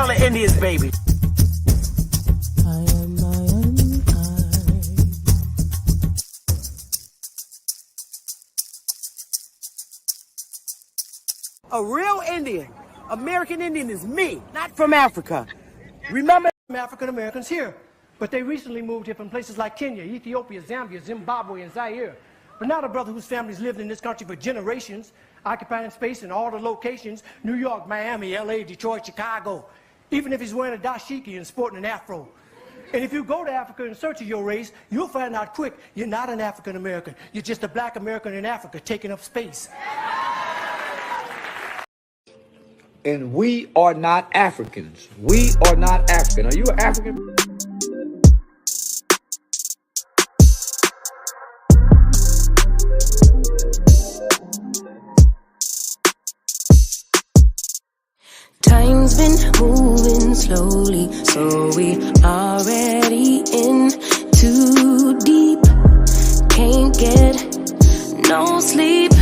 color Indians, baby. A real Indian, American Indian is me, not from Africa. Remember, African Americans here, but they recently moved here from places like Kenya, Ethiopia, Zambia, Zimbabwe, and Zaire. But now the brother whose family's lived in this country for generations, occupying space in all the locations, New York, Miami, LA, Detroit, Chicago, even if he's wearing a dashiki and sporting an afro. And if you go to Africa in search of your race, you'll find out quick you're not an African American. You're just a black American in Africa taking up space. And we are not Africans. We are not African. Are you an African? Time's been moving slowly, so we already in too deep. Can't get no sleep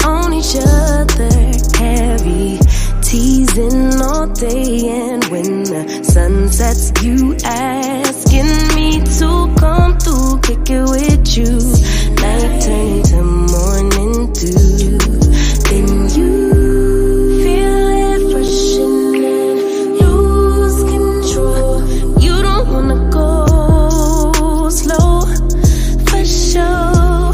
on each other, heavy teasing all day, and when the sun sets, you asking me to come through, kick it with you. Night turn to morning dew, then you feel it rushing in, lose control. You don't wanna go slow, for sure.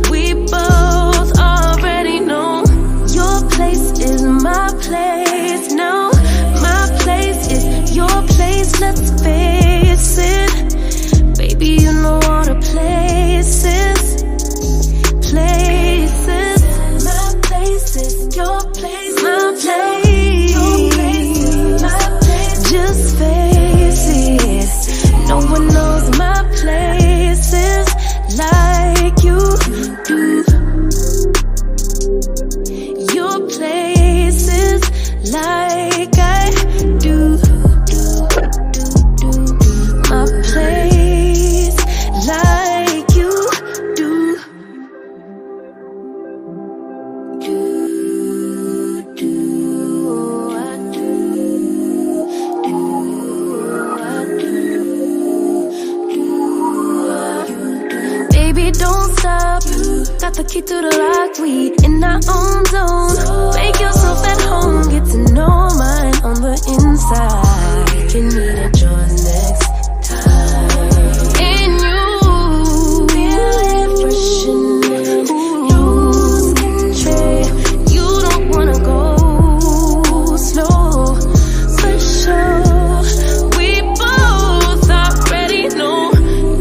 We both already know your place is my place. No, my place is your place. Let's face it, baby. You know all the places. My place is your place. My place. Your place. My place. Just face it. No one knows my places like you do. Your places like I do. My place like you do. Baby, don't stop. Got the key to the lock. We in our own zone. Make yourself at home. Get to know mine on the inside. Can meet at yours next time. And you feel it rushing in. Lose control. You don't wanna go slow, for sure. We both already know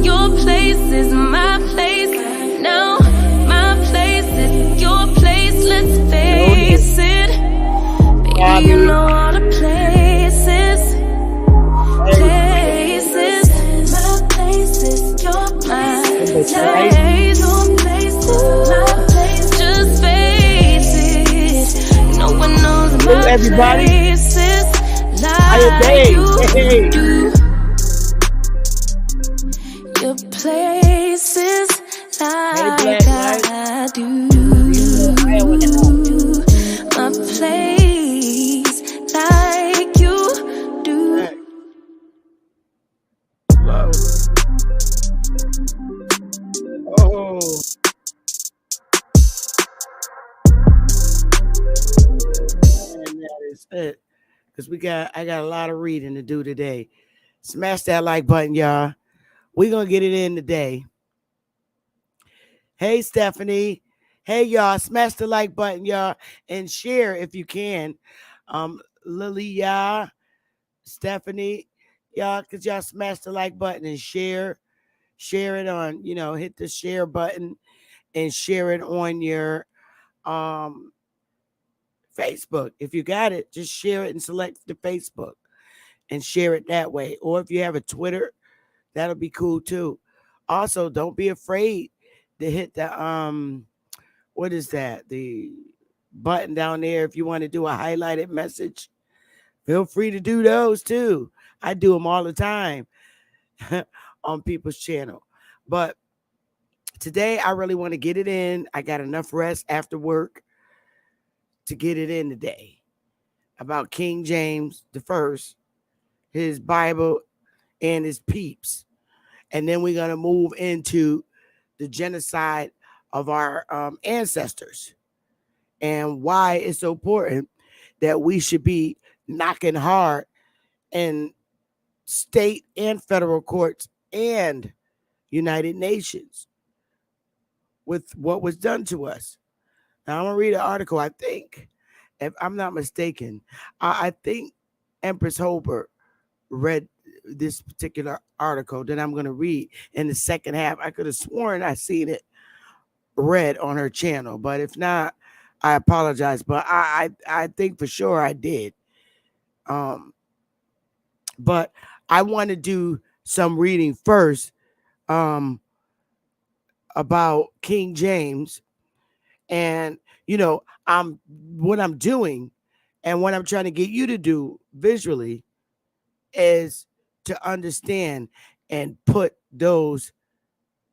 your place is my place. Now my place is your place. Let's face it, baby. You know all the places. My place is your place. Your place is my place. Just face it. No one knows my everybody. places How your day? like Hey. you do. Your places like Black I do. My place like you do. Whoa. Oh. And that is it. Because I got a lot of reading to do today. Smash that like button, y'all. We're gonna get it in today. Hey, Stephanie. Hey, y'all. Smash the like button, y'all, and share if you can. Lilia, Stephanie, y'all, could y'all smash the like button and share it on, hit the share button and share it on your Facebook. If you got it, just share it and select the Facebook and share it that way. Or if you have a Twitter, that'll be cool too. Also, don't be afraid to hit the what is that? The button down there if you want to do a highlighted message. Feel free to do those too. I do them all the time on people's channel. But today I really want to get it in. I got enough rest after work to get it in today. about King James the First, his Bible, and his Peeps. And then we're going to move into the genocide of our ancestors and why it's so important that we should be knocking hard in state and federal courts and United Nations with what was done to us. Now, I'm going to read an article. I think, if I'm not mistaken, I think Empress Holbert read this particular article that I'm going to read in the second half. I could have sworn I seen it read on her channel, but if not, I apologize. But I think for sure I did. But I want to do some reading first about King James, and I'm what I'm doing and what I'm trying to get you to do visually is to understand and put those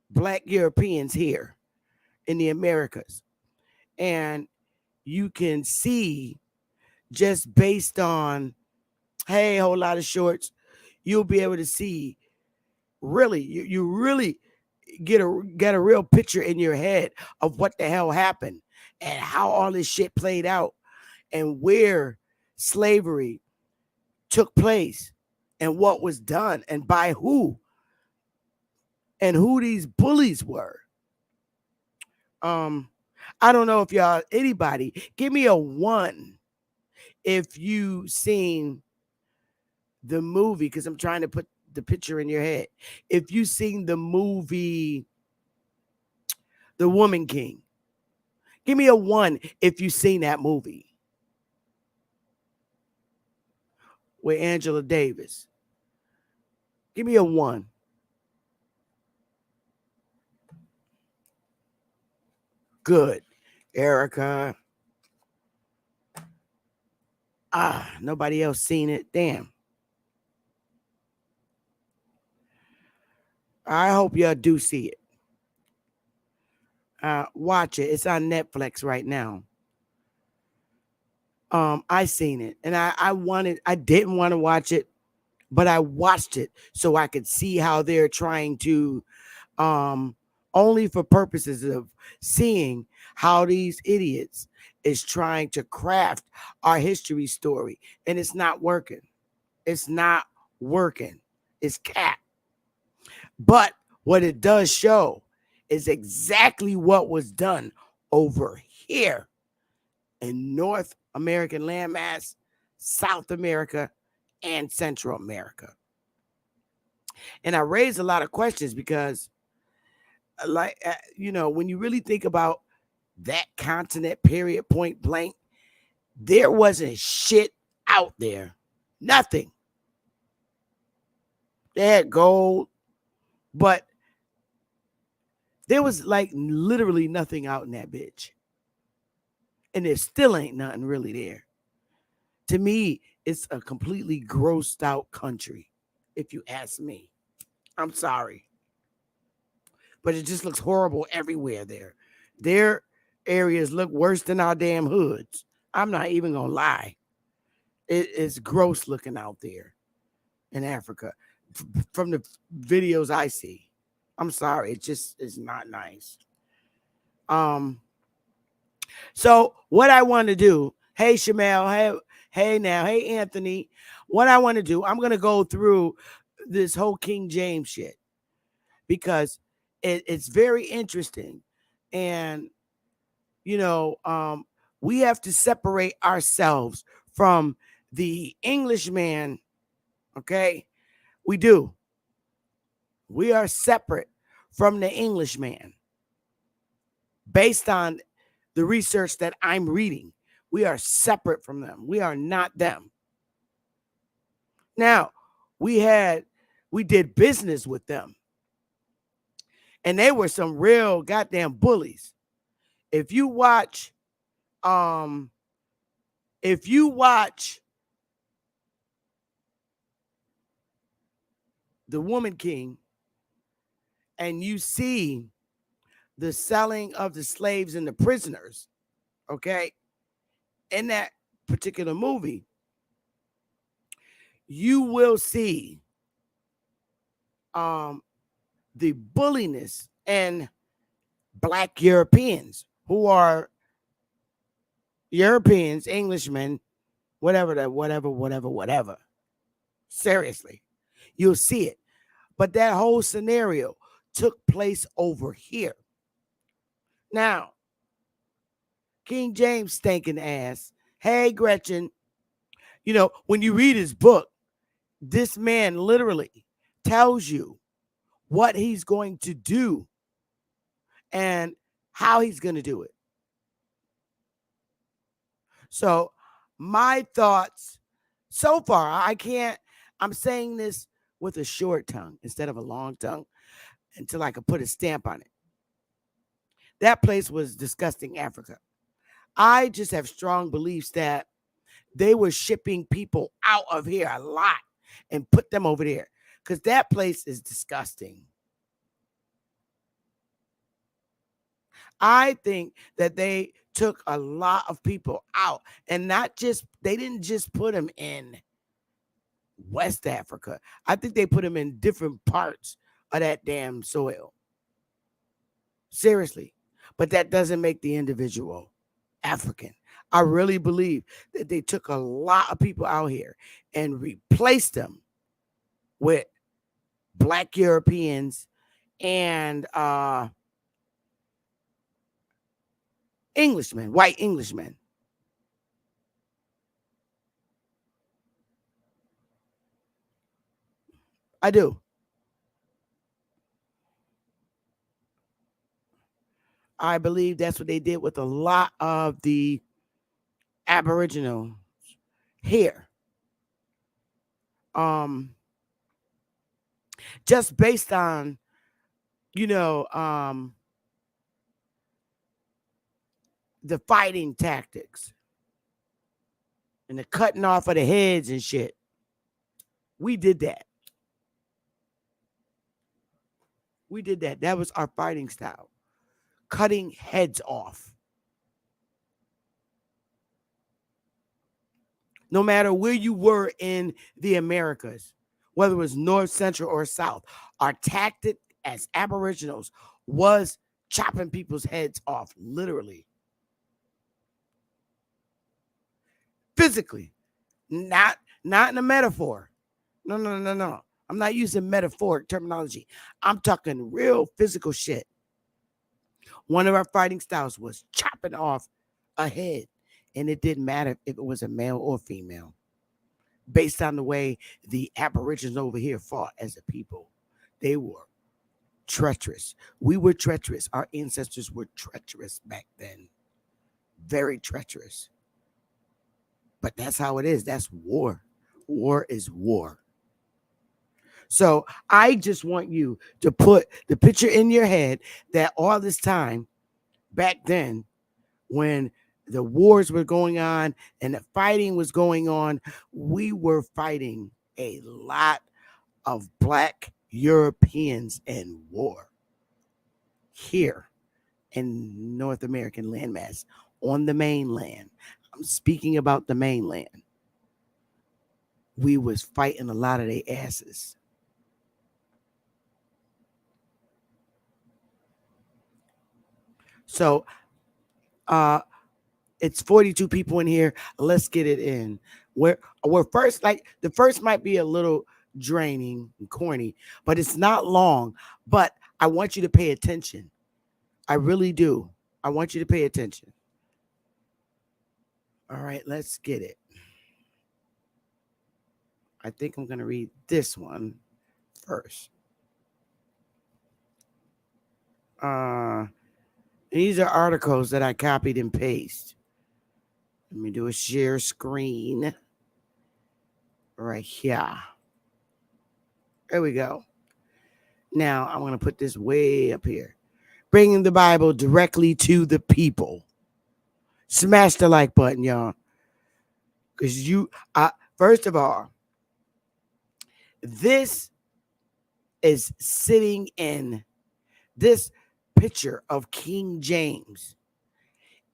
Black Europeans here in the Americas. And you can see just based on, hey, a whole lot of shorts, you'll be able to see really, you really get a real picture in your head of what the hell happened and how all this shit played out and where slavery took place and what was done and by who and who these bullies were. I don't know if y'all, anybody, give me a 1 if you seen the movie, because I'm trying to put the picture in your head. If you seen the movie The Woman King, give me a 1 if you seen that movie with Angela Davis. Give me a 1. Good. Erica. Nobody else seen it. Damn. I hope y'all do see it. Watch it. It's on Netflix right now. I seen it, and I didn't want to watch it, but I watched it so I could see how they're trying to, only for purposes of seeing how these idiots is trying to craft our history story, and it's not working. It's not working. It's cat. But what it does show is exactly what was done over here in North American landmass, South America, and Central America. And I raise a lot of questions because, when you really think about that continent, period, point blank, there wasn't shit out there. Nothing. They had gold, but there was like literally nothing out in that bitch. And there still ain't nothing really there. To me, it's a completely grossed out country, if you ask me. I'm sorry. But it just looks horrible everywhere there. Their areas look worse than our damn hoods. I'm not even going to lie. It's gross looking out there in Africa from the videos I see. I'm sorry. It just is not nice. So what I want to do, hey, Shamel, hey now, hey, Anthony, what I want to do, I'm going to go through this whole King James shit because it's very interesting. And, we have to separate ourselves from the Englishman. Okay. We do. We are separate from the Englishman based on the research that I'm reading. We are separate from them. We are not them. Now, we did business with them. And they were some real goddamn bullies. If you watch The Woman King and you see the selling of the slaves and the prisoners, okay, in that particular movie, you will see the bulliness and Black Europeans who are Europeans, Englishmen, whatever. Seriously, you'll see it. But that whole scenario took place over here. Now, King James stinking ass. Hey, Gretchen, when you read his book, this man literally tells you what he's going to do and how he's going to do it. So my thoughts so far, I'm saying this with a short tongue instead of a long tongue until I could put a stamp on it. That place was disgusting, Africa. I just have strong beliefs that they were shipping people out of here a lot and put them over there because that place is disgusting. I think that they took a lot of people out and they didn't just put them in West Africa. I think they put them in different parts of that damn soil. Seriously. But that doesn't make the individual African. I really believe that they took a lot of people out here and replaced them with Black Europeans and Englishmen, white Englishmen. I do. I believe that's what they did with a lot of the Aboriginal here. Just based on, the fighting tactics and the cutting off of the heads and shit. We did that. That was our fighting style. Cutting heads off. No matter where you were in the Americas, whether it was North, Central, or South, our tactic as Aboriginals was chopping people's heads off, literally. Physically, not in a metaphor. No. I'm not using metaphoric terminology. I'm talking real physical shit. One of our fighting styles was chopping off a head, and it didn't matter if it was a male or female, based on the way the Aborigines over here fought as a people. They were treacherous. We were treacherous. Our ancestors were treacherous back then. Very treacherous. But that's how it is. That's war. War is war. So I just want you to put the picture in your head that all this time back then, when the wars were going on and the fighting was going on, we were fighting a lot of Black Europeans in war here in North American landmass on the mainland. I'm speaking about the mainland. We was fighting a lot of their asses. So it's 42 people in here. Let's get it in. We're first, like the first might be a little draining and corny, but it's not long. But I want you to pay attention. I really do. I want you to pay attention. All right, let's get it. I think I'm going to read this one first. These are articles that I copied and pasted. Let me do a share screen right here. There we go. Now I'm going to put this way up here. Bringing the Bible directly to the people. Smash the like button, y'all. Because first of all, this is sitting in this picture of King James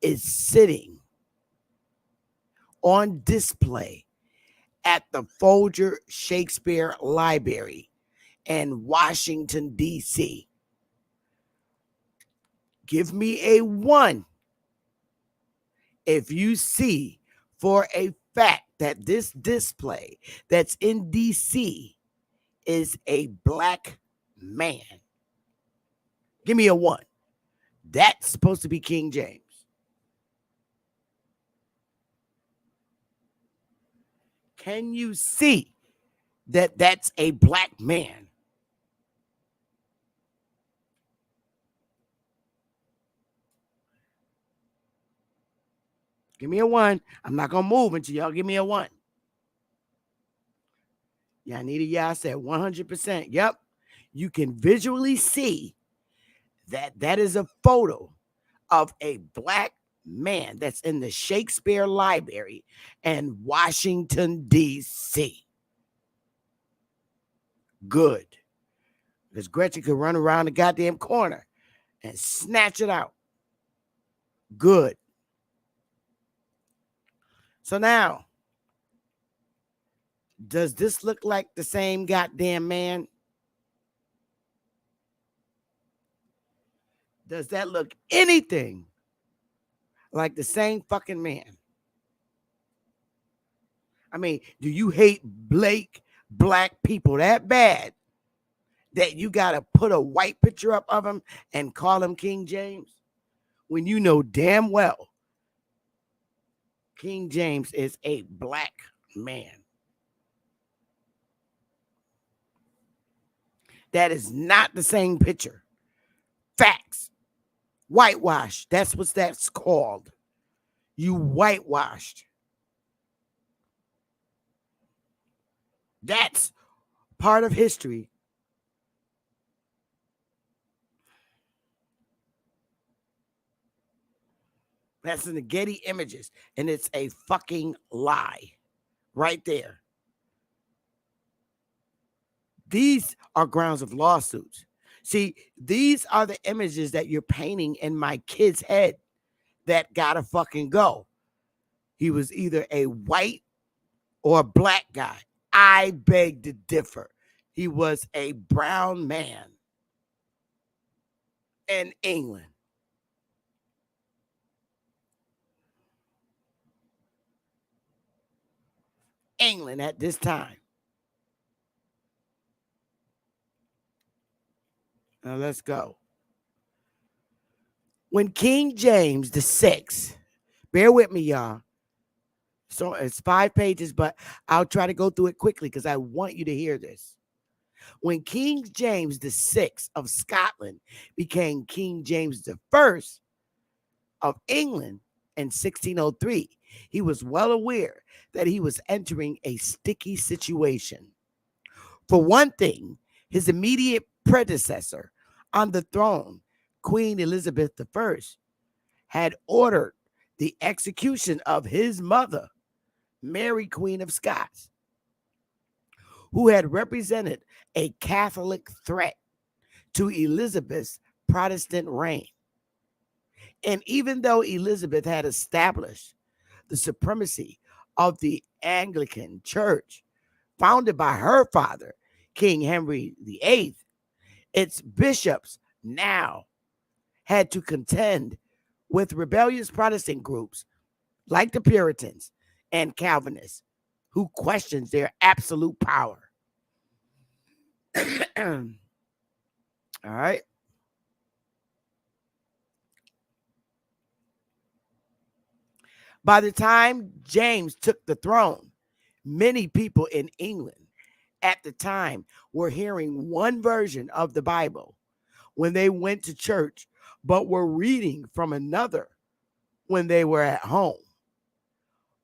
is sitting on display at the Folger Shakespeare Library in Washington, D.C. Give me a 1 if you see for a fact that this display that's in D.C. is a black man. Give me a 1. That's supposed to be King James. Can you see that that's a black man? Give me a 1. I'm not going to move until y'all give me a 1. Yeah, Anita, y'all said 100%. Yep. You can visually see that that is a photo of a black man that's in the Shakespeare Library in Washington, D.C. Good. Because Gretchen could run around the goddamn corner and snatch it out. Good. So now, does this look like the same goddamn man? Does that look anything like the same fucking man? I mean, do you hate black people that bad that you got to put a white picture up of him and call him King James when you know damn well King James is a black man? That is not the same picture. Facts. Whitewash. That's what that's called. You whitewashed. That's part of history. That's in the Getty Images, and it's a fucking lie right there. These are grounds of lawsuits. See, these are the images that you're painting in my kid's head that gotta fucking go. He was either a white or a black guy. I beg to differ. He was a brown man in England. England at this time. Now let's go. When King James VI, bear with me, y'all. So it's 5 pages, but I'll try to go through it quickly because I want you to hear this. When King James VI of Scotland became King James I of England in 1603, he was well aware that he was entering a sticky situation. For one thing, his immediate predecessor on the throne, Queen Elizabeth I, had ordered the execution of his mother, Mary, Queen of Scots, who had represented a Catholic threat to Elizabeth's Protestant reign. And even though Elizabeth had established the supremacy of the Anglican Church, founded by her father, King Henry VIII, its bishops now had to contend with rebellious Protestant groups like the Puritans and Calvinists who questioned their absolute power. All right. By the time James took the throne, many people in England at the time were hearing one version of the Bible when they went to church, but were reading from another when they were at home.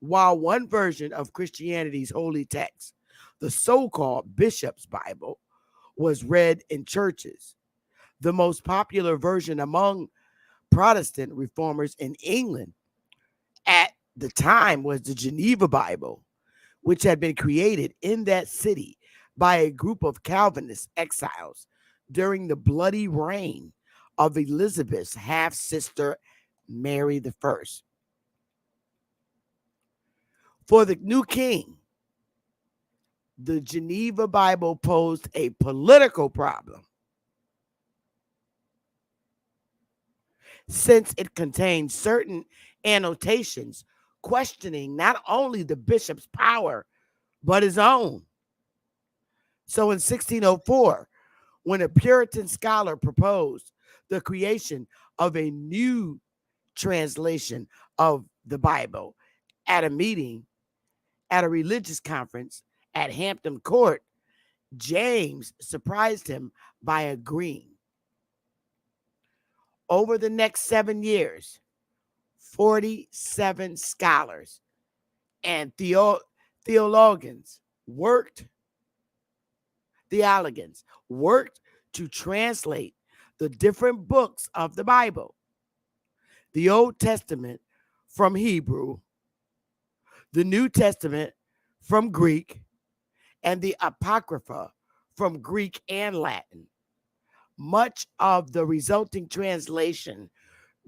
While one version of Christianity's holy text, the so-called Bishop's Bible, was read in churches, the most popular version among Protestant reformers in England at the time was the Geneva Bible, which had been created in that city by a group of Calvinist exiles during the bloody reign of Elizabeth's half-sister, Mary I. For the new king, the Geneva Bible posed a political problem since it contained certain annotations questioning not only the bishop's power, but his own. So in 1604, when a Puritan scholar proposed the creation of a new translation of the Bible at a meeting at a religious conference at Hampton Court, James surprised him by agreeing. Over the next 7 years, 47 scholars and theologians worked to translate the different books of the Bible, the Old Testament from Hebrew, the New Testament from Greek, and the Apocrypha from Greek and Latin. Much of the resulting translation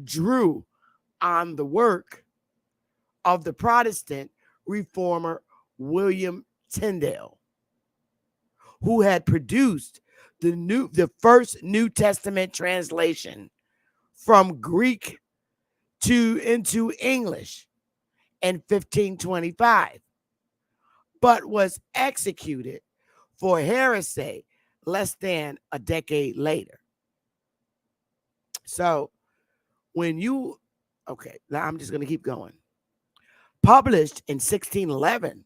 drew on the work of the Protestant reformer William Tyndale, who had produced the first New Testament translation from Greek into English in 1525, but was executed for heresy less than a decade later. So now I'm just going to keep going. Published in 1611,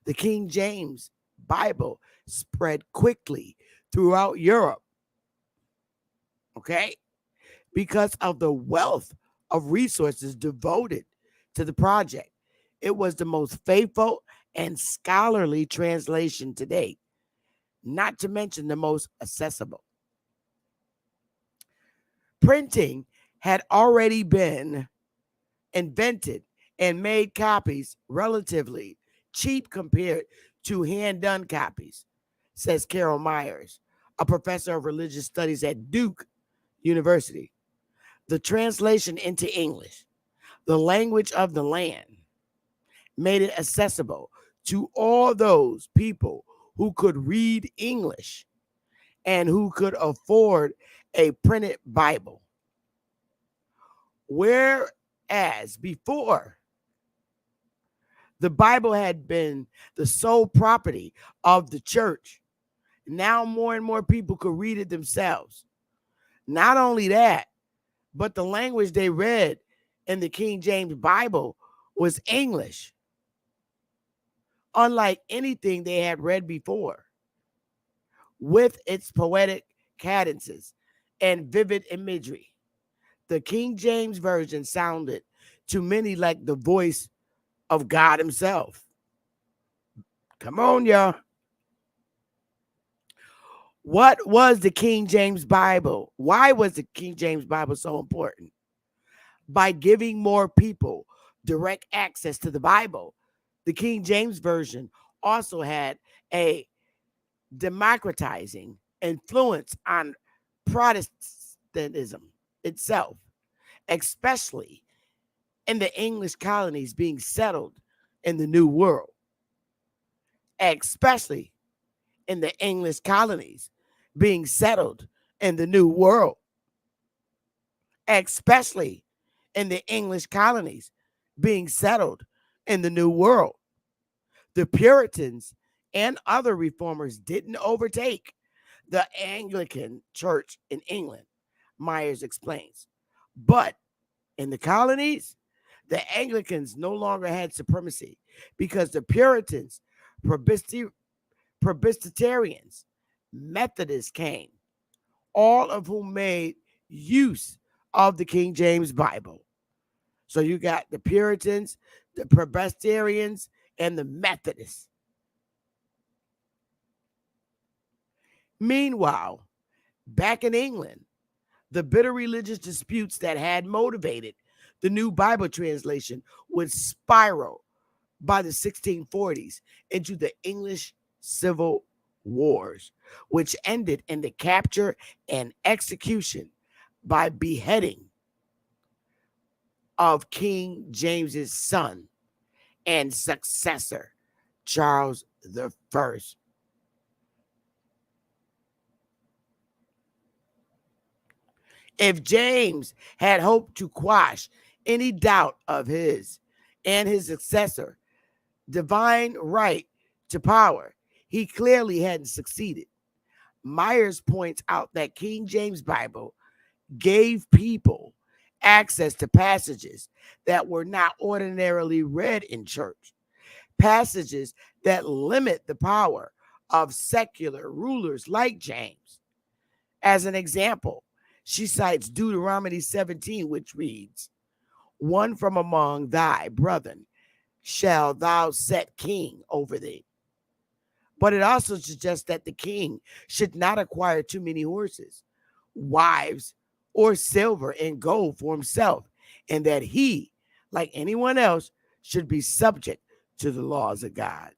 the King James Bible spread quickly throughout Europe, because of the wealth of resources devoted to the project. It was the most faithful and scholarly translation to date, not to mention the most accessible. Printing had already been invented and made copies relatively cheap compared to hand-done copies, says Carol Myers, a professor of religious studies at Duke University. The translation into English, the language of the land, made it accessible to all those people who could read English and who could afford a printed Bible. Whereas before, the Bible had been the sole property of the church, now more and more people could read it themselves. Not only that, but the language they read in the King James Bible was English, unlike anything they had read before, with its poetic cadences and vivid imagery. The King James Version sounded to many like the voice of God himself. Come on, y'all. What was the King James Bible? Why was the King James Bible so important? By giving more people direct access to the Bible, the King James Version also had a democratizing influence on Protestantism itself, especially in the English colonies being settled in the New World. Especially in the English colonies being settled in the New World. Especially in the English colonies being settled in the New World. The Puritans and other reformers didn't overtake the Anglican Church in England, Myers explains. But in the colonies, the Anglicans no longer had supremacy because the Puritans, Presbyterians, Methodists came, all of whom made use of the King James Bible. So you got the Puritans, the Presbyterians, and the Methodists. Meanwhile, back in England, the bitter religious disputes that had motivated the new Bible translation would spiral by the 1640s into the English Civil Wars, which ended in the capture and execution by beheading of King James's son and successor, Charles I. If James had hoped to quash any doubt of his and his successor divine right to power, he clearly hadn't succeeded. Myers points out that King James Bible gave people access to passages that were not ordinarily read in church, passages that limit the power of secular rulers like James. As an example, she cites Deuteronomy 17, which reads, "One from among thy brethren shall thou set king over thee." But it also suggests that the king should not acquire too many horses, wives, or silver and gold for himself, and that he, like anyone else, should be subject to the laws of God.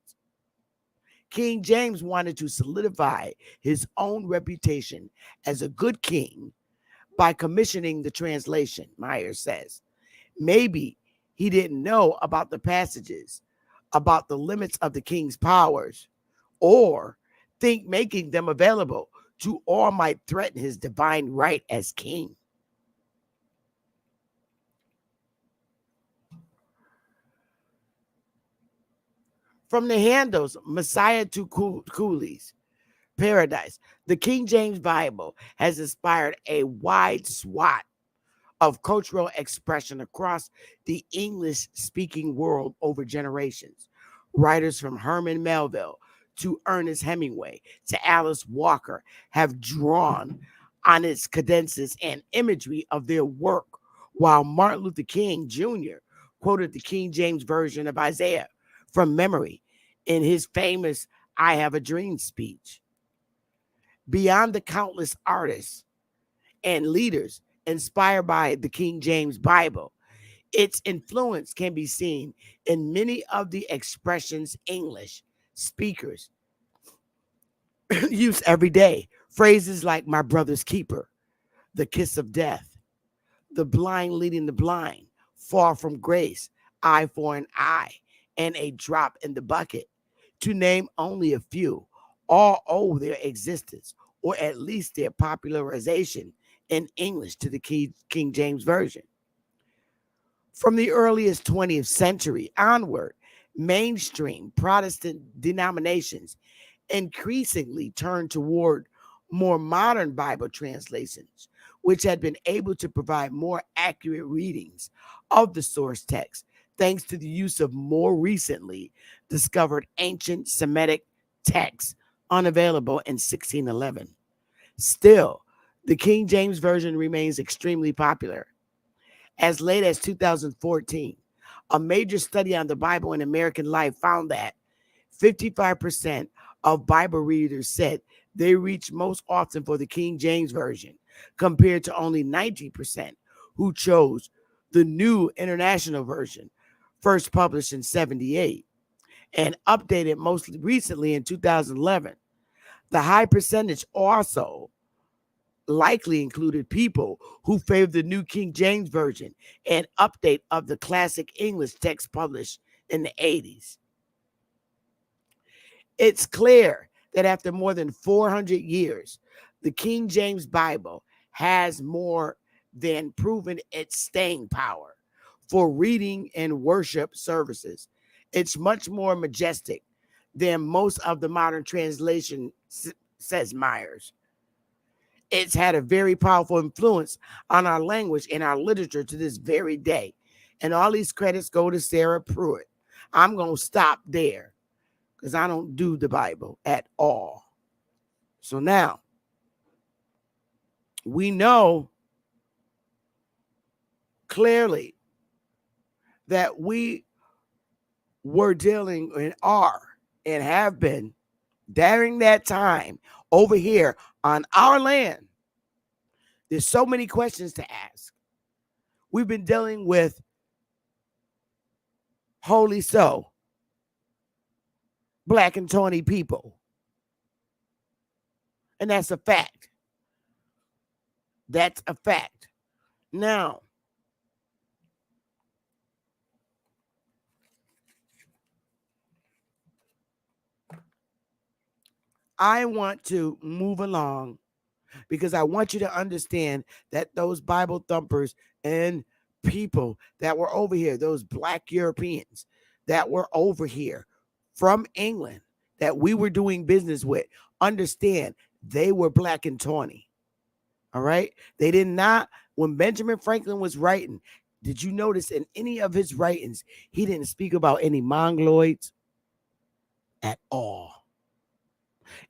King James wanted to solidify his own reputation as a good king by commissioning the translation, Myers says. Maybe he didn't know about the passages about the limits of the king's powers, or think making them available to all might threaten his divine right as king. From the Handles, Messiah to Cooley's Paradise, the King James Bible has inspired a wide swath of cultural expression across the English speaking world over generations. Writers from Herman Melville to Ernest Hemingway to Alice Walker have drawn on its cadences and imagery of their work, while Martin Luther King Jr. quoted the King James Version of Isaiah from memory in his famous I Have a Dream speech. Beyond the countless artists and leaders inspired by the King James Bible, its influence can be seen in many of the expressions English speakers use every day. Phrases like "my brother's keeper," "the kiss of death," "the blind leading the blind," "far from grace," "eye for an eye," and "a drop in the bucket," to name only a few, all owe their existence, or at least their popularization in English, to the King James Version. From the earliest 20th century onward, mainstream Protestant denominations increasingly turned toward more modern Bible translations, which had been able to provide more accurate readings of the source text, thanks to the use of more recently discovered ancient Semitic texts unavailable in 1611. Still, the King James Version remains extremely popular. As late as 2014, a major study on the Bible in American life found that 55% of Bible readers said they reach most often for the King James Version, compared to only 90% who chose the New International Version, first published in 78 and updated most recently in 2011. The high percentage also likely included people who favored the New King James Version and update of the classic English text published in the 80s. It's clear that after more than 400 years, the King James Bible has more than proven its staying power for reading and worship services. It's much more majestic than most of the modern translation, says Myers. It's had a very powerful influence on our language and our literature to this very day. And all these credits go to Sarah Pruitt. I'm going to stop there because I don't do the Bible at all. So now we know clearly that we were dealing and are and have been during that time over here on our land. There's so many questions to ask. We've been dealing with wholly so Black and Tawny people. And that's a fact. That's a fact. Now, I want to move along because I want you to understand that those Bible thumpers and people that were over here, those black Europeans that were over here from England that we were doing business with, understand they were black and tawny. All right. They did not, when Benjamin Franklin was writing, did you notice in any of his writings, he didn't speak about any Mongoloids at all?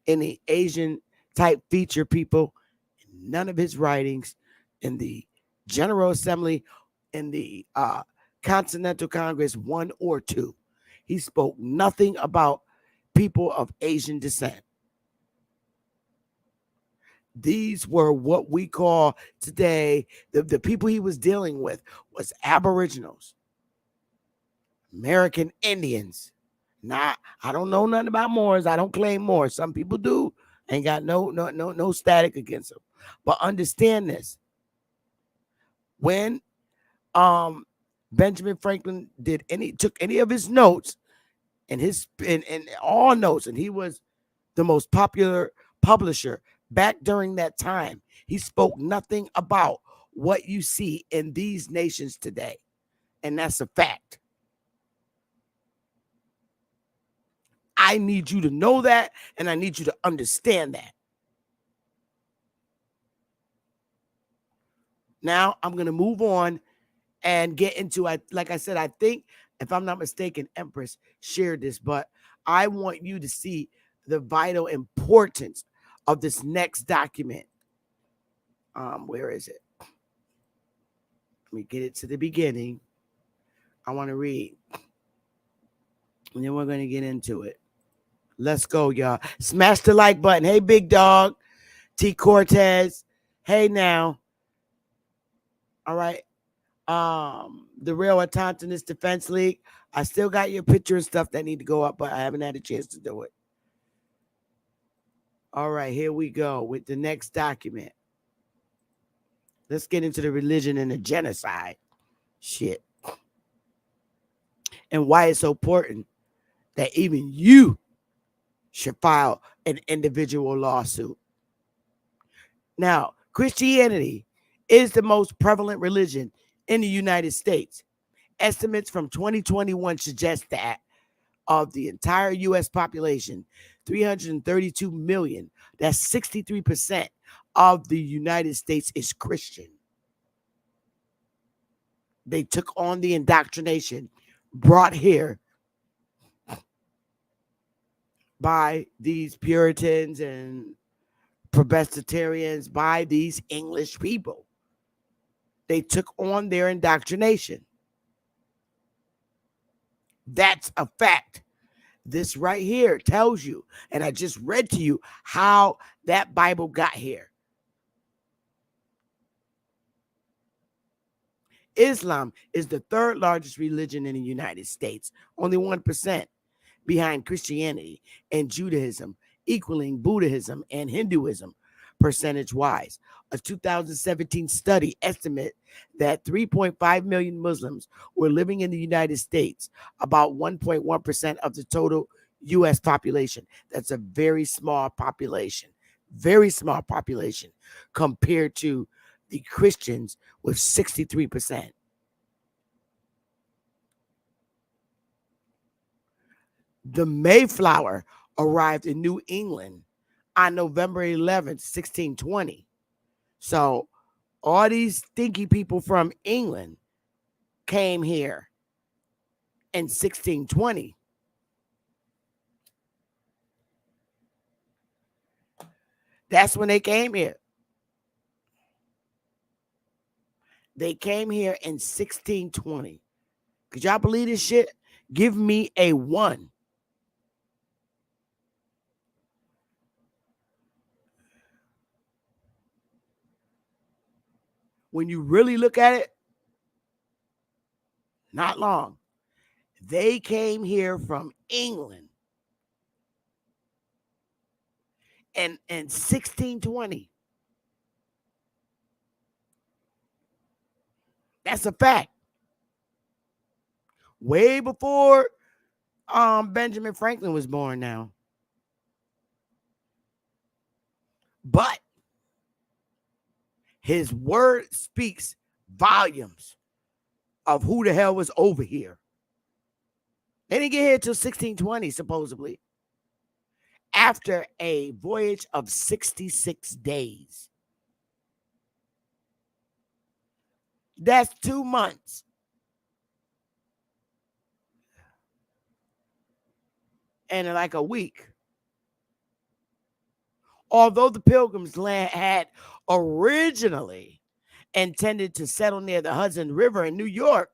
Any Asian type feature people, none of his writings in the General Assembly, in the Continental Congress 1 or 2. He spoke nothing about people of Asian descent. These were what we call today, the people he was dealing with was Aboriginals, American Indians. Not, I don't know nothing about Moors. I don't claim Moors. Some people do. Ain't got no static against them. But understand this. When Benjamin Franklin took any of his notes and all notes, and he was the most popular publisher back during that time, he spoke nothing about what you see in these nations today. And that's a fact. I need you to know that, and I need you to understand that. Now I'm going to move on and get into, like I said, I think, if I'm not mistaken, Empress shared this, but I want you to see the vital importance of this next document. Where is it? Let me get it to the beginning. I want to read, and then we're going to get into it. Let's go, y'all. Smash the like button. Hey, Big Dog. T. Cortez. Hey, now. All right. The Real Autonomous Defense League. I still got your picture and stuff that need to go up, but I haven't had a chance to do it. All right, here we go with the next document. Let's get into the religion and the genocide shit. And why it's so important that even you should file an individual lawsuit. Now, Christianity is the most prevalent religion in the United States. Estimates from 2021 suggest that of the entire U.S. population, 332 million, that's 63% of the United States is Christian. They took on the indoctrination brought here by these Puritans and Presbyterians, by these English people. They took on their indoctrination. That's a fact. This right here tells you, and I just read to you how that Bible got here. Islam is the third largest religion in the United States, only 1% behind Christianity and Judaism, equaling Buddhism and Hinduism percentage-wise. A 2017 study estimates that 3.5 million Muslims were living in the United States, about 1.1% of the total U.S. population. That's a very small population compared to the Christians with 63%. The Mayflower arrived in New England on November 11th, 1620. So all these stinky people from England came here in 1620. That's when they came here. They came here in 1620. Could y'all believe this shit? Give me a 1. When you really look at it, not long. They came here from England in 1620. That's a fact. Way before Benjamin Franklin was born now. But His word speaks volumes of who the hell was over here. They didn't get here till 1620, supposedly, after a voyage of 66 days. That's 2 months. And like a week. Although the Pilgrims land had originally intended to settle near the Hudson River in New York,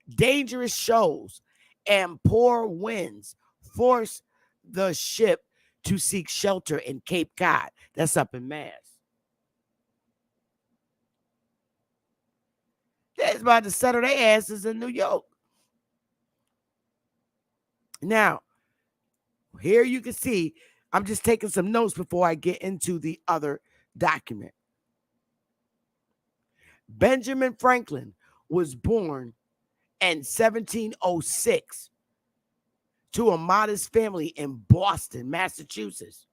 dangerous shoals and poor winds forced the ship to seek shelter in Cape Cod. That's up in Mass. They're about to settle their asses in New York. Now, here you can see, I'm just taking some notes before I get into the other document. Benjamin Franklin was born in 1706 to a modest family in Boston, Massachusetts.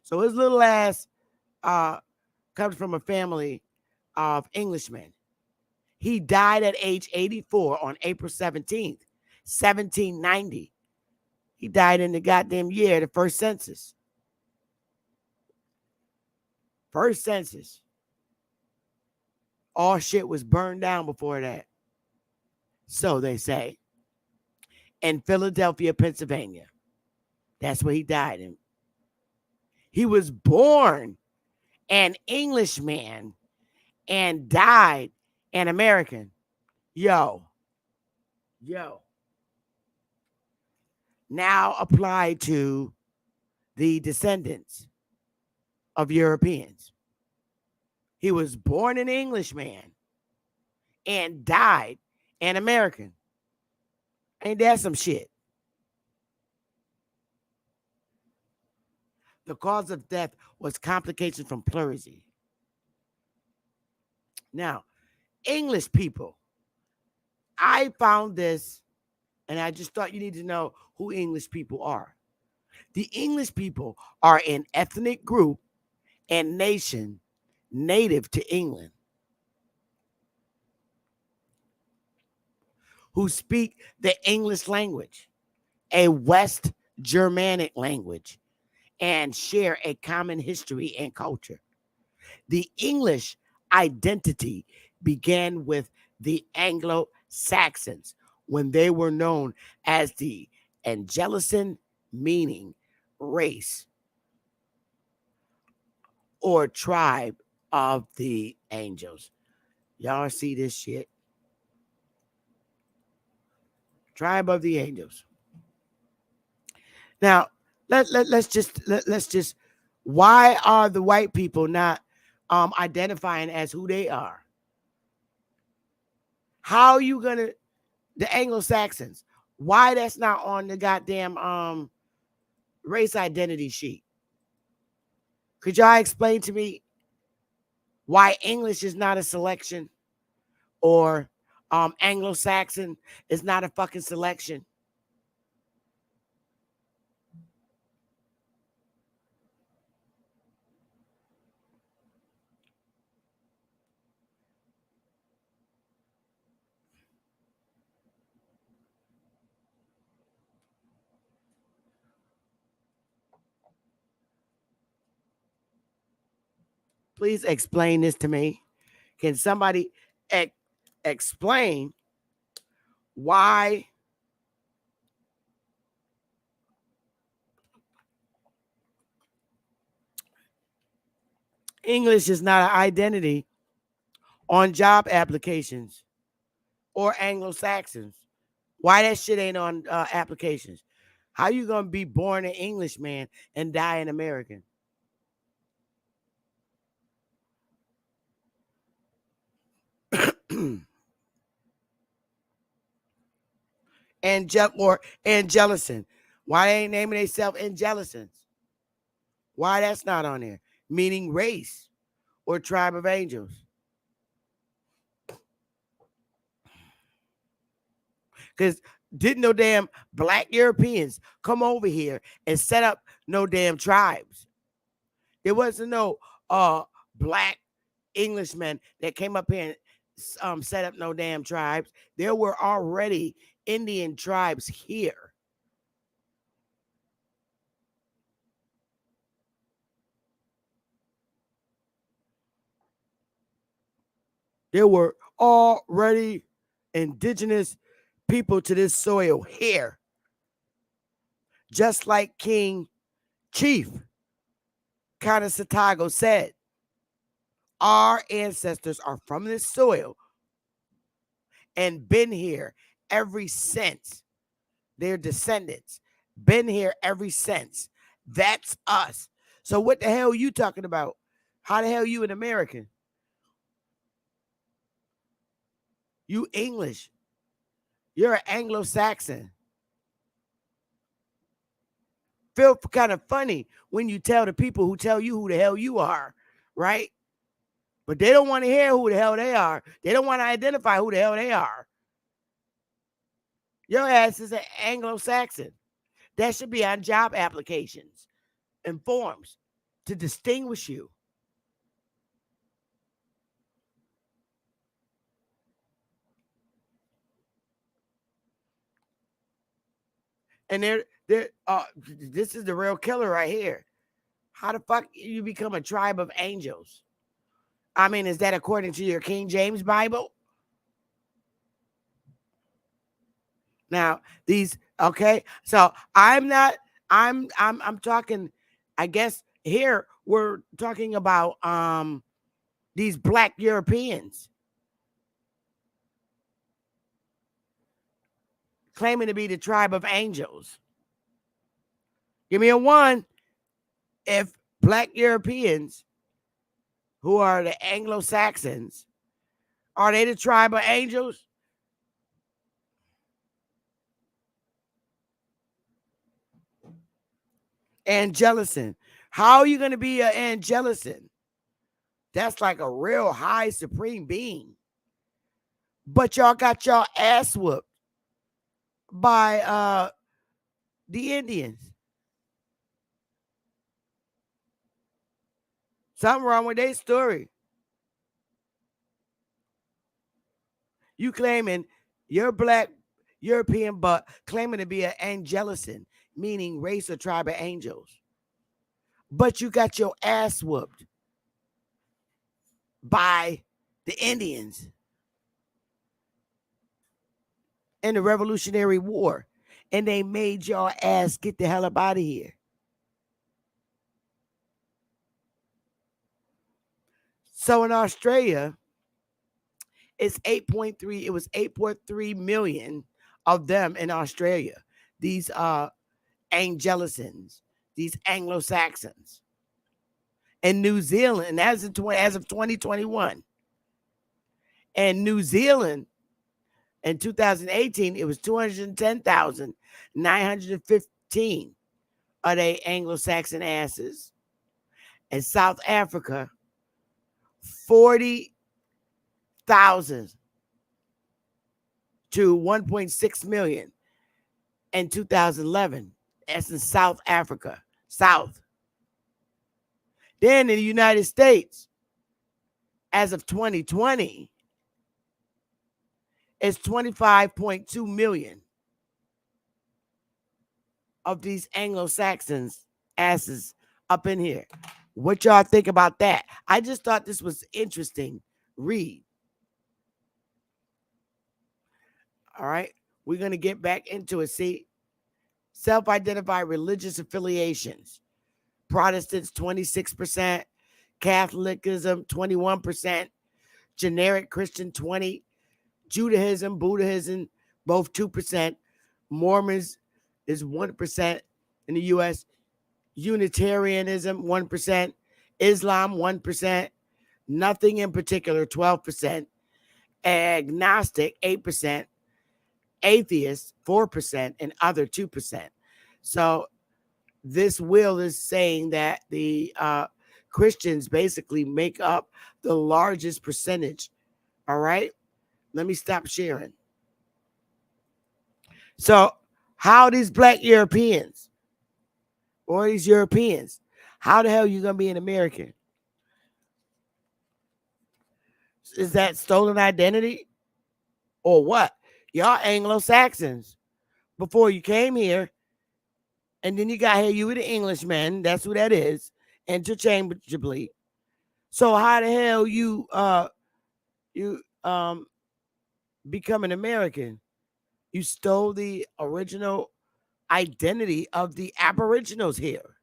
So his little ass comes from a family of Englishmen. He died at age 84 on April 17th, 1790. He died in the goddamn year, the first census. First census. All shit was burned down before that. So they say. In Philadelphia, Pennsylvania. That's where he died in. He was born an Englishman and died an American. Yo. Now apply to the descendants of Europeans. He was born an Englishman and died an American. Ain't that some shit? The cause of death was complications from pleurisy. Now, English people, I found this, and I just thought you need to know who English people are. The English people are an ethnic group and nation native to England who speak the English language, a West Germanic language, and share a common history and culture. The English identity began with the Anglo-Saxons when they were known as the Angelicin, meaning race or tribe of the angels. Y'all see this shit? Tribe of the angels. Now, let's just why are the white people not identifying as who they are? How are you gonna, the Anglo-Saxons, why that's not on the goddamn race identity sheet? Could y'all explain to me why English is not a selection, or Anglo-Saxon is not a fucking selection? Please explain this to me. Can somebody explain why English is not an identity on job applications or Anglo-Saxons? Why that shit ain't on applications? How you gonna be born an Englishman and die an American? Or Angelicin. Why they ain't naming themselves Angelicins? Why that's not on there? Meaning race or tribe of angels. Because didn't no damn black Europeans come over here and set up no damn tribes. There wasn't no black Englishmen that came up here and set up no damn tribes. There were already Indian tribes here. There were already indigenous people to this soil here. Just like King Chief Kanasatago said, our ancestors are from this soil and been here ever since. Their descendants been here ever since. That's us. So what the hell are you talking about? How the hell you an American? You English. You're an Anglo-Saxon. Feel kind of funny when you tell the people who tell you who the hell you are, right? But they don't want to hear who the hell they are. They don't want to identify who the hell they are. Your ass is an Anglo-Saxon. That should be on job applications and forms to distinguish you. And this is the real killer right here. How the fuck you become a tribe of angels? I mean, is that according to your King James Bible? Now, okay. So I'm talking, I guess here we're talking about these black Europeans claiming to be the tribe of angels. Give me a 1 if black Europeans, who are the Anglo-Saxons, are they the tribe of angels? Angelicin. How are you going to be an Angelicin? That's like a real high supreme being. But y'all got y'all ass whooped by the Indians. Something wrong with their story. You claiming you're black European, but claiming to be an Angelicin, meaning race or tribe of angels. But you got your ass whooped by the Indians in the Revolutionary War. And they made your ass get the hell up out of here. So in Australia, it's 8.3. It was 8.3 million of them in Australia. These Angelicans, these Anglo-Saxons. In New Zealand, as of 2021. And New Zealand, in 2018, it was 210,915 of they Anglo-Saxon asses. And South Africa, 40,000 to 1.6 million in 2011. That's in South Africa. South. Then in the United States, as of 2020, it's 25.2 million of these Anglo-Saxons asses up in here. What y'all think about that? I just thought this was interesting. Read. All right. We're going to get back into it. See, self-identified religious affiliations. Protestants, 26%. Catholicism, 21%. Generic Christian, 20%. Judaism, Buddhism, both 2%. Mormons is 1% in the U.S. Unitarianism, 1%. Islam, 1%. Nothing in particular, 12%. Agnostic, 8%. Atheist, 4%. And other, 2%. So this will is saying that the Christians basically make up the largest percentage. All right? Let me stop sharing. So how these black Europeans or these Europeans, how the hell are you going to be an American? Is that stolen identity or what? Y'all Anglo-Saxons before you came here, and then you got here. You were the Englishmen. That's who that is, interchangeably. So how the hell you become an American? You stole the original identity of the Aboriginals here.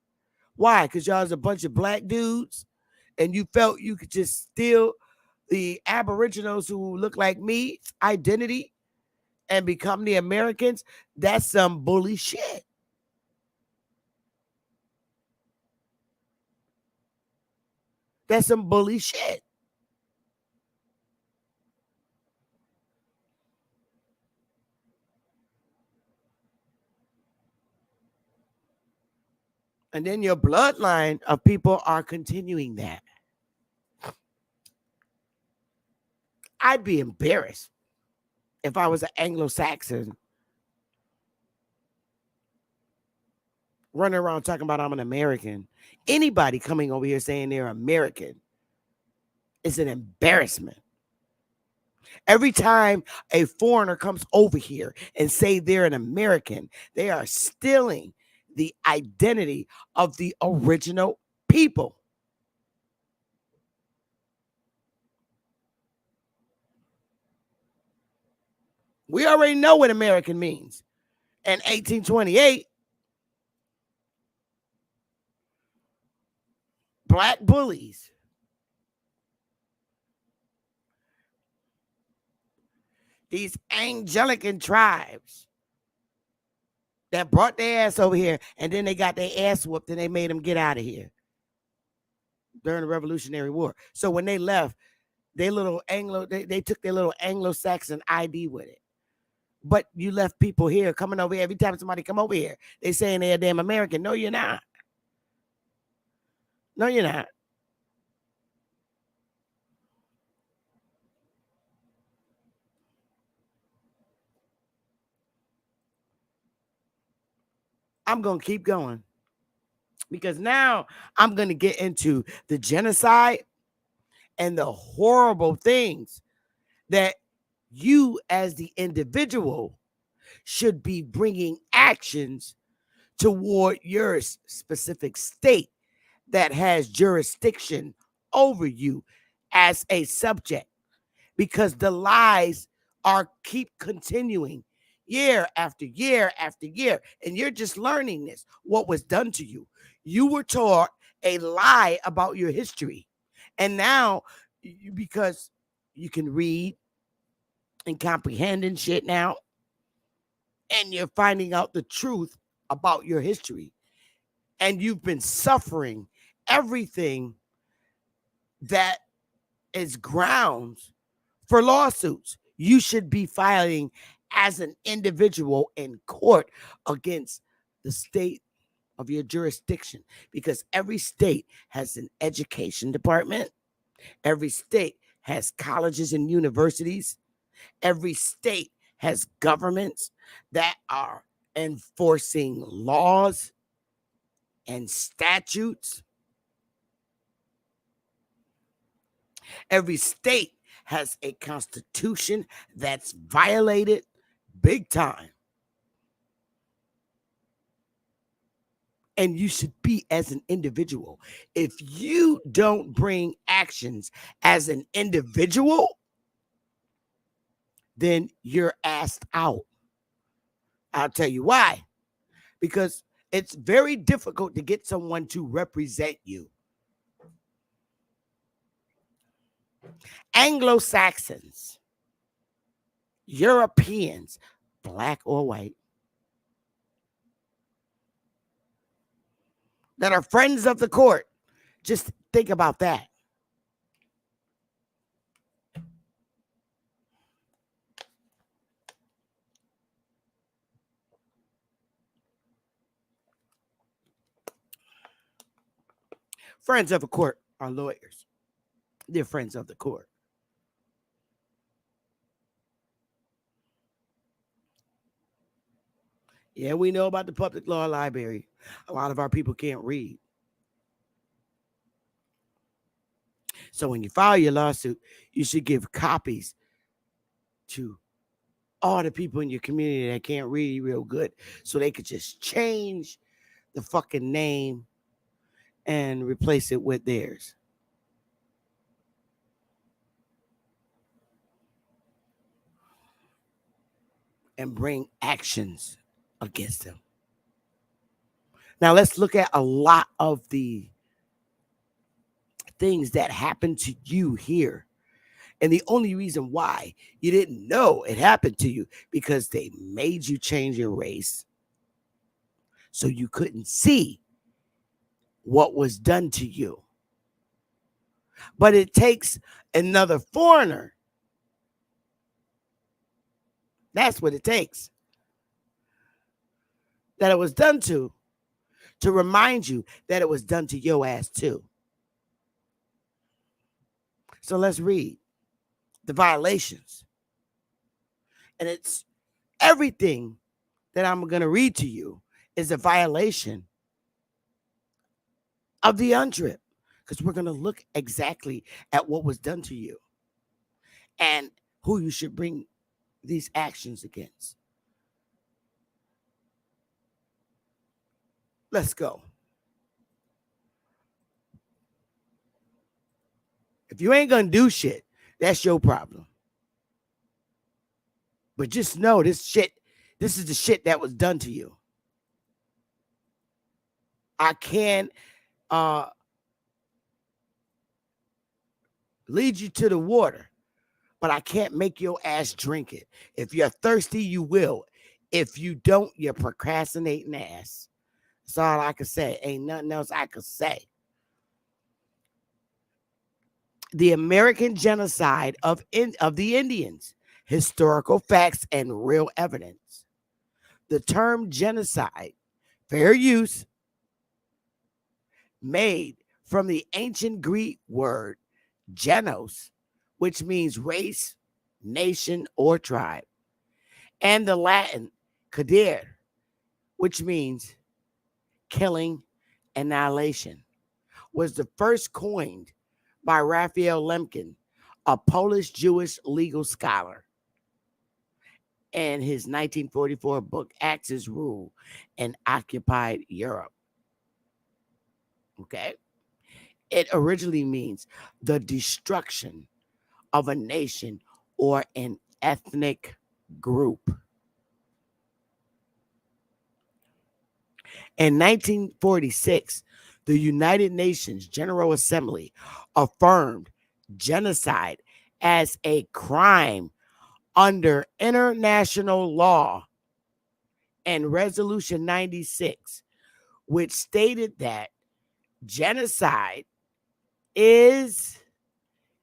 Why? Because y'all was a bunch of black dudes, and you felt you could just steal the Aboriginals who look like me identity and become the Americans. That's some bully shit. That's some bully shit. And then your bloodline of people are continuing that. I'd be embarrassed if I was an Anglo-Saxon running around talking about I'm an American. Anybody coming over here saying they're American is an embarrassment. Every time a foreigner comes over here and say they're an American, they are stealing the identity of the original people. We already know what American means. In 1828, black bullies, these Angelican tribes that brought their ass over here, and then they got their ass whooped and they made them get out of here during the Revolutionary War. So when they left, they took their little Anglo-Saxon ID with it. But you left people here coming over here. Every time somebody come over here, they saying they're a damn American. No, you're not. No, you're not. I'm going to keep going because now I'm going to get into the genocide and the horrible things that you as the individual should be bringing actions toward your specific state that has jurisdiction over you as a subject, because the lies are keep continuing year after year after year, and you're just learning this, what was done to you. You were taught a lie about your history, and now because you can read and comprehend and shit now, and you're finding out the truth about your history, and you've been suffering everything that is grounds for lawsuits. You should be filing as an individual in court against the state of your jurisdiction, because every state has an education department. Every state has colleges and universities. Every state has governments that are enforcing laws and statutes. Every state has a constitution that's violated big time. And you should be as an individual. If you don't bring actions as an individual, then you're asked out. I'll tell you why. Because it's very difficult to get someone to represent you. Anglo-Saxons, Europeans, black or white, that are friends of the court. Just think about that. Friends of the court are lawyers. They're friends of the court. Yeah, we know about the public law library. A lot of our people can't read. So when you file your lawsuit, you should give copies to all the people in your community that can't read real good, so they could just change the fucking name and replace it with theirs. And bring actions against them. Now let's look at a lot of the things that happened to you here. And the only reason why you didn't know it happened to you, because they made you change your race so you couldn't see what was done to you. But it takes another foreigner. That's what it takes. That it was done to remind you that it was done to your ass too. So let's read the violations. And it's everything that I'm going to read to you is a violation of the UNDRIP, because we're going to look exactly at what was done to you and who you should bring these actions against. Let's go. If you ain't going to do shit, that's your problem. But just know this is the shit that was done to you. I can lead you to the water, but I can't make your ass drink it. If you're thirsty, you will. If you don't, you're procrastinating ass. That's all I can say. Ain't nothing else I could say. The American genocide of the Indians, historical facts and real evidence. The term genocide, fair use, made from the ancient Greek word genos, which means race, nation, or tribe, and the Latin cadere, which means killing, annihilation, was the first coined by Raphael Lemkin, a Polish Jewish legal scholar, in his 1944 book Axis Rule in Occupied Europe. Okay? It originally means the destruction of a nation or an ethnic group. In 1946, the United Nations General Assembly affirmed genocide as a crime under international law, and Resolution 96, which stated that genocide is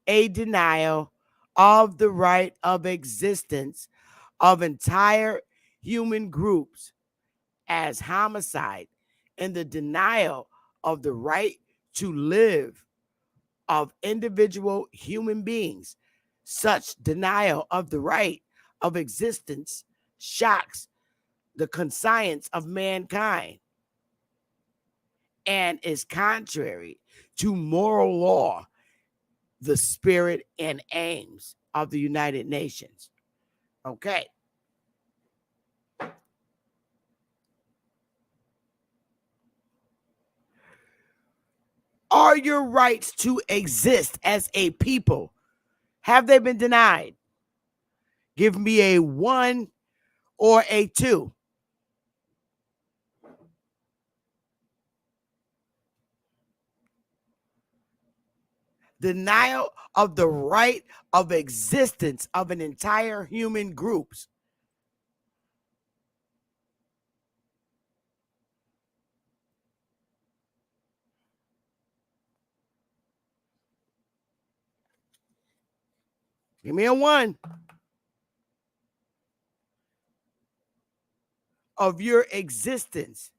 a denial of the right of existence of entire human groups, as homicide and the denial of the right to live of individual human beings. Such denial of the right of existence shocks the conscience of mankind and is contrary to moral law, the spirit and aims of the United Nations. Okay. Are your rights to exist as a people, have they been denied? Give me a 1 or a 2. Denial of the right of existence of an entire human groups. Give me a 1. Of your existence.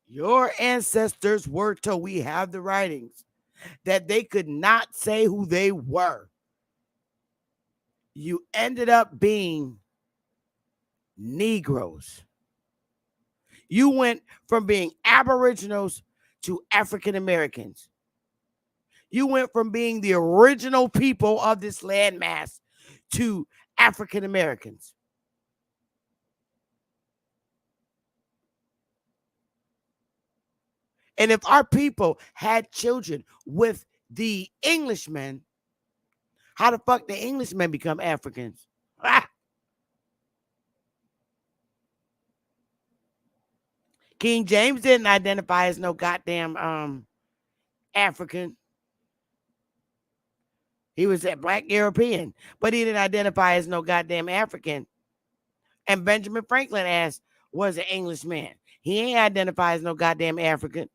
Your ancestors were told, we have the writings, that they could not say who they were. You ended up being Negroes. You went from being Aboriginals to African Americans. You went from being the original people of this landmass to African Americans. And if our people had children with the Englishmen, how the fuck the Englishmen become Africans? Ah! King James didn't identify as no goddamn African. He was a black European, but he didn't identify as no goddamn African. And Benjamin Franklin was an Englishman. He ain't identified as no goddamn African.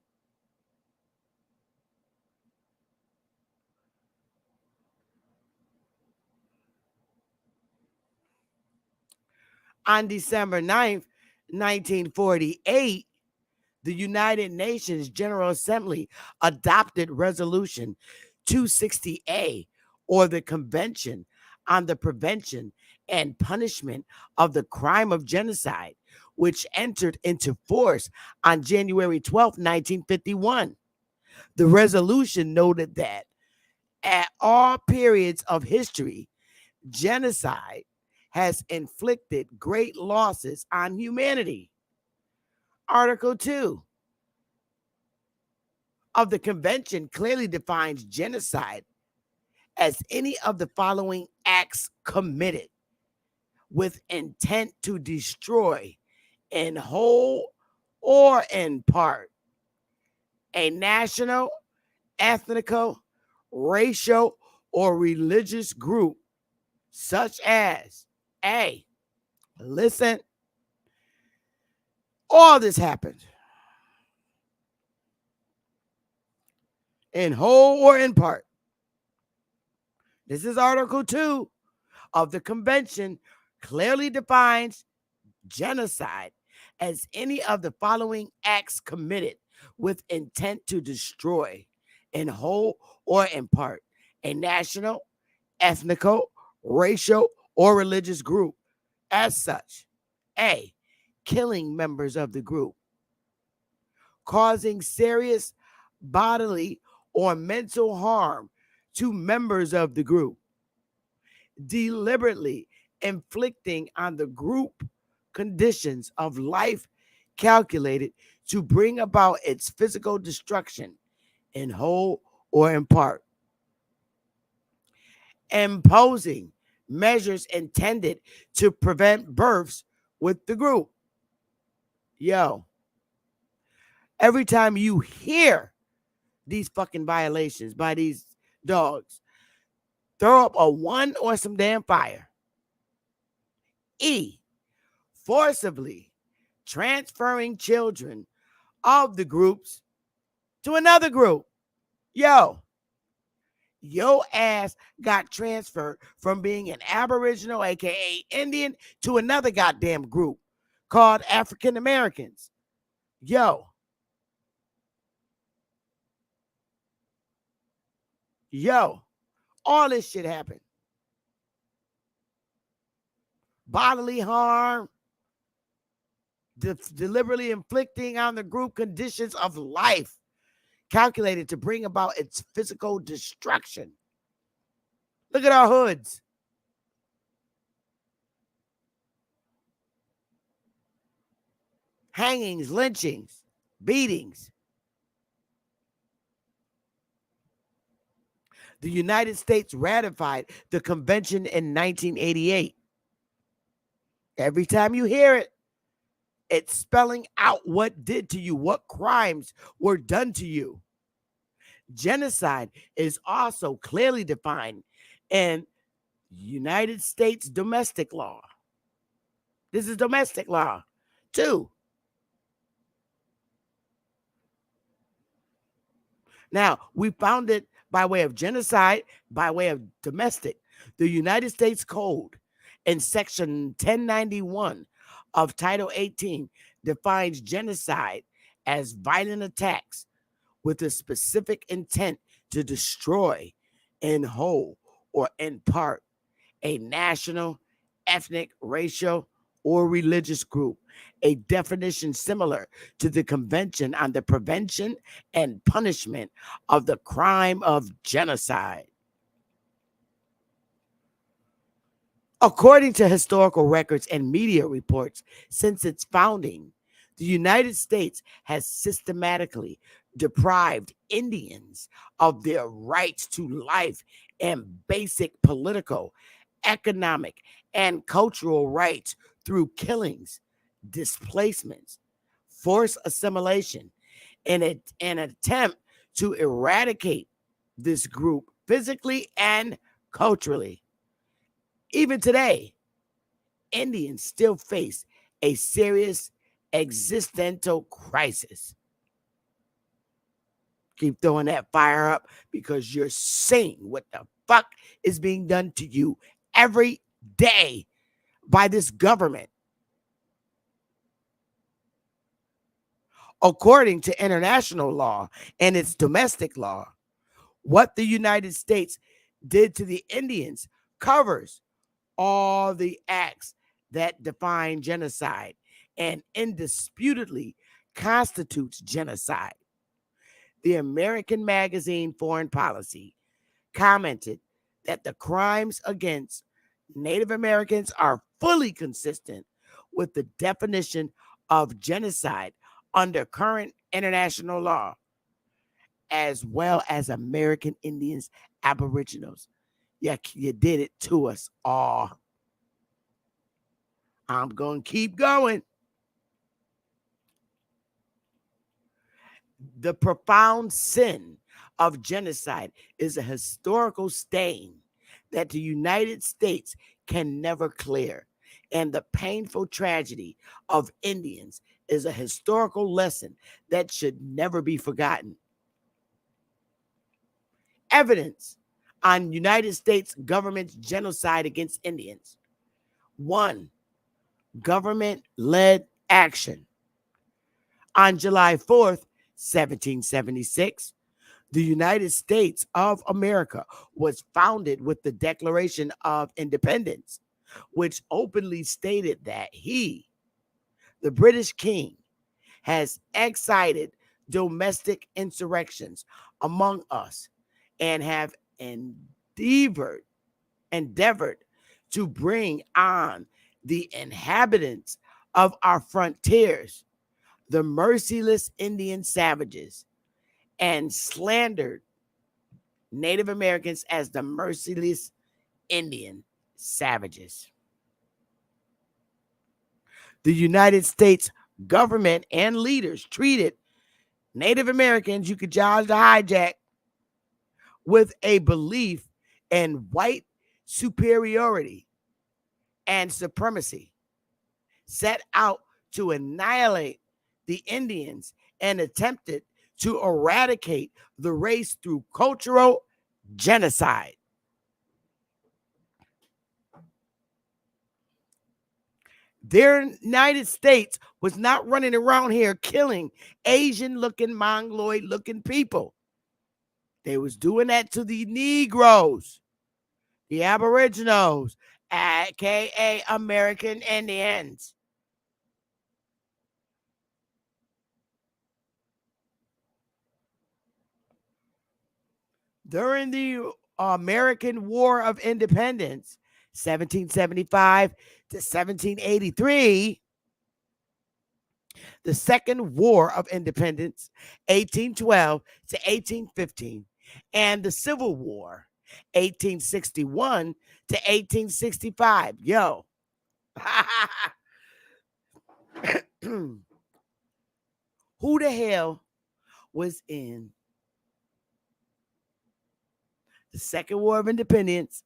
On December 9th, 1948, the United Nations General Assembly adopted Resolution 260A, or the Convention on the Prevention and Punishment of the Crime of Genocide, which entered into force on January 12, 1951. The resolution noted that at all periods of history, genocide has inflicted great losses on humanity. Article 2 of the convention clearly defines genocide as any of the following acts committed with intent to destroy in whole or in part a national, ethnical, racial, or religious group, such as A. Listen, all this happened in whole or in part. This is Article 2 of the convention, clearly defines genocide as any of the following acts committed with intent to destroy in whole or in part a national, ethnical, racial, or religious group. As such, A. Killing members of the group, causing serious bodily or mental harm to members of the group, deliberately inflicting on the group conditions of life calculated to bring about its physical destruction in whole or in part, imposing measures intended to prevent births with the group. Yo, every time you hear these fucking violations by these dogs, throw up a 1 or some damn fire. E. Forcibly transferring children of the groups to another group. Yo, your ass got transferred from being an Aboriginal, aka Indian, to another goddamn group called African Americans. Yo, all this shit happened. Bodily harm, deliberately inflicting on the group conditions of life calculated to bring about its physical destruction. Look at our hoods. Hangings, lynchings, beatings. The United States ratified the convention in 1988. Every time you hear it, it's spelling out what did to you, what crimes were done to you. Genocide is also clearly defined in United States domestic law. This is domestic law, too. Now, we found it by way of genocide, by way of domestic. The United States Code in Section 1091 of Title 18 defines genocide as violent attacks with a specific intent to destroy in whole or in part a national, ethnic, racial, or religious group. a definition similar to the Convention on the Prevention and Punishment of the Crime of Genocide. According to historical records and media reports, since its founding, the United States has systematically deprived Indians of their rights to life and basic political, economic, and cultural rights through killings, displacements, forced assimilation, and an attempt to eradicate this group physically and culturally. Even today, Indians still face a serious existential crisis. Keep throwing that fire up because you're seeing what the fuck is being done to you every day by this government. According to international law and its domestic law, what the United States did to the Indians covers all the acts that define genocide and indisputably constitutes genocide. The American magazine Foreign Policy commented that the crimes against Native Americans are fully consistent with the definition of genocide under current international law, as well as American Indians, Aboriginals. Yeah, you did it to us all. I'm going to keep going. The profound sin of genocide is a historical stain that the United States can never clear. And the painful tragedy of Indians is a historical lesson that should never be forgotten. Evidence on United States government's genocide against Indians. 1. Government-led action. On July 4th, 1776, the United States of America was founded with the Declaration of Independence, which openly stated that he, the British king, has excited domestic insurrections among us and have endeavored to bring on the inhabitants of our frontiers, the merciless Indian savages, and slandered Native Americans as the merciless Indian savages. The United States government and leaders treated Native Americans, you could charge the hijack, with a belief in white superiority and supremacy, set out to annihilate the Indians and attempted to eradicate the race through cultural genocide. The United States was not running around here killing Asian-looking, Mongoloid-looking people. They was doing that to the Negroes, the Aboriginals, aka American Indians. During the American War of Independence, 1775 to 1783, the Second War of Independence, 1812 to 1815, and the Civil War, 1861 to 1865. Yo. Who the hell was in the Second War of Independence,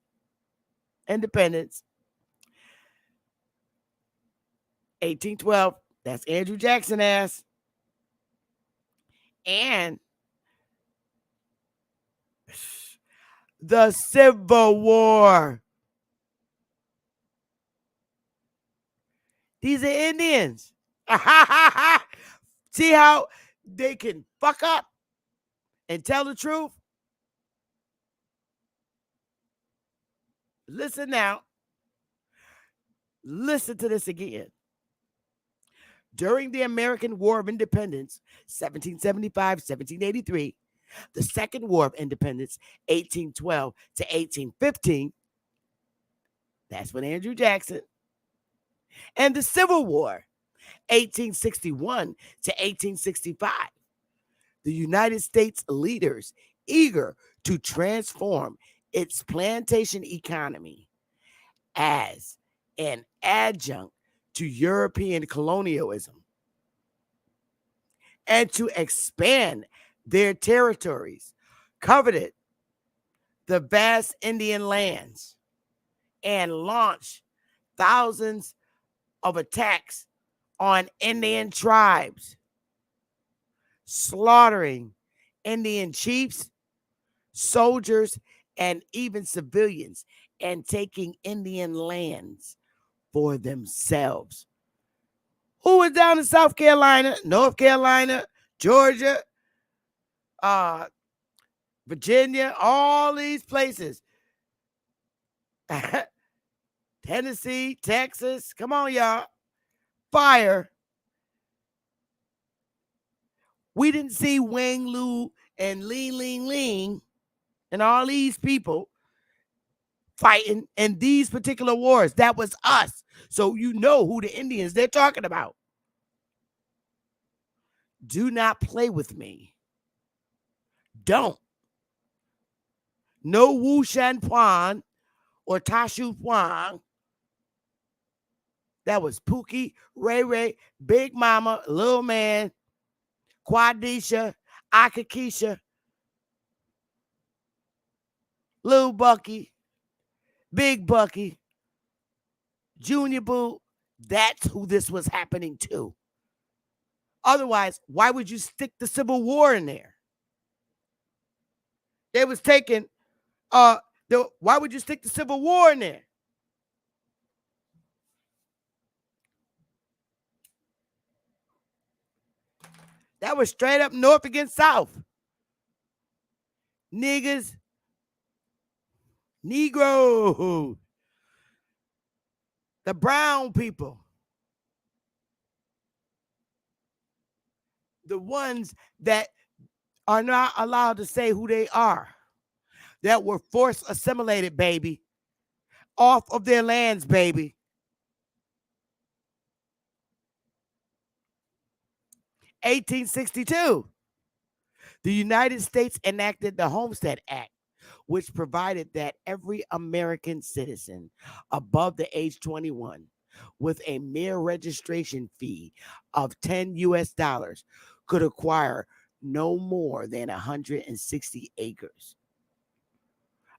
1812, that's Andrew Jackson ass, and the Civil War? These are Indians. See how they can fuck up and tell the truth? Listen now. Listen to this again. During the American War of Independence, 1775, 1783, the Second War of Independence, 1812 to 1815, that's when Andrew Jackson, and the Civil War, 1861 to 1865, the United States leaders eager to transform its plantation economy as an adjunct to European colonialism and to expand their territories, coveted the vast Indian lands, and launched thousands of attacks on Indian tribes, slaughtering Indian chiefs, soldiers, and even civilians, and taking Indian lands for themselves. Who was down in South Carolina, North Carolina, Georgia, Virginia, all these places? Tennessee, Texas, come on, y'all. Fire. We didn't see Wang Lu and Ling and all these people fighting in these particular wars. That was us. So you know who the Indians they're talking about. Do not play with me. Don't. No Wu Shan Puan or Tashu Puan. That was Pookie, Ray Ray, Big Mama, Little Man, Quadisha, Akakisha, Little Bucky, Big Bucky, Junior Boo. That's who this was happening to. Otherwise, why would you stick the Civil War in there? They was taking, why would you stick the Civil War in there? That was straight up North against South. Niggas, Negro, the brown people, the ones that are not allowed to say who they are, that were forced assimilated, baby, off of their lands, baby. 1862, the United States enacted the Homestead Act, which provided that every American citizen above the age 21 with a mere registration fee of 10 US dollars could acquire no more than 160 acres,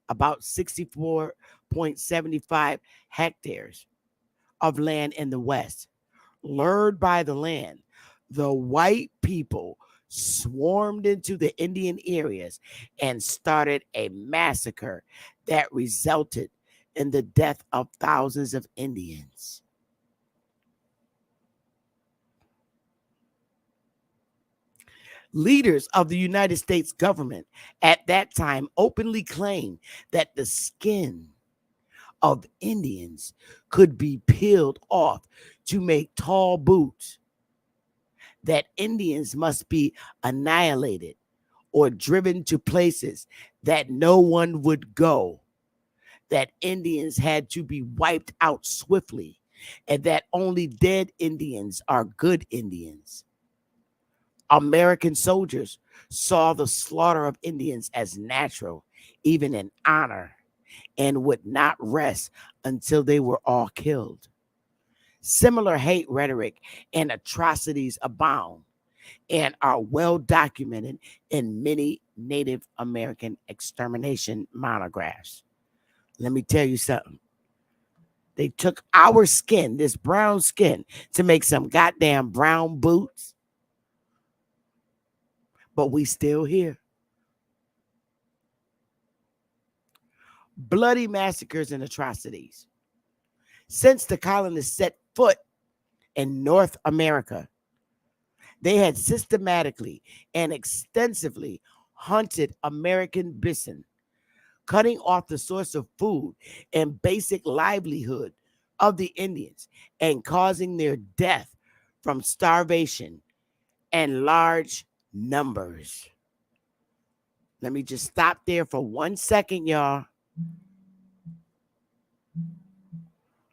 about 64.75 hectares of land in the West. Lured by the land, the white people swarmed into the Indian areas and started a massacre that resulted in the death of thousands of Indians. Leaders of the United States government at that time openly claimed that the skin of Indians could be peeled off to make tall boots, that Indians must be annihilated or driven to places that no one would go, that Indians had to be wiped out swiftly, and that only dead Indians are good Indians. American soldiers saw the slaughter of Indians as natural, even an honor, and would not rest until they were all killed. Similar hate rhetoric and atrocities abound and are well documented in many Native American extermination monographs. Let me tell you something. They took our skin, this brown skin, to make some goddamn brown boots, but we still here. Bloody massacres and atrocities. Since the colonists set foot in North America, they had systematically and extensively hunted American bison, cutting off the source of food and basic livelihood of the Indians and causing their death from starvation and large numbers. Let me just stop there for 1 second, y'all.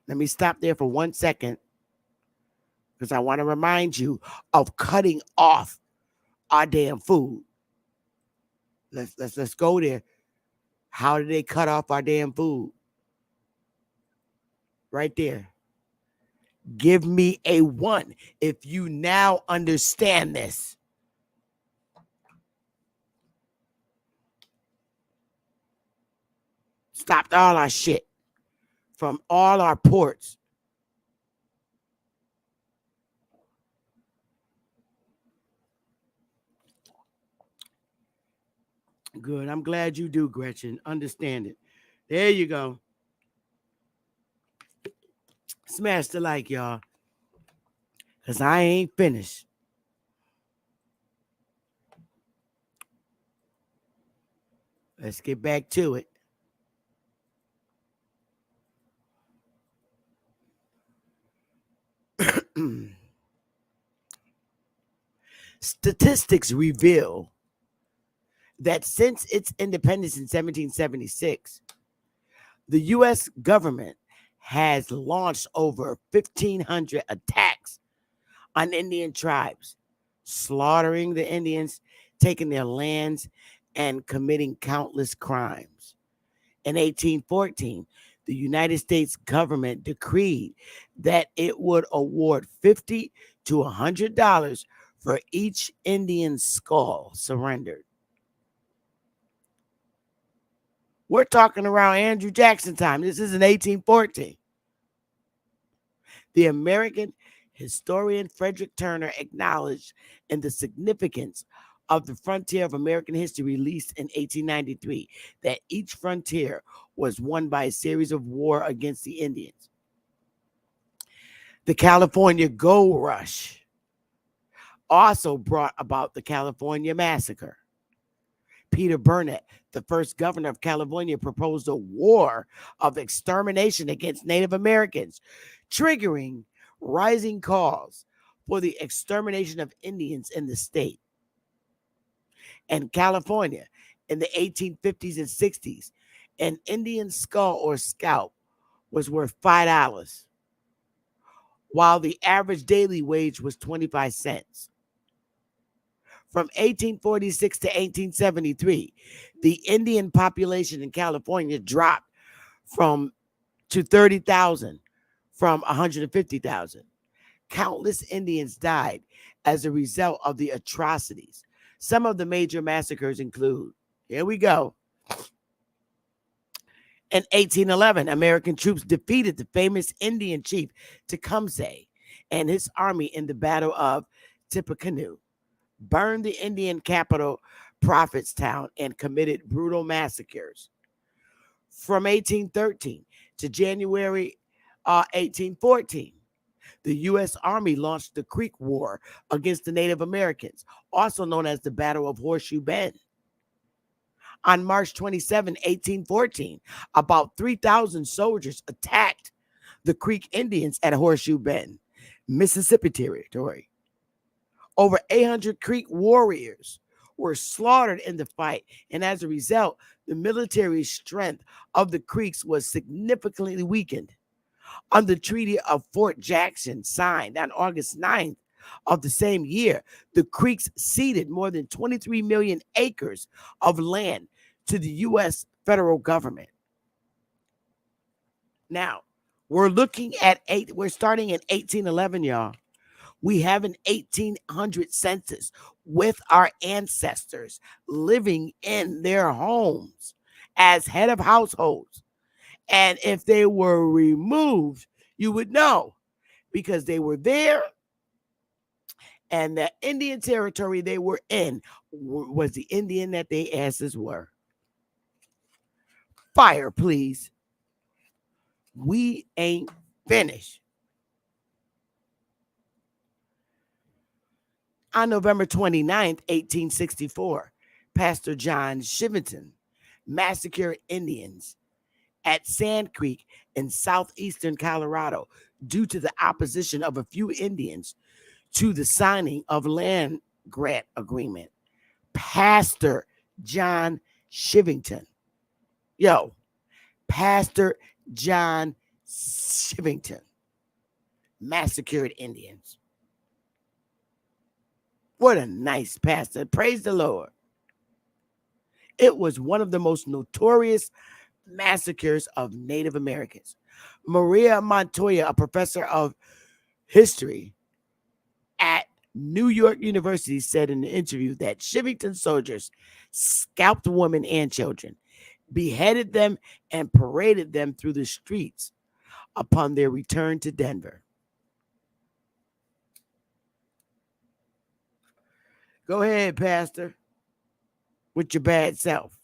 Let me stop there for 1 second because I want to remind you of cutting off our damn food. Let's go there. How did they cut off our damn food? Right there. Give me a 1 if you now understand this. Stopped all our shit from all our ports. Good. I'm glad you do, Gretchen. Understand it. There you go. Smash the like, y'all. Because I ain't finished. Let's get back to it. Statistics reveal that since its independence in 1776, the U.S. government has launched over 1,500 attacks on Indian tribes, slaughtering the Indians, taking their lands, and committing countless crimes. In 1814, the United States government decreed that it would award $50 to $100 for each Indian skull surrendered. We're talking around Andrew Jackson time. This is in 1814. The American historian Frederick Turner acknowledged in the significance of the Frontier of American History, released in 1893, that each frontier was won by a series of war against the Indians. The California Gold Rush also brought about the California Massacre. Peter Burnett, the first governor of California, proposed a war of extermination against Native Americans, triggering rising calls for the extermination of Indians in the state. In California, in the 1850s and 60s, an Indian skull or scalp was worth $5, while the average daily wage was 25 cents. From 1846 to 1873, the Indian population in California dropped to 30,000 from 150,000. Countless Indians died as a result of the atrocities. Some of the major massacres include, here we go. In 1811, American troops defeated the famous Indian chief Tecumseh and his army in the Battle of Tippecanoe, burned the Indian capital, Prophetstown, and committed brutal massacres. From 1813 to January 1814, the U.S. Army launched the Creek War against the Native Americans, also known as the Battle of Horseshoe Bend. On March 27, 1814, about 3,000 soldiers attacked the Creek Indians at Horseshoe Bend, Mississippi Territory. Over 800 Creek warriors were slaughtered in the fight, and as a result, the military strength of the Creeks was significantly weakened. On the Treaty of Fort Jackson, signed on August 9th of the same year, the Creeks ceded more than 23 million acres of land to the U.S. federal government. Now, we're starting in 1811, y'all. We have an 1800 census with our ancestors living in their homes as head of households. And if they were removed, you would know, because they were there and the Indian territory they were in was the Indian that their asses were. Fire, please. We ain't finished. On November 29th, 1864, Pastor John Chivington massacred Indians at Sand Creek, in southeastern Colorado, due to the opposition of a few Indians to the signing of land grant agreement. Pastor John Shivington. Yo, Pastor John Shivington massacred Indians. What a nice pastor. Praise the Lord. It was one of the most notorious massacres of Native Americans. Maria Montoya, a professor of history at New York University, said in an interview that Shivington soldiers scalped women and children, beheaded them, and paraded them through the streets upon their return to Denver. Go ahead, Pastor, with your bad self.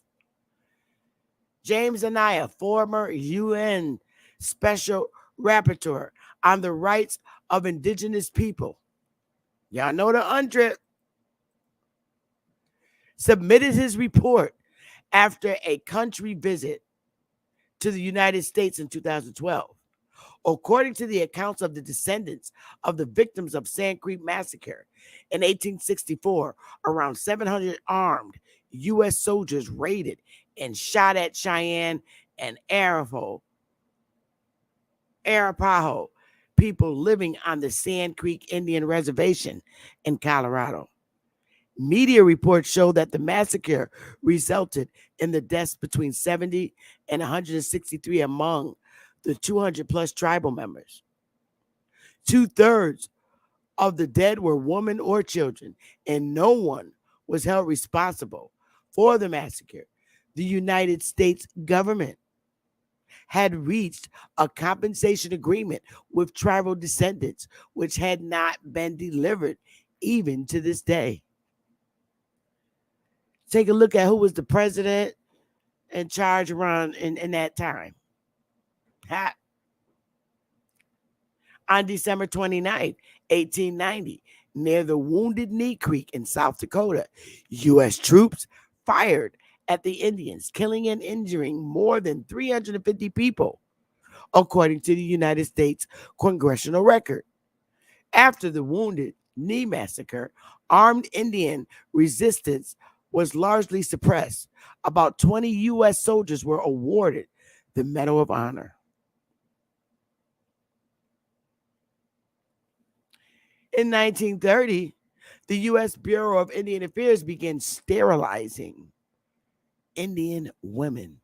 James Anaya, former UN Special Rapporteur on the Rights of Indigenous People. Y'all know the UNDRIP. Submitted his report after a country visit to the United States in 2012. According to the accounts of the descendants of the victims of Sand Creek Massacre in 1864, around 700 armed U.S. soldiers raided and shot at Cheyenne and Arapaho people living on the Sand Creek Indian Reservation in Colorado. Media reports show that the massacre resulted in the deaths between 70 and 163 among the 200 plus tribal members. 2/3 of the dead were women or children, and no one was held responsible for the massacre. The United States government had reached a compensation agreement with tribal descendants, which had not been delivered even to this day. Take a look at who was the president in charge around in that time. On December 29th, 1890, near the Wounded Knee Creek in South Dakota, U.S. troops fired at the Indians, killing and injuring more than 350 people, according to the United States Congressional Record. After the Wounded Knee Massacre, armed Indian resistance was largely suppressed. About 20 U.S. soldiers were awarded the Medal of Honor. In 1930, the U.S. Bureau of Indian Affairs began sterilizing Indian women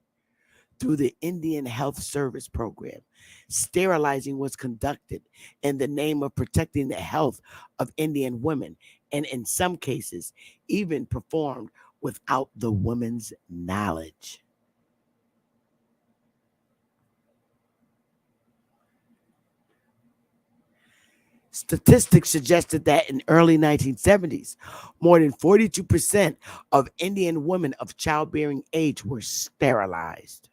through the Indian Health Service Program. Sterilizing was conducted in the name of protecting the health of Indian women, and in some cases, even performed without the woman's knowledge. Statistics suggested that in early 1970s, more than 42% of Indian women of childbearing age were sterilized.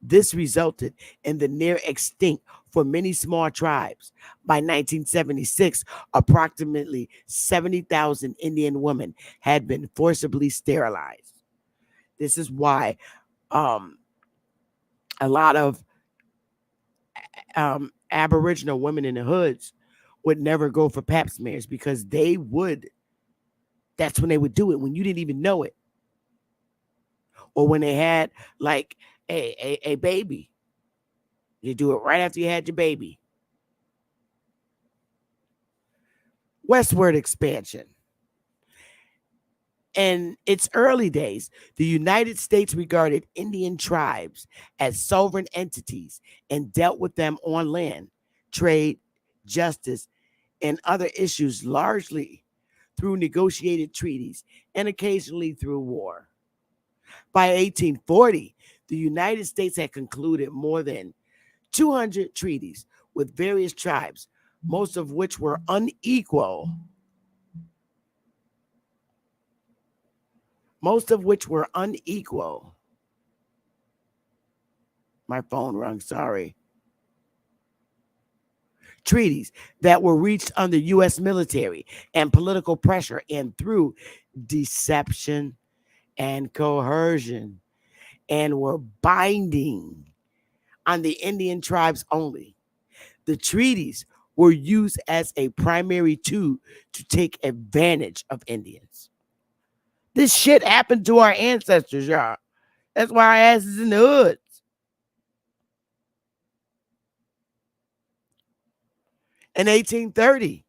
This resulted in the near extinct for many small tribes. By 1976, approximately 70,000 Indian women had been forcibly sterilized. This is why a lot of Aboriginal women in the hoods would never go for pap smears, because that's when they would do it, when you didn't even know it. Or when they had like a baby. You do it right after you had your baby. Westward expansion. In its early days, the United States regarded Indian tribes as sovereign entities and dealt with them on land, trade, justice, and other issues largely through negotiated treaties and occasionally through war. By 1840, the United States had concluded more than 200 treaties with various tribes, most of which were unequal. My phone rung, sorry. Treaties that were reached under U.S. military and political pressure and through deception and coercion, and were binding on the Indian tribes only. The treaties were used as a primary tool to take advantage of Indians. This shit happened to our ancestors, y'all. That's why our ass is in the hoods. In 1830,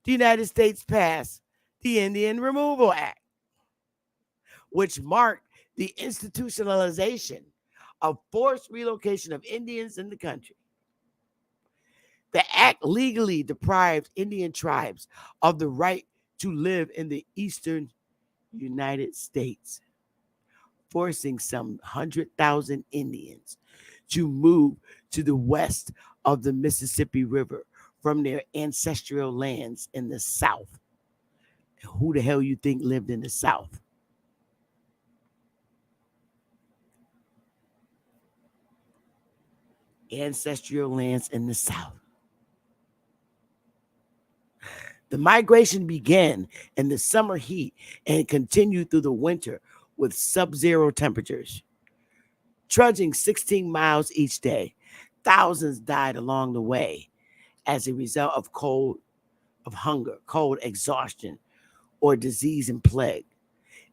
the United States passed the Indian Removal Act, which marked the institutionalization of forced relocation of Indians in the country. The act legally deprived Indian tribes of the right to live in the eastern United States, forcing some 100,000 Indians to move to the west of the Mississippi River from their ancestral lands in the South. Who the hell you think lived in the South? Ancestral lands in the South. The migration began in the summer heat and continued through the winter with sub-zero temperatures. Trudging 16 miles each day, thousands died along the way as a result of hunger, cold, exhaustion, or disease and plague.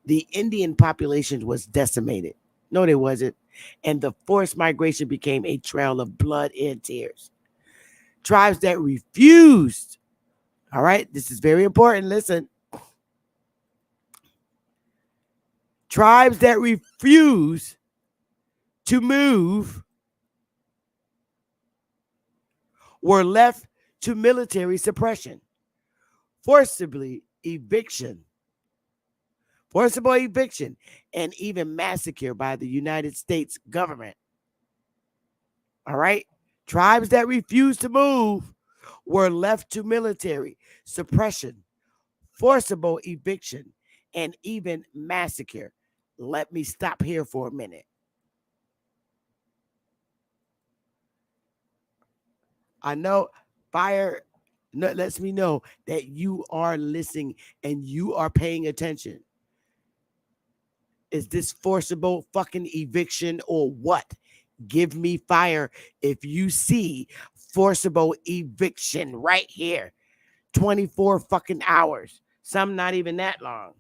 The Indian population was decimated. No, there wasn't. And the forced migration became a trail of blood and tears. Tribes that refused, all right, this is very important, listen. Tribes that refuse to move were left to military suppression, forcible eviction, and even massacre by the United States government. All right? Tribes that refused to move were left to military suppression, forcible eviction, and even massacre. Let me stop here for a minute. I know fire lets me know that you are listening and you are paying attention. Is this forcible fucking eviction or what? Give me fire if you see forcible eviction right here. 24 fucking hours. Some not even that long.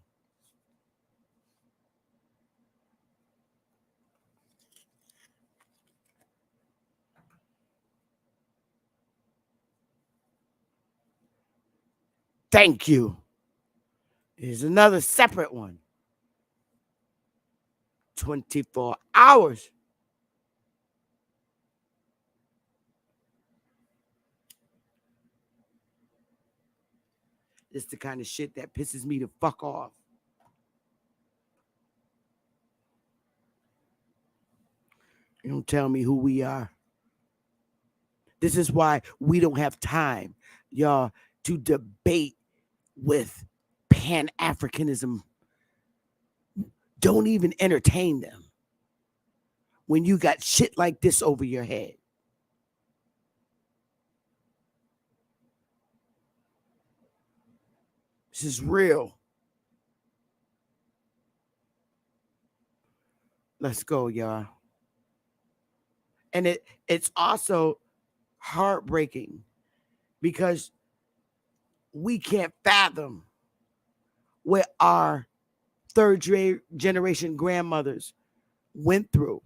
Thank you. Here's another separate one. 24 hours. It's the kind of shit that pisses me the fuck off. You don't tell me who we are. This is why we don't have time, y'all, to debate with Pan-Africanism. Don't even entertain them when you got shit like this over your head. This is real. Let's go, y'all. And it's also heartbreaking because we can't fathom what our third generation grandmothers went through.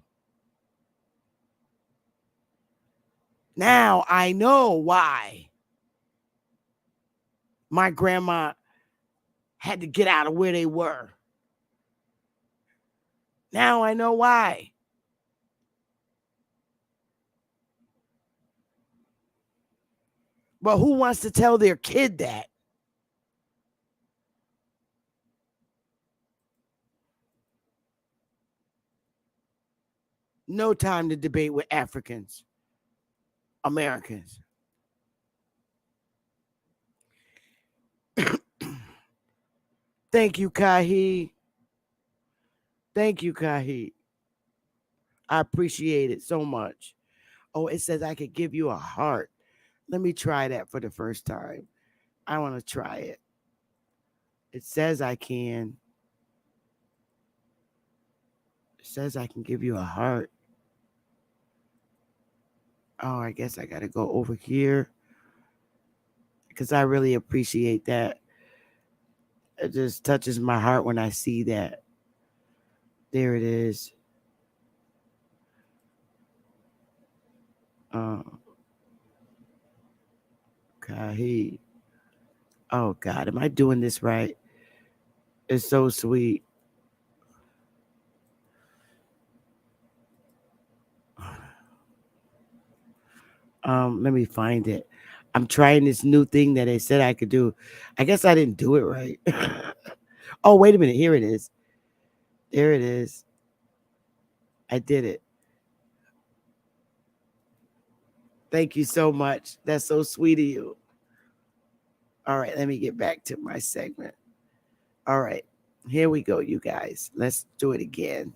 Now I know why my grandma had to get out of where they were. Now I know why. But who wants to tell their kid that? No time to debate with Africans, Americans. Thank you, Kahi. Thank you, Kahi. I appreciate it so much. Oh, it says I could give you a heart. Let me try that for the first time. I want to try it. It says I can. It says I can give you a heart. Oh, I guess I got to go over here because I really appreciate that. It just touches my heart when I see that. There it is. Uh, Kahi. Oh, God. Am I doing this right? It's so sweet. Let me find it. I'm trying this new thing that they said I could do. I guess I didn't do it right. Oh, wait a minute. Here it is. There it is. I did it. Thank you so much. That's so sweet of you. All right, let me get back to my segment. All right, here we go, you guys. Let's do it again.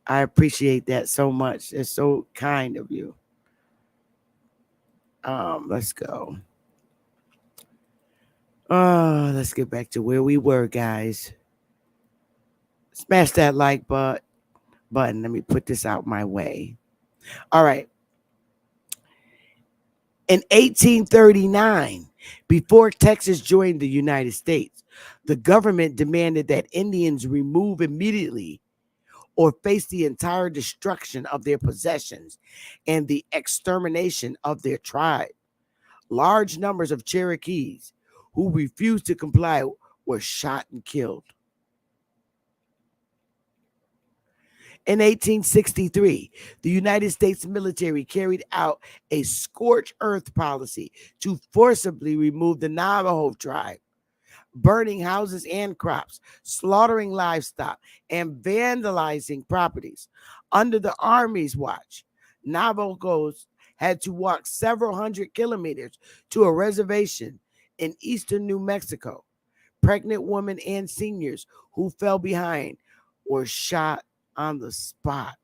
I appreciate that so much. It's so kind of you. Let's go. Let's get back to where we were, guys. Smash that like button. Let me put this out my way. All right. In 1839, before Texas joined the United States, the government demanded that Indians remove immediately or face the entire destruction of their possessions and the extermination of their tribe. Large numbers of Cherokees who refused to comply were shot and killed. In 1863, the United States military carried out a scorched earth policy to forcibly remove the Navajo tribe, burning houses and crops, slaughtering livestock, and vandalizing properties. Under the Army's watch, Navajos had to walk several hundred kilometers to a reservation in eastern New Mexico. Pregnant women and seniors who fell behind were shot on the spot.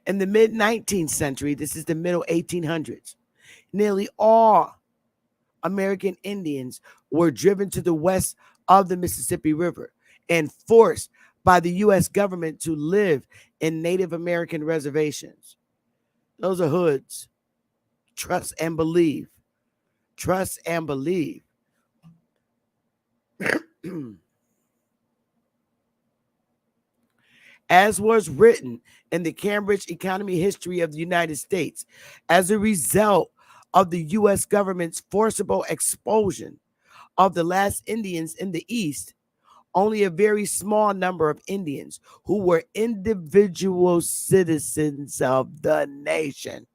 In the mid 19th century, this is the middle 1800s, nearly all American Indians were driven to the west of the Mississippi River and forced by the U.S. government to live in Native American reservations. Those are hoods. Trust and believe. Trust and believe. As was written in the Cambridge Economy History of the United States, as a result of the U.S. government's forcible expulsion of the last Indians in the East, only a very small number of Indians who were individual citizens of the nation,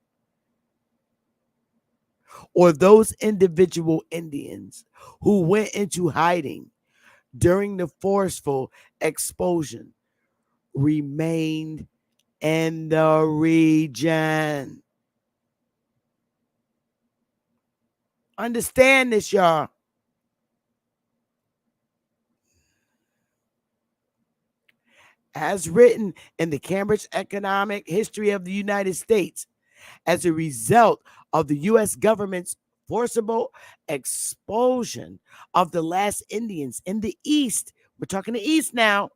or those individual Indians who went into hiding during the forceful expulsion, remained in the region. Understand this, y'all. As written in the Cambridge Economic History of the United States, as a result of the U.S. government's forcible expulsion of the last Indians in the East, we're talking the East now,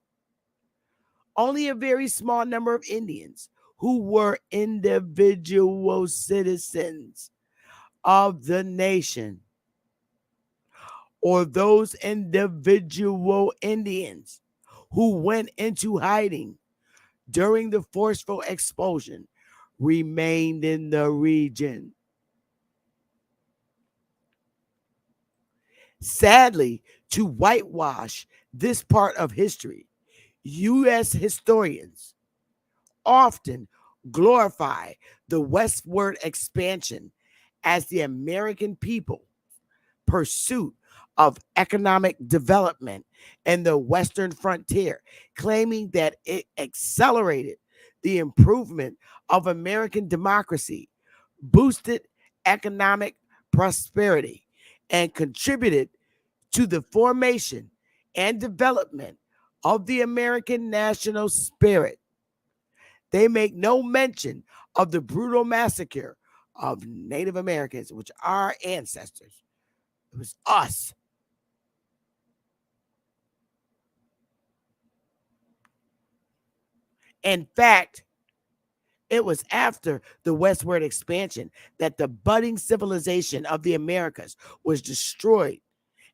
only a very small number of Indians who were individual citizens of the nation, or those individual Indians who went into hiding during the forceful expulsion, remained in the region. Sadly, to whitewash this part of history, U.S. historians often glorify the westward expansion as the American people pursuit of economic development in the western frontier, claiming that it accelerated the improvement of American democracy, boosted economic prosperity, and contributed to the formation and development of the American national spirit. They make no mention of the brutal massacre of Native Americans, which are our ancestors. It was us. In fact, it was after the westward expansion that the budding civilization of the Americas was destroyed,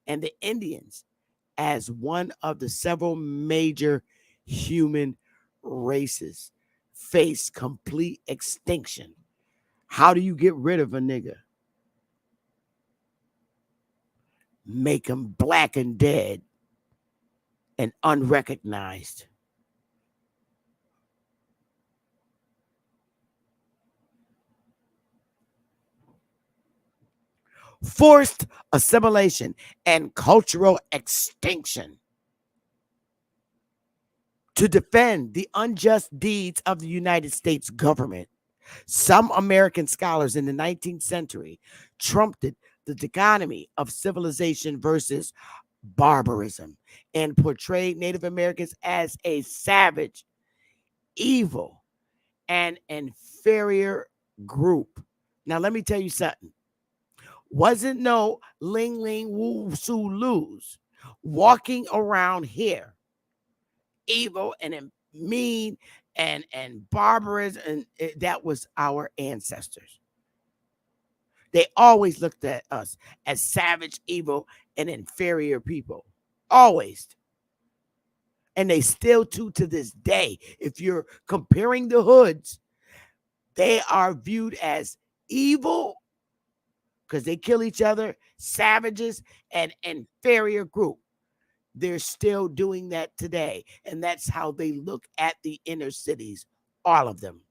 and the Indians, as one of the several major human races, faced complete extinction. How do you get rid of a nigga? Make him black and dead and unrecognized. Forced assimilation and cultural extinction. To defend the unjust deeds of the United States government, some American scholars in the 19th century trumpeted the dichotomy of civilization versus barbarism and portrayed Native Americans as a savage, evil, and inferior group. Now, let me tell you something. Wasn't no Ling Ling Wu Su Lus walking around here evil and mean and barbarous, and that was our ancestors. They always looked at us as savage, evil, and inferior people. Always. And they still do to this day. If you're comparing the hoods, they are viewed as evil because they kill each other, savages, and inferior group. They're still doing that today. And that's how they look at the inner cities, all of them.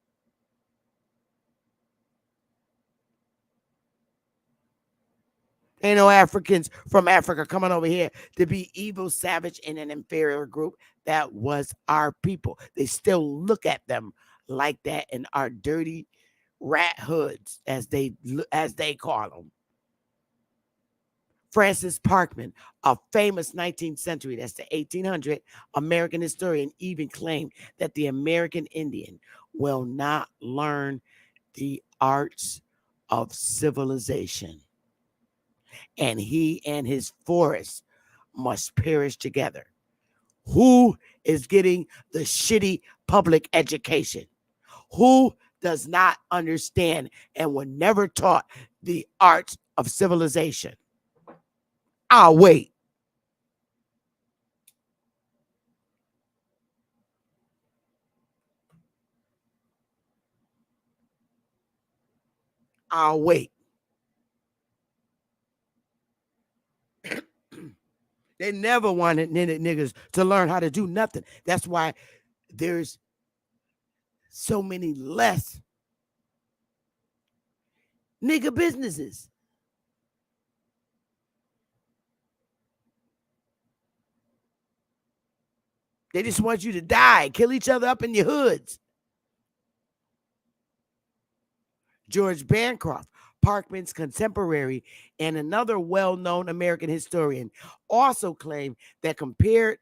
Ain't no Africans from Africa coming over here to be evil, savage, in an inferior group. That was our people. They still look at them like that in our dirty rat hoods, as they call them. Francis Parkman, a famous 19th century, that's the 1800 American historian, even claimed that the American Indian will not learn the arts of civilization, and he and his forest must perish together. Who is getting the shitty public education? Who does not understand and were never taught the art of civilization? I'll wait. I'll wait. They never wanted niggas to learn how to do nothing. That's why there's so many less nigga businesses. They just want you to die, kill each other up in your hoods. George Bancroft, Parkman's contemporary and another well-known American historian, also claimed that compared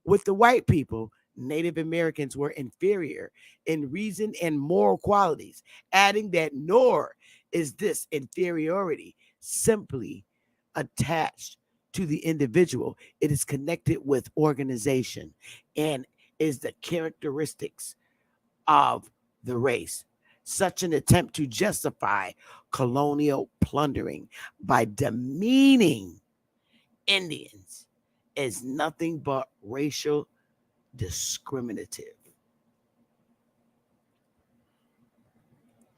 with the white people, Native Americans were inferior in reason and moral qualities, adding that nor is this inferiority simply attached to the individual. It is connected with organization and is the characteristics of the race. Such an attempt to justify colonial plundering by demeaning Indians is nothing but racial discriminative.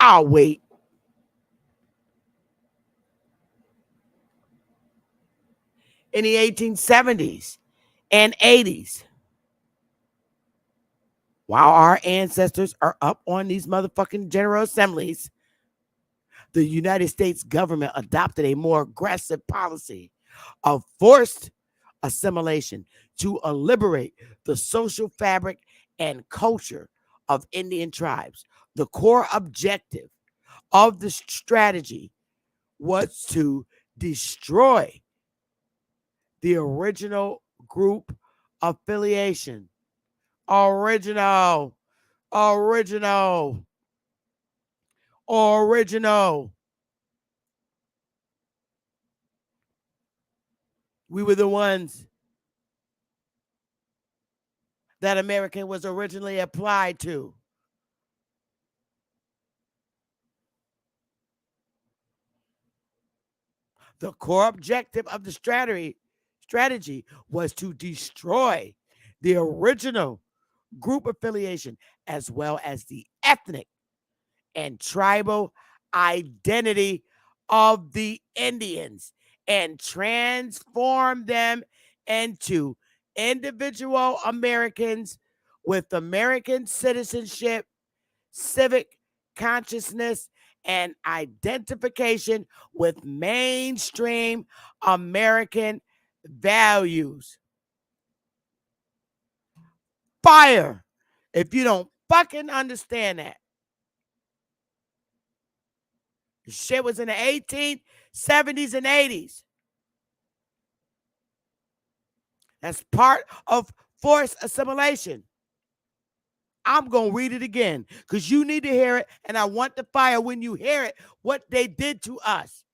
I'll wait. In the 1870s and 80s, while our ancestors are up on these motherfucking General Assemblies, the United States government adopted a more aggressive policy of forced assimilation to liberate the social fabric and culture of Indian tribes. The core objective of the strategy was to destroy the original group affiliation. Original, original, original. We were the ones that American was originally applied to. The core objective of the strategy was to destroy the original group affiliation as well as the ethnic and tribal identity of the Indians and transform them into individual Americans with American citizenship, civic consciousness, and identification with mainstream American values. Fire! If you don't fucking understand that. Shit was in the 1870s and 80s. That's part of forced assimilation. I'm going to read it again because you need to hear it, and I want the fire when you hear it, what they did to us.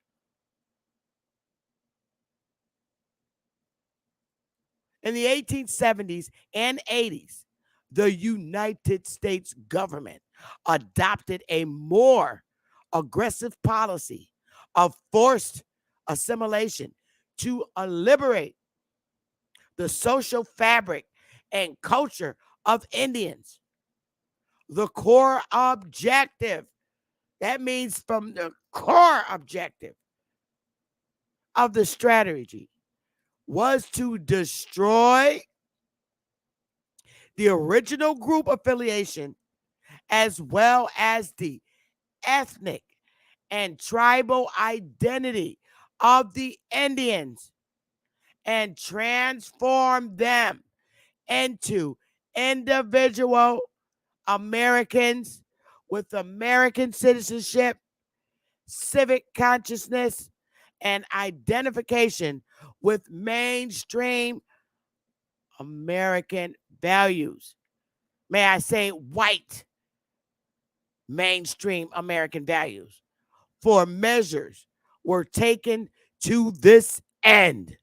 In the 1870s and 80s, the United States government adopted a more aggressive policy of forced assimilation to liberate the social fabric and culture of Indians. The core objective, that means from the core objective of the strategy, was to destroy the original group affiliation as well as the ethnic and tribal identity of the Indians and transform them into individual Americans with American citizenship, civic consciousness, and identification with mainstream American values. May I say white mainstream American values. For measures were taken to this end.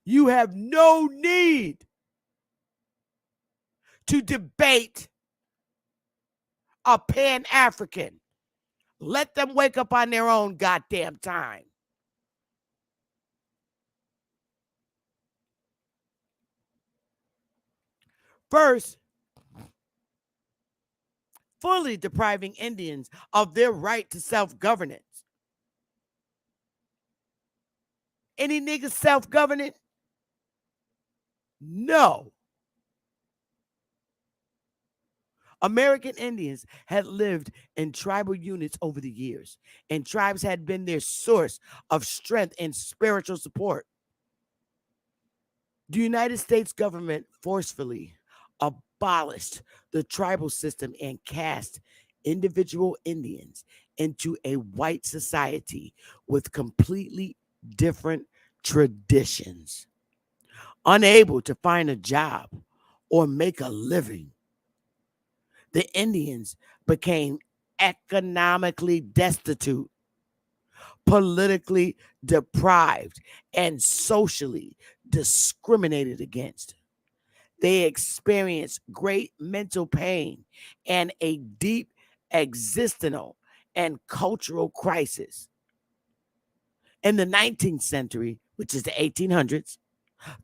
You have no need to debate a Pan-African. Let them wake up on their own goddamn time. First, fully depriving Indians of their right to self-governance. Any niggas self-governing? No. American Indians had lived in tribal units over the years, and tribes had been their source of strength and spiritual support. The United States government forcefully abolished the tribal system and cast individual Indians into a white society with completely different traditions. Unable to find a job or make a living, the Indians became economically destitute, politically deprived, and socially discriminated against. They experienced great mental pain and a deep existential and cultural crisis. In the 19th century, which is the 1800s,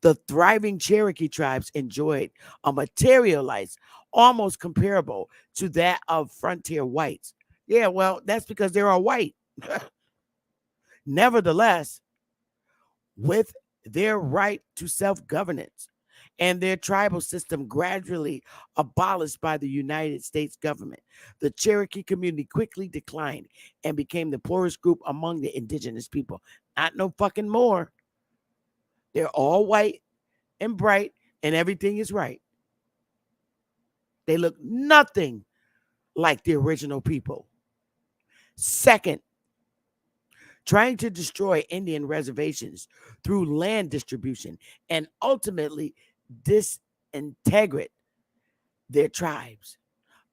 the thriving Cherokee tribes enjoyed a material life almost comparable to that of frontier whites. Yeah, well, that's because they're all white. Nevertheless, with their right to self-governance and their tribal system gradually abolished by the United States government, the Cherokee community quickly declined and became the poorest group among the indigenous people. Not no fucking more. They're all white and bright and everything is right. They look nothing like the original people. Second, trying to destroy Indian reservations through land distribution and ultimately disintegrate their tribes.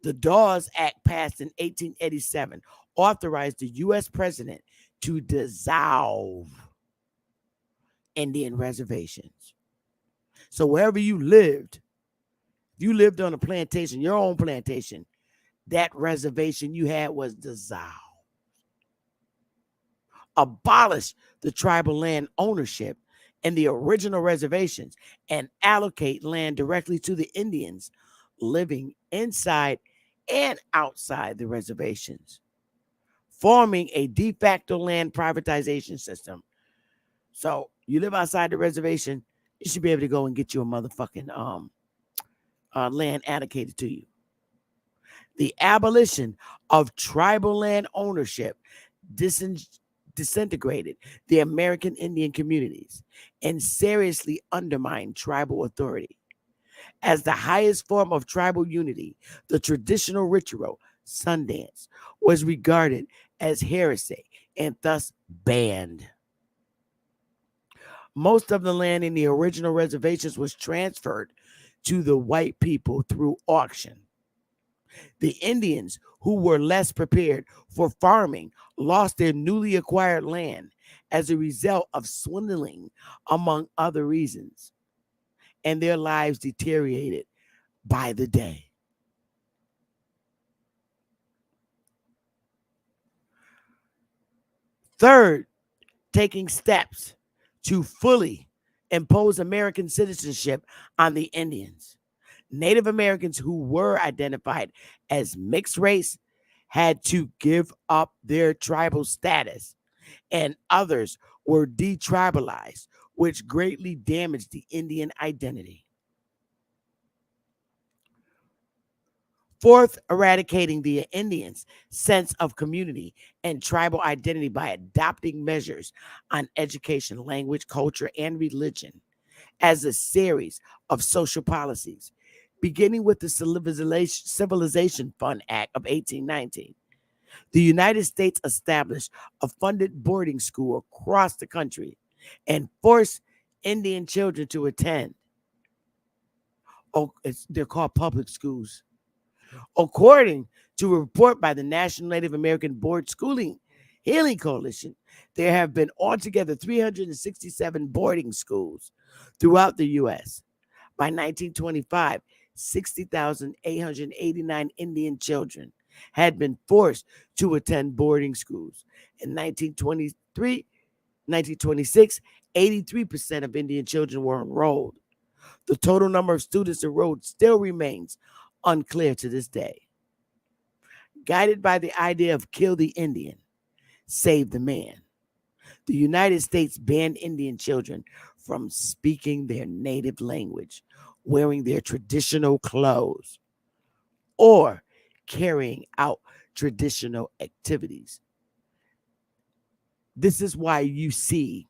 The Dawes Act passed in 1887 authorized the U.S. president to dissolve Indian reservations. So wherever you lived, if you lived on a plantation, your own plantation, that reservation you had was dissolved. Abolish the tribal land ownership and the original reservations and allocate land directly to the Indians living inside and outside the reservations, forming a de facto land privatization system. So you live outside the reservation, you should be able to go and get you a motherfucking land allocated to you. The abolition of tribal land ownership disintegrated the American Indian communities and seriously undermined tribal authority. As the highest form of tribal unity, the traditional ritual, Sundance, was regarded as heresy and thus banned. Most of the land in the original reservations was transferred to the white people through auction. The Indians, who were less prepared for farming, lost their newly acquired land as a result of swindling, among other reasons, and their lives deteriorated by the day. Third, taking steps to fully impose American citizenship on the Indians. Native Americans who were identified as mixed race had to give up their tribal status, and others were detribalized, which greatly damaged the Indian identity. Fourth, eradicating the Indians' sense of community and tribal identity by adopting measures on education, language, culture, and religion as a series of social policies, beginning with the Civilization Fund Act of 1819. The United States established a funded boarding school across the country and forced Indian children to attend. Oh, they're called public schools. According to a report by the National Native American Board Schooling Healing Coalition, there have been altogether 367 boarding schools throughout the U.S. By 1925, 60,889 Indian children had been forced to attend boarding schools. In 1926, 83% of Indian children were enrolled. The total number of students enrolled still remains unclear to this day. Guided by the idea of kill the Indian, save the man, the United States banned Indian children from speaking their native language, wearing their traditional clothes, or carrying out traditional activities. This is why you see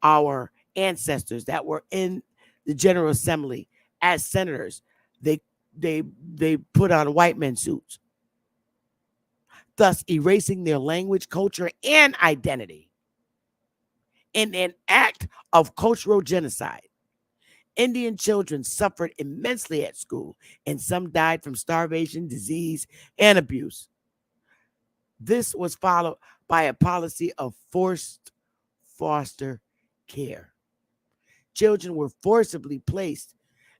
our ancestors that were in the General Assembly as senators, they they put on white men suits, thus erasing their language, culture, and identity. In an act of cultural genocide, Indian children suffered immensely at school, and some died from starvation, disease, and abuse. This was followed by a policy of forced foster care. Children were forcibly placed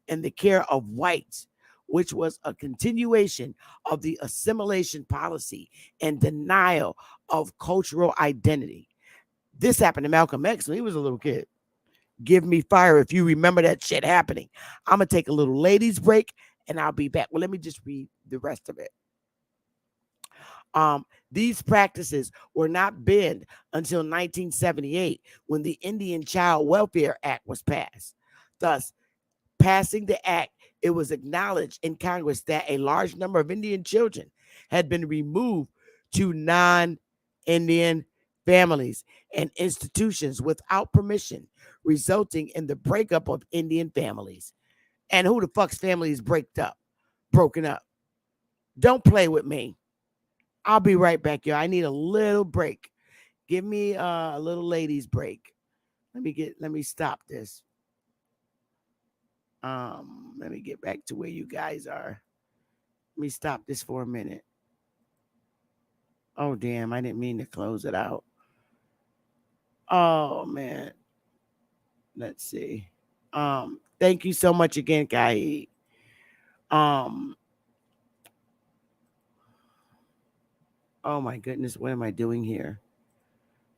in the care of whites, which was a continuation of the assimilation policy and denial of cultural identity. This happened to Malcolm X when he was a little kid. Give me fire if you remember that shit happening. I'm going to take a little ladies break and I'll be back. Well, let me just read the rest of it. These practices were not banned until 1978 when the Indian Child Welfare Act was passed. Thus, passing the act, it was acknowledged in Congress that a large number of Indian children had been removed to non-Indian families and institutions without permission, resulting in the breakup of Indian families. And who the fuck's families broken up? Don't play with me. I'll be right back, y'all. I need a little break. Give me a little ladies break. Let me stop this. Let me get back to where you guys are. Let me stop this for a minute. Oh damn, I didn't mean to close it out. Oh man. let's see. Thank you so much again, Kai. Oh my goodness, what am I doing here?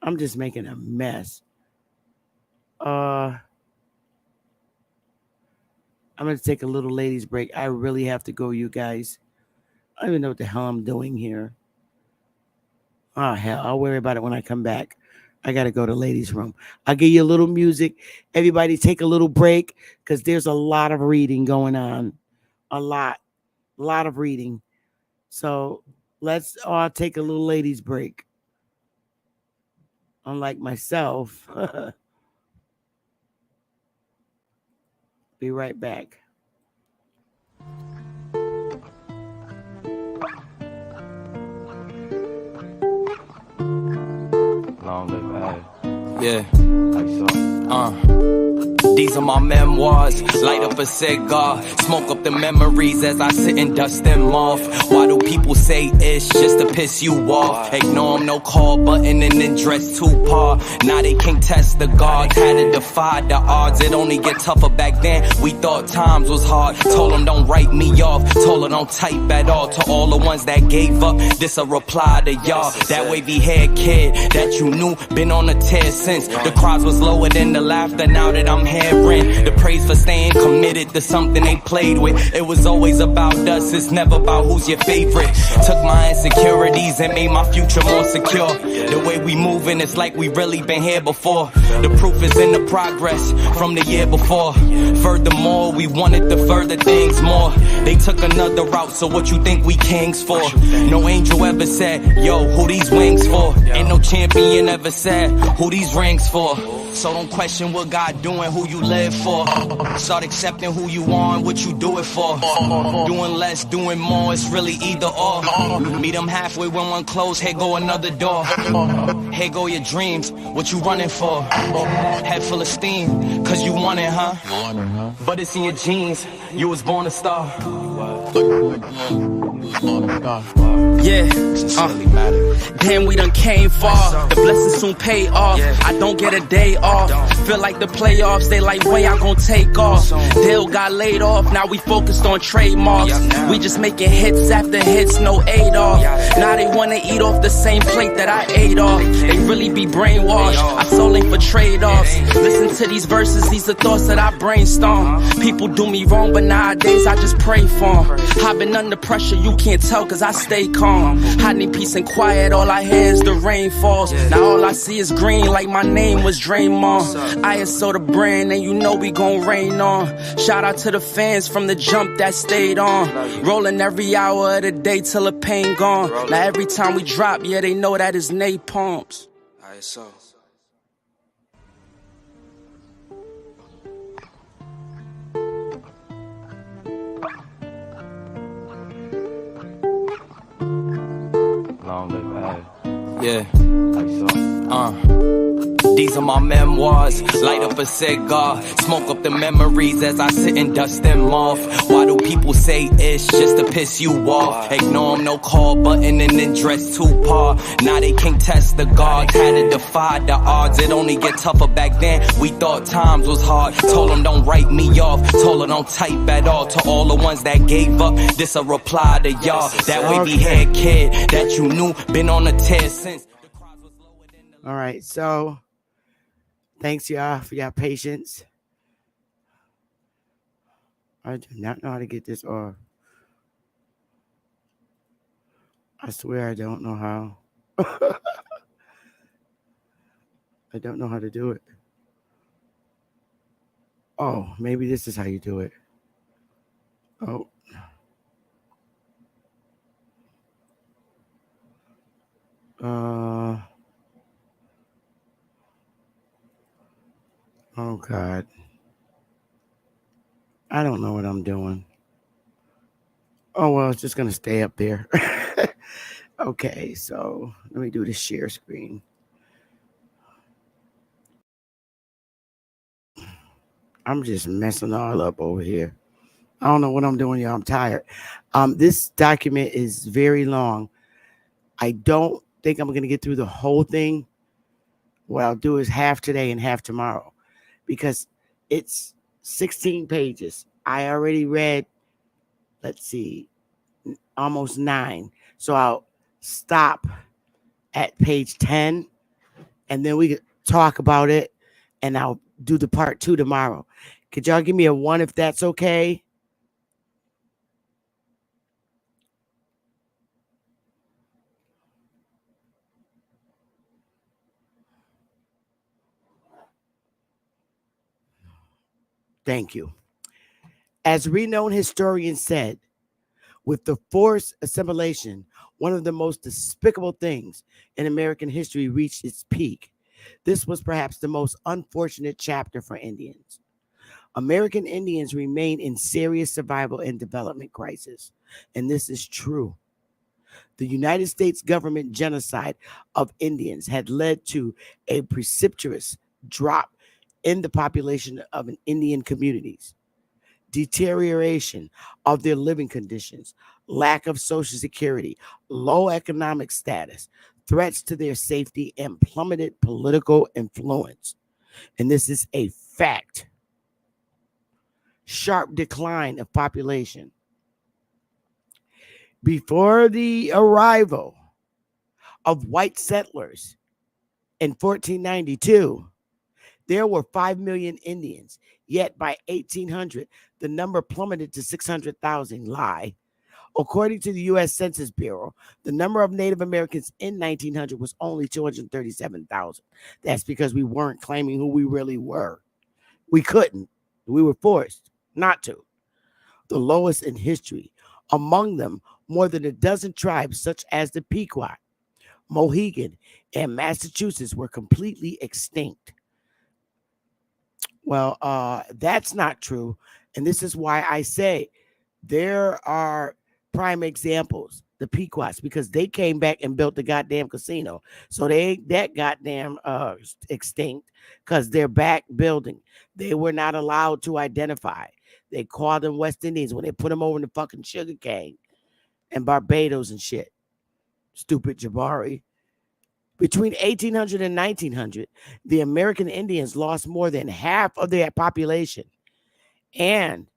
I'm just making a mess. I'm gonna take a little ladies break. I really have to go, you guys. I don't even know what the hell I'm doing here. Oh hell, I'll worry about it when I come back. I gotta go to ladies' room. I'll give you a little music. Everybody take a little break because there's a lot of reading going on. A lot of reading. So let's all take a little ladies' break. Unlike myself. Be right back. Long live Ed. Yeah. I saw. These are my memoirs. Light up a cigar, smoke up the memories as I sit and dust them off. Why do people say it's just to piss you off? Ignore them, no call button and then dress too par. Now they can't test the guards, had to defy the odds. It only get tougher back then. We thought times was hard. Told them don't write me off. Told her don't type at all. To all the ones that gave up, this a reply to y'all. That wavy haired kid that you knew been on a tear since. The cries was lower than the laughter now that I'm hearing. The praise for staying committed to something they played with. It was always about us, it's never about who's your favorite. Took my insecurities and made my future more secure. The way we moving, it's like we really been here before. The proof is in the progress from the year before. Furthermore, we wanted to further things more. They took another route, so what you think we kings for? No angel ever said, yo, who these wings for? Ain't no champion ever said, who these rings for? So don't question what God doing, who you live for. Start accepting who you are and what you do it for. Doing less, doing more, it's really either or. Meet them halfway when one close, here go another door. Here go your dreams, what you running for? Head full of steam, cause you want it, huh? But it's in your genes, you was born a star. Yeah, damn, we done came far. The blessings soon pay off. I don't get a day off. Feel like the playoffs, they like, when y'all gon' take off? Dill got laid off, now we focused on trademarks. We just making hits after hits, no aid off. Now they wanna eat off the same plate that I ate off. They really be brainwashed, I sold ain't for trade-offs. Listen to these verses, these are thoughts that I brainstorm. People do me wrong, but nowadays I just pray for them. I've been under pressure, you can't tell cause I stay calm. I need peace and quiet, all I hear is the rain falls. Now all I see is green like my name was Draymond. ISO the brand and you know we gon' rain on. Shout out to the fans from the jump that stayed on. Rolling every hour of the day till the pain gone. Now every time we drop, yeah, they know that is napalms. ISO. Long live Ed. Yeah. I saw. These are my memoirs. Light up a cigar, smoke up the memories as I sit and dust them off. Why do people say it's just to piss you off? Ignore them, no call button and then dress too par. Now they can't test the guards, had to defy the odds. It only get tougher back then. We thought times was hard. Told them don't write me off. Told her don't type at all. To all the ones that gave up, this a reply to y'all. That wavy haired kid that you knew been on a tear since. All right, so thanks y'all for your patience. I do not know how to get this off. I swear I don't know how. I don't know how to do it. Oh, maybe this is how you do it. Oh. Oh, God. I don't know what I'm doing. Oh, well, it's just going to stay up there. Okay, so let me do the share screen. I'm just messing all up over here. I don't know what I'm doing, y'all. I'm tired. This document is very long. I don't think I'm going to get through the whole thing. What I'll do is half today and half tomorrow. because it's 16 pages. I already read, let's see, almost 9. So I'll stop at page 10 and then we could talk about it and I'll do the part 2 tomorrow. Could y'all give me a 1 if that's okay? Thank you. As renowned historians said, with the forced assimilation, one of the most despicable things in American history reached its peak. This was perhaps the most unfortunate chapter for Indians. American Indians remain in serious survival and development crisis, and this is true. The United States government genocide of Indians had led to a precipitous drop in the population of Indian communities, deterioration of their living conditions, lack of social security, low economic status, threats to their safety, and plummeted political influence. And this is a fact. Sharp decline of population. Before the arrival of white settlers in 1492, there were 5 million Indians. Yet by 1800, the number plummeted to 600,000. Lie. According to the U.S. Census Bureau, the number of Native Americans in 1900 was only 237,000. That's because we weren't claiming who we really were. We couldn't. We were forced not to. The lowest in history. Among them, more than a dozen tribes such as the Pequot, Mohegan, and Massachusetts were completely extinct. Well, that's not true. And this is why I say there are prime examples, the Pequots, because they came back and built the goddamn casino. So they ain't that goddamn extinct because they're back building. They were not allowed to identify. They called them West Indians when they put them over in the fucking sugar cane and Barbados and shit. Stupid Jabari. Between 1800 and 1900, the American Indians lost more than half of their population, and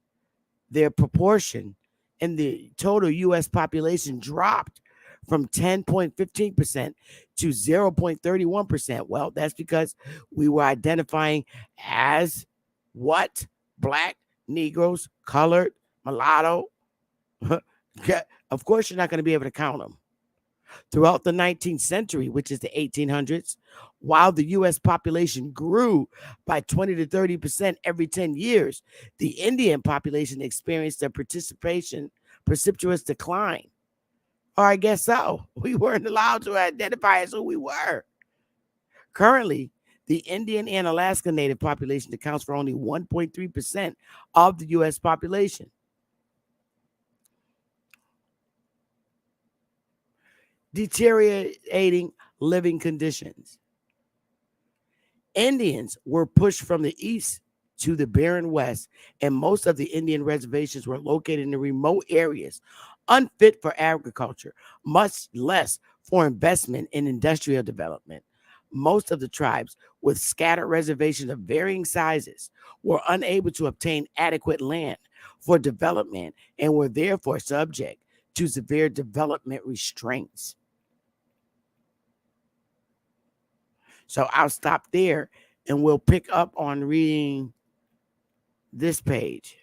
their proportion in the total U.S. population dropped from 10.15% to 0.31%. Well, that's because we were identifying as what? Black, Negroes, colored, mulatto. Of course, you're not going to be able to count them. Throughout the 19th century, which is the 1800s, while the U.S. population grew by 20 to 30% every 10 years, the Indian population experienced a precipitous decline. Or I guess so. We weren't allowed to identify as who we were. Currently, the Indian and Alaska Native population accounts for only 1.3% of the U.S. population. Deteriorating living conditions. Indians were pushed from the east to the barren west, and most of the Indian reservations were located in remote areas, unfit for agriculture, much less for investment in industrial development. Most of the tribes, with scattered reservations of varying sizes, were unable to obtain adequate land for development and were therefore subject to severe development restraints. So I'll stop there and we'll pick up on reading this page.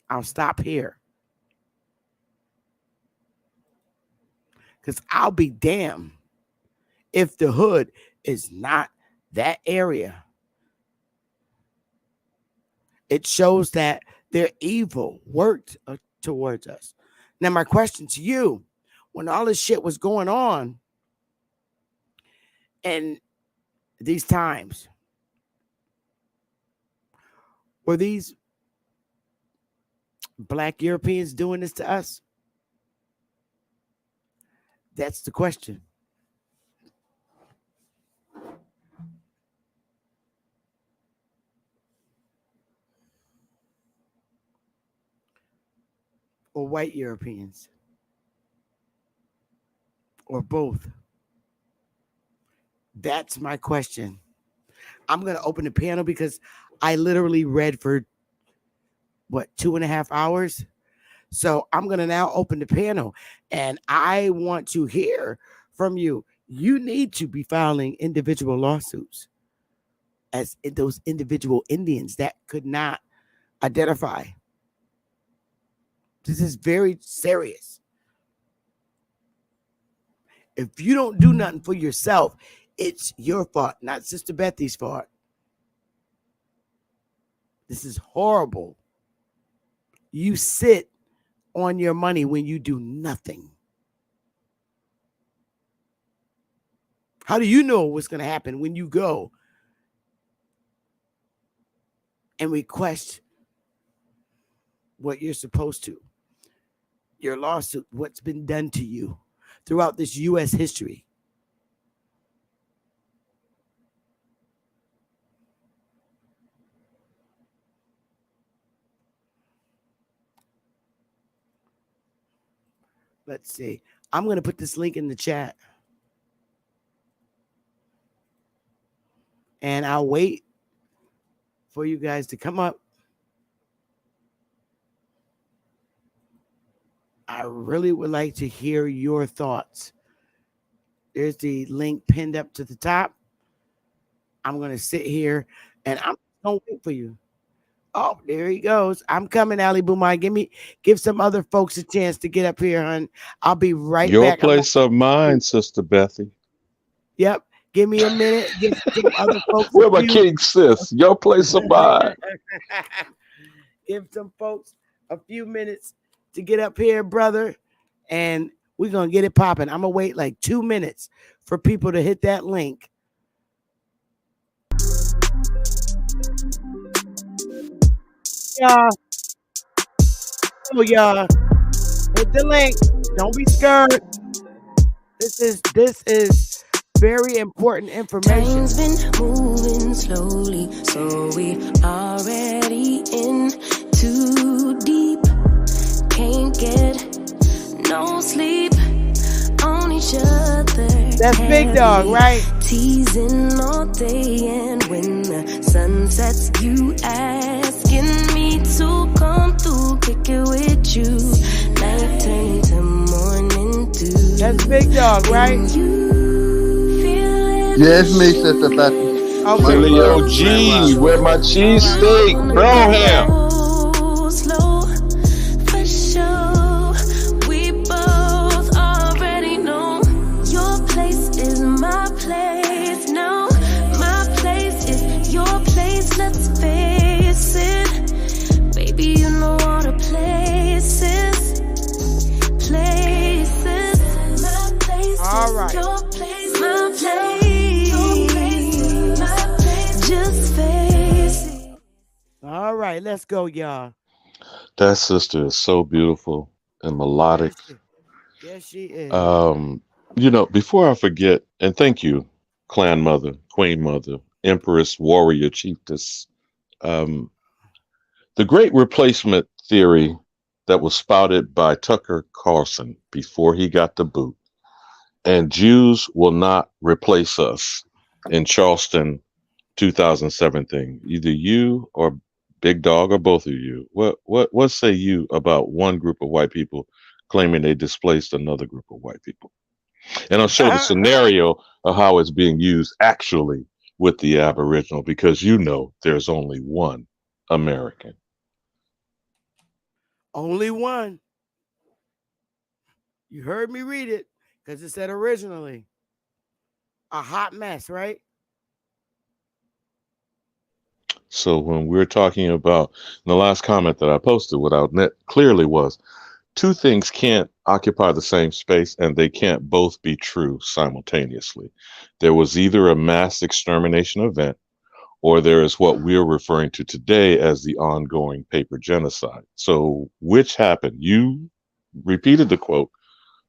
I'll stop here. Because I'll be damned if the hood is not that area. It shows that their evil worked towards us. Now, my question to you, when all this shit was going on in these times, were these Black Europeans doing this to us? That's the question. Or white Europeans? Or both? That's my question. I'm going to open the panel because I literally read for 2.5 hours. So I'm going to now open the panel, and I want to hear from you. You need to be filing individual lawsuits as those individual Indians that could not identify. This is very serious. If you don't do nothing for yourself, it's your fault, not Sister Bethy's fault. This is horrible. You sit on your money when you do nothing. How do you know what's going to happen when you go and request what you're supposed to? Your lawsuit, what's been done to you throughout this U.S. history. Let's see. I'm going to put this link in the chat. And I'll wait for you guys to come up. I really would like to hear your thoughts. There's the link pinned up to the top. I'm going to sit here and I'm going to wait for you. Oh, there he goes. I'm coming, Ali Boumai. Give some other folks a chance to get up here, hon. I'll be right Your back. place or mine, Sister Bethy. Yep. Give me a minute. Give some other folks Where my king sis? Your place or mine? Give some folks a few minutes to get up here, brother. And we're going to get it popping. I'm going to wait like 2 minutes for people to hit that link. Y'all. Oh, y'all. Hit the link. Don't be scared. This is very important information. Time's been moving slowly, so we already in too deep. Can't get no sleep on each other. That's Big Dog, right? Teasing all day, and when the sun sets, you asking me to come through, kick it with you. Night turn to morning dew. That's Big Dog, right? Yeah, it's me, Sister Bethy. Okay. Philly OG, where my cheesesteak, Broham. Slow, for sure. We both already know your place is my place. No, my place is your place. Let's face it, baby. You know all the places. My place all is right. your place. My place. Just face it. All right, let's go, y'all. That sister is so beautiful and melodic. Yes, she is. Before I forget, and thank you, Clan Mother, Queen Mother, Empress, Warrior, Chiefess. The great replacement theory that was spouted by Tucker Carlson before he got the boot. And Jews will not replace us in Charleston 2007 thing. Either you or Big Dog or both of you. What say you about one group of white people claiming they displaced another group of white people? And I'll show the scenario of how it's being used actually with the Aboriginal, because there's only one American. Only one. You heard me read it because it said originally. A hot mess, right? So when we're talking about the last comment that I posted without net clearly was two things can't occupy the same space and they can't both be true simultaneously. There was either a mass extermination event or there is what we're referring to today as the ongoing paper genocide. So which happened? You repeated the quote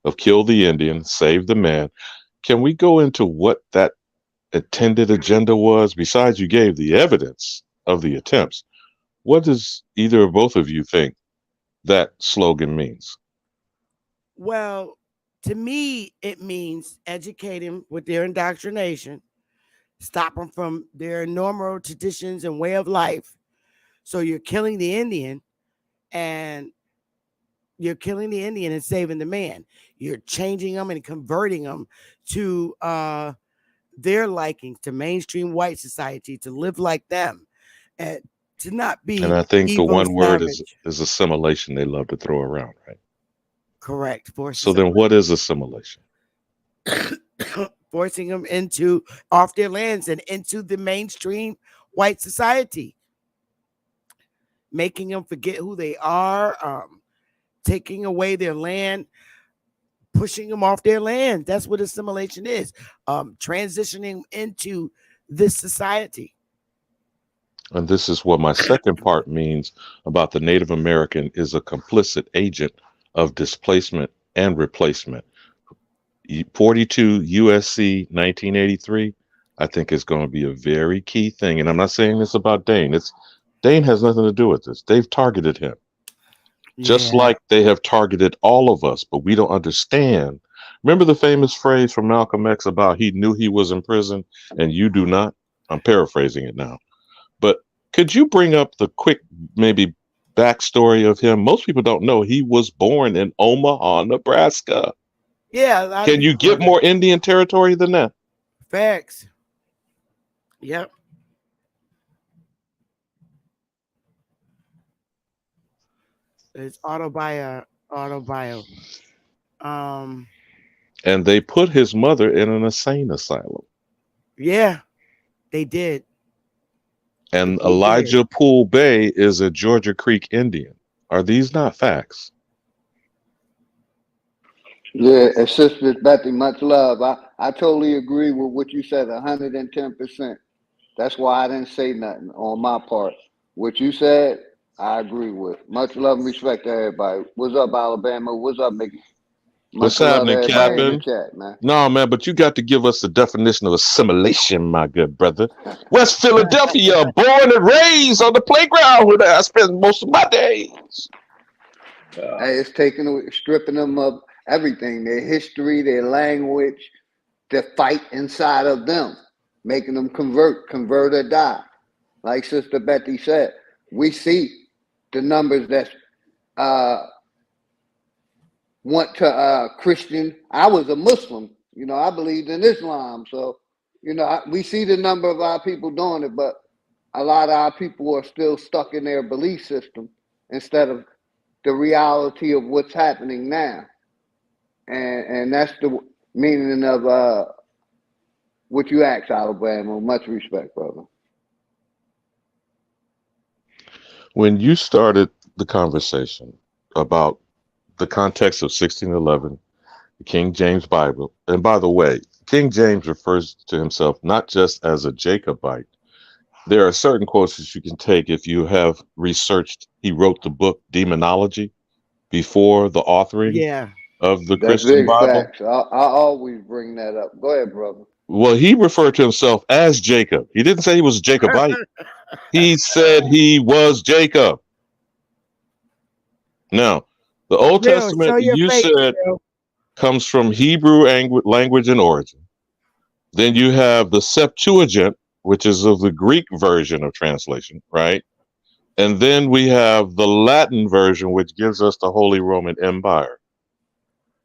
of kill the Indian, save the man. Can we go into what that intended agenda was? Besides, you gave the evidence of the attempts. What does either or both of you think that slogan means? Well, to me, it means educate him with their indoctrination stop them from their normal traditions and way of life. So you're killing the Indian, and saving the man. You're changing them and converting them to their liking, to mainstream white society, to live like them, and to not And be I think the evil one word is savage. assimilation they love to throw around, right? Correct. Forced So then what is assimilation? forcing them into off their lands and into the mainstream white society, making them forget who they are, taking away their land, pushing them off their land. That's what assimilation is. Transitioning into this society. And this is what my second part means about the Native American is a complicit agent of displacement and replacement. 42 USC 1983, I think is going to be a very key thing. And I'm not saying this about Dane. Dane has nothing to do with this. They've targeted him. Just Yeah. like they have targeted all of us, but we don't understand. Remember the famous phrase from Malcolm X about he knew he was in prison and you do not? I'm paraphrasing it now. But could you bring up the quick, maybe backstory of him? Most people don't know he was born in Omaha, Nebraska. Yeah. A lot of Can you people get more Indian territory than that? facts. Yep. It's autobio. Um, And they put his mother in an insane asylum. yeah, they did. And They did. Elijah Poole Bay is a Georgia Creek Indian. Are these not facts? Yeah, and Sister Betty, much love. I totally agree with what you said, 110%. That's why I didn't say nothing on my part. What you said, I agree with. Much love and respect to everybody. What's up, Alabama? What's up, Mickey? What's Much love to happening, everybody in the Captain? chat, man. No, man, but you got to give us the definition of assimilation, my good brother. West Philadelphia, born and raised on the playground where I spend most of my days. Hey, it's stripping them of everything, their history, their language, the fight inside of them, making them convert or die. Like Sister Betty said, we see the numbers that want to Christian. I was a Muslim, I believed in Islam. So, we see the number of our people doing it, but a lot of our people are still stuck in their belief system instead of the reality of what's happening now. And that's the meaning of what you asked, Alabama. Much respect, brother. When you started the conversation about the context of 1611, the King James Bible, and by the way, King James refers to himself not just as a Jacobite. There are certain quotes that you can take if you have researched. He wrote the book Demonology before the authoring Yeah. of the That's Christian big Bible. facts. I always bring that up. Go ahead, brother. Well, he referred to himself as Jacob. He didn't say he was a Jacobite. He said he was Jacob. Now, the Old Real, show Testament, your you face, said, Real. comes from Hebrew language and origin. Then you have the Septuagint, which is of the Greek version of translation, right? And then we have the Latin version, which gives us the Holy Roman Empire.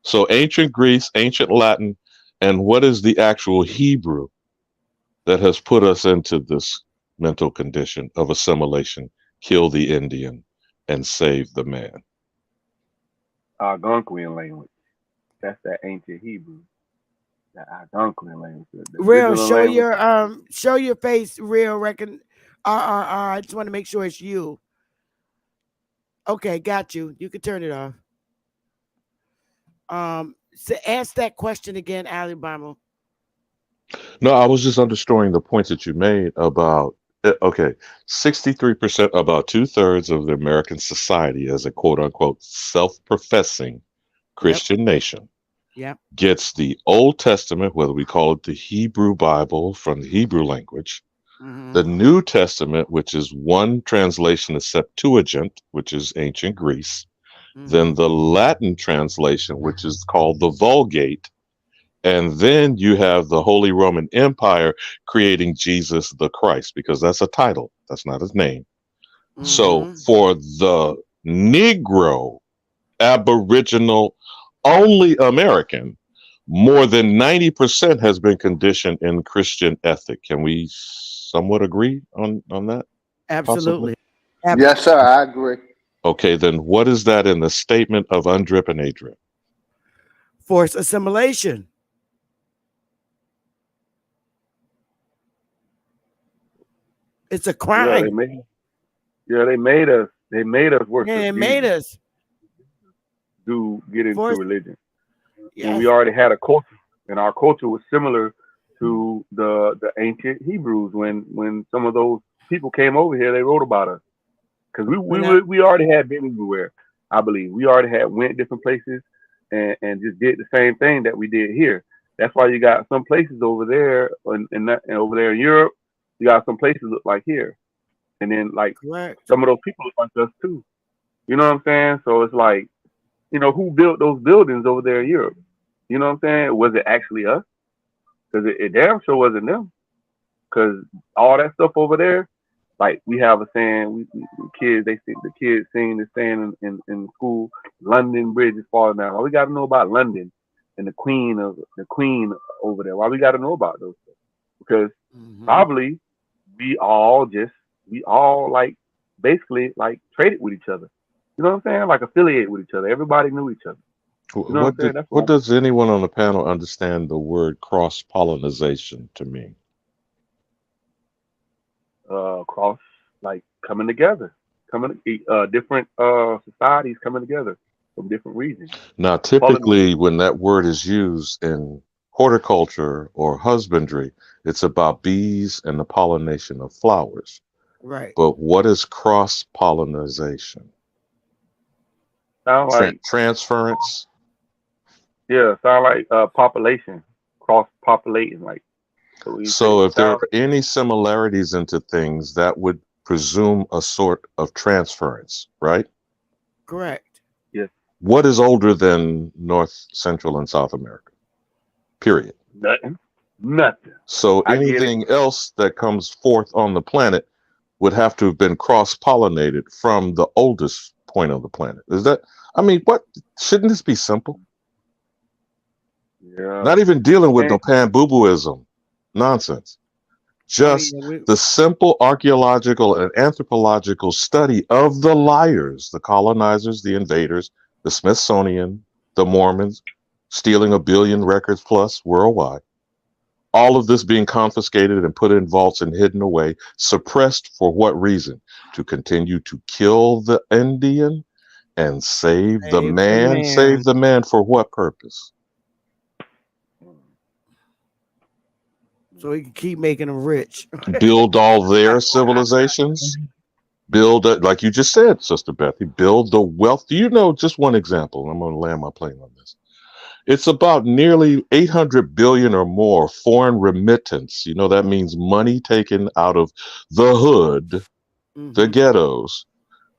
So ancient Greece, ancient Latin, and what is the actual Hebrew that has put us into this mental condition of assimilation, kill the Indian, and save the man? Algonquian language. That's that ancient Hebrew. That Algonquian language. The Real, original show language. show your face, Real. Reckon I just want to make sure it's you. Okay, got you. You can turn it off. So ask that question again, Alabama. No, I was just underscoring the points that you made about, okay, 63%, about 2/3 of the American society as a quote unquote self-professing Christian nation Yep. gets the Old Testament, whether we call it the Hebrew Bible from the Hebrew language, the New Testament, which is one translation, the Septuagint, which is ancient Greece, then the Latin translation, which is called the Vulgate, And then you have the Holy Roman Empire creating Jesus the Christ, because that's a title. That's not his name. So Mhm. for the Negro, Aboriginal, only American, more than 90% has been conditioned in Christian ethic. Can we somewhat agree on that? Possibly. Absolutely. Yes, sir. I agree. Okay, then what is that in the statement of UNDRIP and ADRIP? Forced assimilation. It's a Yeah, crime. they made us. They made us Yeah, worship it made Jesus us. to get into Forced. religion. When Yes. we already had a culture, and our culture was similar to the ancient Hebrews. When some of those people came over here, they wrote about us because When I, we already had been everywhere. I believe we already had went different places and just did the same thing that we did here. That's why you got some places over there and over there in Europe. You got some places look like here, and then like correct. some of those people look like us too. You know what I'm saying? So it's like, who built those buildings over there in Europe? You know what I'm saying? Was it actually us? Because it damn sure wasn't them. Because all that stuff over there, like we have a saying, kids they sing, the kids sing this saying in school, London Bridge is falling down. Why we got to know about London and the Queen over there? Why we got to know about those things? Because Hmm. probably we all like basically like traded with each other. You know what I'm saying? Like affiliated with each other. Everybody knew each other. You know what I'm saying? That's What what does anyone on the panel understand the word cross pollination to mean? cross like coming together, different societies coming together from different regions. Now, Pollinate. typically, when that word is used in horticulture or husbandry, it's about bees and the pollination of flowers. Right. But what is cross pollination? Sound like Transference? population, cross populating, like so we say So, if there sound are any similarities into things, that would presume a sort of transference, right? Correct. yes, What is older than North, Central, and South America? Period. nothing. So I get it. anything else that comes forth on the planet would have to have been cross-pollinated from the oldest point of the planet. Is that, I mean, what, shouldn't this be simple? Yeah, Not even dealing with and no pan-boo-booism nonsense. I mean, Just the simple archaeological and anthropological study of the liars, the colonizers, the invaders, the Smithsonian, the Mormons, stealing 1 billion records plus worldwide. All of this being confiscated and put in vaults and hidden away, suppressed for what reason? To continue to kill the Indian and save the save the man? Save man. the man for what purpose? So he can keep making them rich. Build all their civilizations? Build, like you just said, Sister Bethy, build the wealth. Do you know just one example? I'm going to land my plane on this. It's about nearly 800 billion or more foreign remittance. You know, that means money taken out of the hood, the Hmm. ghettos,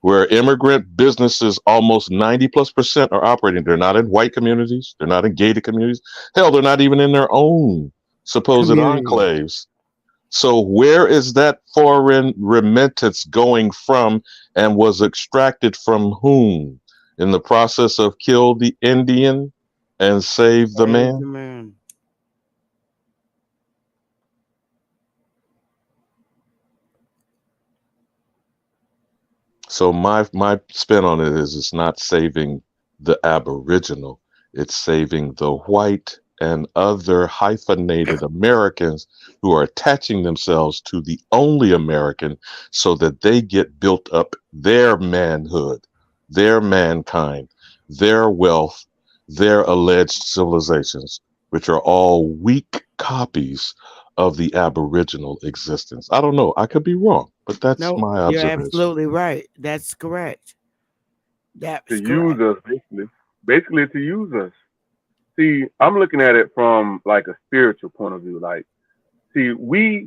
where immigrant businesses, almost 90+% are operating. They're not in white communities. They're not in gated communities. Hell, they're not even in their own supposed Community. enclaves. So where is that foreign remittance going from, and was extracted from whom? In the process of kill the Indian and save the Save the man? man. So my spin on it is, it's not saving the Aboriginal, it's saving the white and other hyphenated Americans who are attaching themselves to the only American so that they get built up their manhood, their mankind, their wealth, their alleged civilizations, which are all weak copies of the Aboriginal existence. I don't know. I could be wrong, but that's No, my you're observation. absolutely right. That's correct. to That's use correct. us basically to use us. See, I'm looking at it from like a spiritual point of view. Like, see, we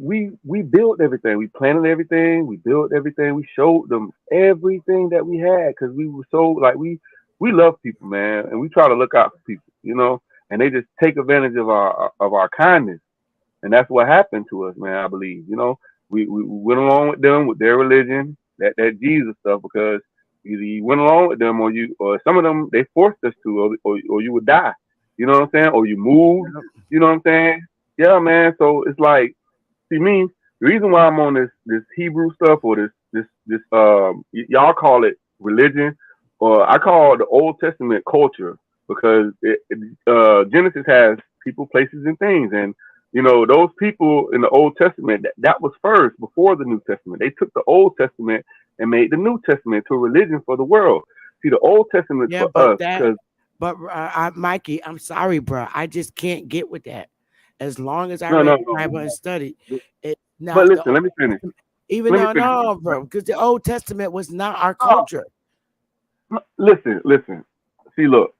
built everything. We planted everything. We built everything. We showed them everything that we had because we were so like we love people, man, and we try to look out for people. and they just take advantage of our kindness, and that's what happened to us, man. I believe, we went along with them with their religion, that Jesus stuff, because either you went along with them, or some of them they forced us to, or you would die. You know what I'm saying? Or you moved. You know what I'm saying? Yeah, man. So it's like, see me. The reason why I'm on this Hebrew stuff, or this y'all call it religion, or I call it the Old Testament culture, because Genesis has people, places, and things, and those people in the Old Testament, that was first before the New Testament. They took the Old Testament and made the New Testament to a religion for the world. See, the Old Testament Yeah, for but us, because Mikey, I'm sorry, bro. I just can't get with that. As long as I no, read no, the no. Bible and studied, it But not the listen, Old let me finish. Testament, even Let me though finish. no, bro, because the Old Testament was not our Oh, culture. listen. See, look,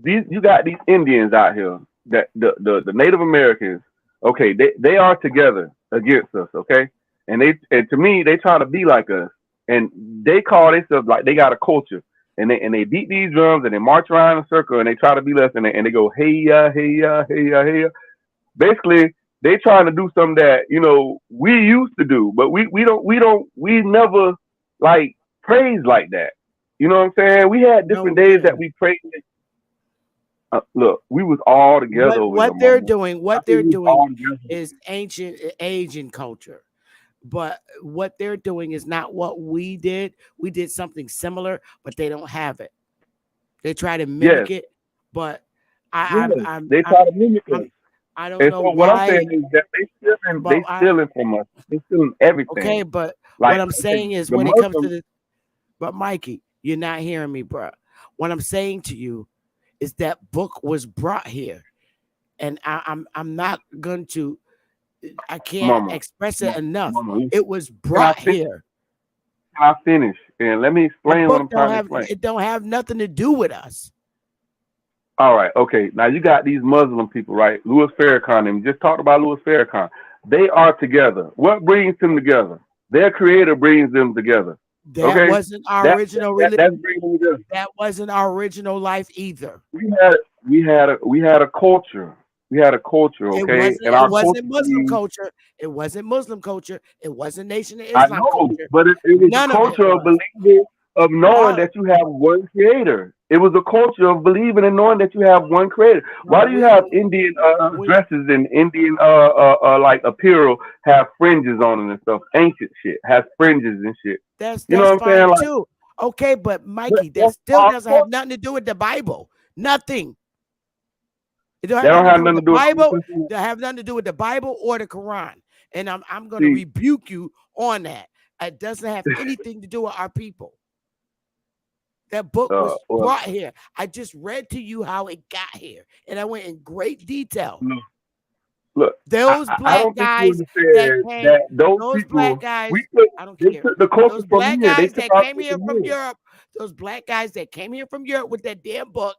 you got these Indians out here, that the Native Americans. Okay, they are together against us. Okay, and to me they try to be like us, and they call themselves like they got a culture, and they beat these drums and they march around in a circle and they try to be us, and they go hey ya, hey ya, hey ya, hey ya. Basically, they trying to do something that we used to do, but we never like praise like that. You know what I'm saying? We had No, different we days that didn't. we prayed. Look, we was all together over here, What they're mama. doing, I what think they're we was doing all together. is ancient Asian culture. But what they're doing is not what we did. We did something similar, but they don't have it. They try to Yes, mimic it, but yes. I'm They try I'm to mimic us. I'm I don't And know so what I'm why, saying is that but they stealing from us. They stealing everything. okay, but Like, what I'm okay, saying is the when it comes to Muslims. the but Mikey, you're not hearing me, bro. What I'm saying to you is that book was brought here, and I'm not going to I can't Mama, express it enough. mama, It was can I brought finish? here. Can I finish? And let me That explain what book I'm trying to explain. don't have nothing to do with us. All right, okay. Now you got these Muslim people, right? Louis Farrakhan, and we just talked about Louis Farrakhan. They are together. What brings them together? Their creator brings them together. That Okay, wasn't our that, original that's religion. bringing them together. That wasn't our original life either. We had a culture. We had a culture, okay, and It our culture wasn't Muslim means, culture. It wasn't Muslim culture. It wasn't Nation of I Islam know, culture. but it was a None of it culture of was. believing, of knowing No, that you have one creator. It was a culture of believing and knowing that you have one creator. no, Why do you have Indian we dresses and Indian like apparel have fringes on it and stuff? Ancient shit has fringes and shit. You know that's what I'm saying? fine Like, too. Okay, but Mikey, that that's still our doesn't have culture. nothing to do with the Bible. Nothing. It don't They have don't nothing to have do with nothing the to do with the Bible. Old Testament. They have nothing to do with the Bible or the Quran. And I'm going to See, rebuke you on that. It doesn't have anything to do with our people. That book was well, brought here. I just read to you how it got here, and I went in great detail. look, look, Those I black don't think you guys that understand came, that those those black people, guys, I don't they care. took the culture Those from black here. They guys took that our came shit here from from here. Europe, those black guys that came here from Europe with that damn book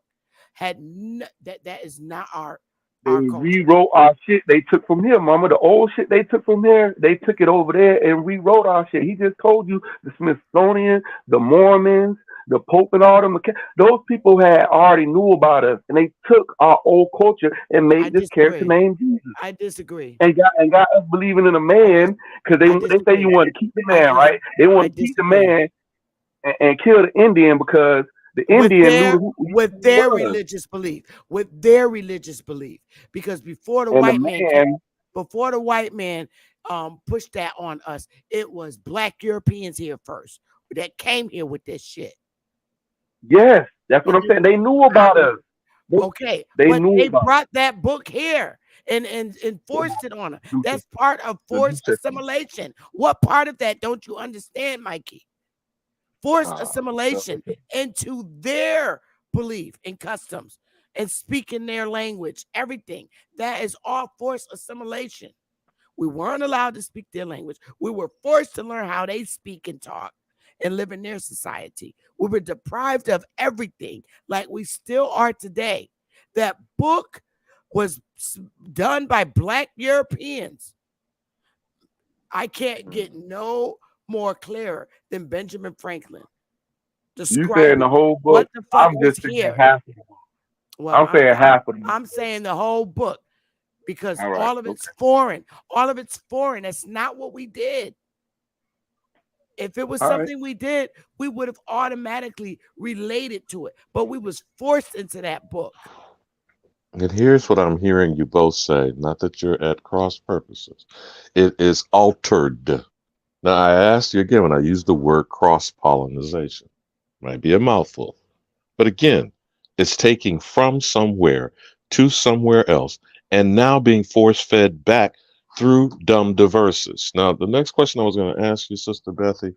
had that is not They our culture. rewrote our shit they took from here, mama. The old shit they took from here, they took it over there and rewrote our shit. He just told you the Smithsonian, the Mormons, the Pope, and all them. Those people had already knew about us, and they took our old culture and I made this character disagree. named Jesus, I disagree. and got us believing in a I dis man, because I they say you disagree. want to keep the I man, dis right? They I want to keep the disagree. man and kill the Indian, because the with Indian knew their who he with their was, religious belief, because and the man. before the white man pushed that on us, it was black Europeans here first that came here with this shit. Yes, that's what And I'm saying. They knew about us. They, okay, they but knew they about brought that book here and forced it on us. That's part of the New forced Testament. assimilation. What part of that don't you understand, Mikey? Forced Ah, assimilation into their belief and customs and speaking their language, everything. That is all forced assimilation. We weren't allowed to speak their language. We were forced to learn how they speak and talk and live in their society. We were deprived of everything like we still are today. That book was done by black Europeans. I can't get no more clearer than Benjamin Franklin you saying the describing whole what book? the fuck I'm was just saying here. half of the book. Well, I'm saying half of them. I'm saying the whole book because All right. all of it's foreign. All of it's foreign. That's not what we did. If it was All right. something we did, we would have automatically related to it. But we was forced into that book. And here's what I'm hearing you both say, not that you're at cross purposes. It is altered. Now, I asked you again when I used the word cross pollination. Might be a mouthful. But again, it's taking from somewhere to somewhere else and now being force fed back through dumb diverses. Now, the next question I was going to ask you, Sister Bethy,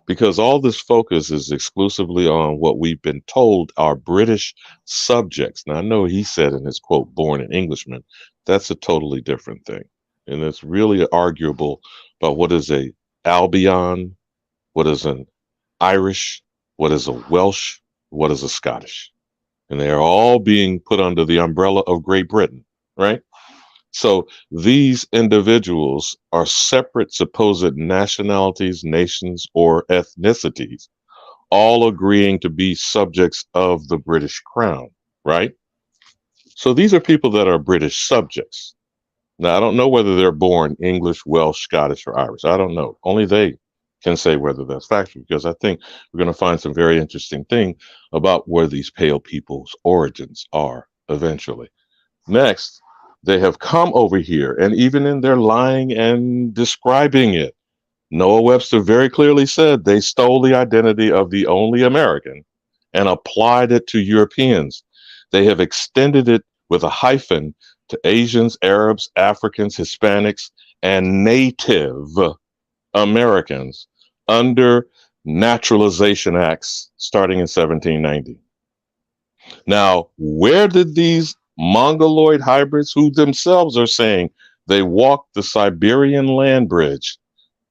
because all this focus is exclusively on what we've been told are British subjects. Now, I know he said in his quote, born an Englishman, that's a totally different thing. And it's really arguable about what is a Albion, what is an Irish, what is a Welsh, what is a Scottish. And they are all being put under the umbrella of Great Britain, right? So these individuals are separate supposed nationalities, nations, or ethnicities, all agreeing to be subjects of the British Crown, right? So these are people that are British subjects. Now, I don't know whether they're born English, Welsh, Scottish, or Irish. I don't know. Only they can say whether that's factual, because I think we're going to find some very interesting thing about where these pale people's origins are eventually. Next, they have come over here, and even in their lying and describing it, Noah Webster very clearly said they stole the identity of the only American and applied it to Europeans. They have extended it with a hyphen to Asians, Arabs, Africans, Hispanics, and Native Americans under naturalization acts starting in 1790. Now, where did these Mongoloid hybrids, who themselves are saying they walked the Siberian land bridge,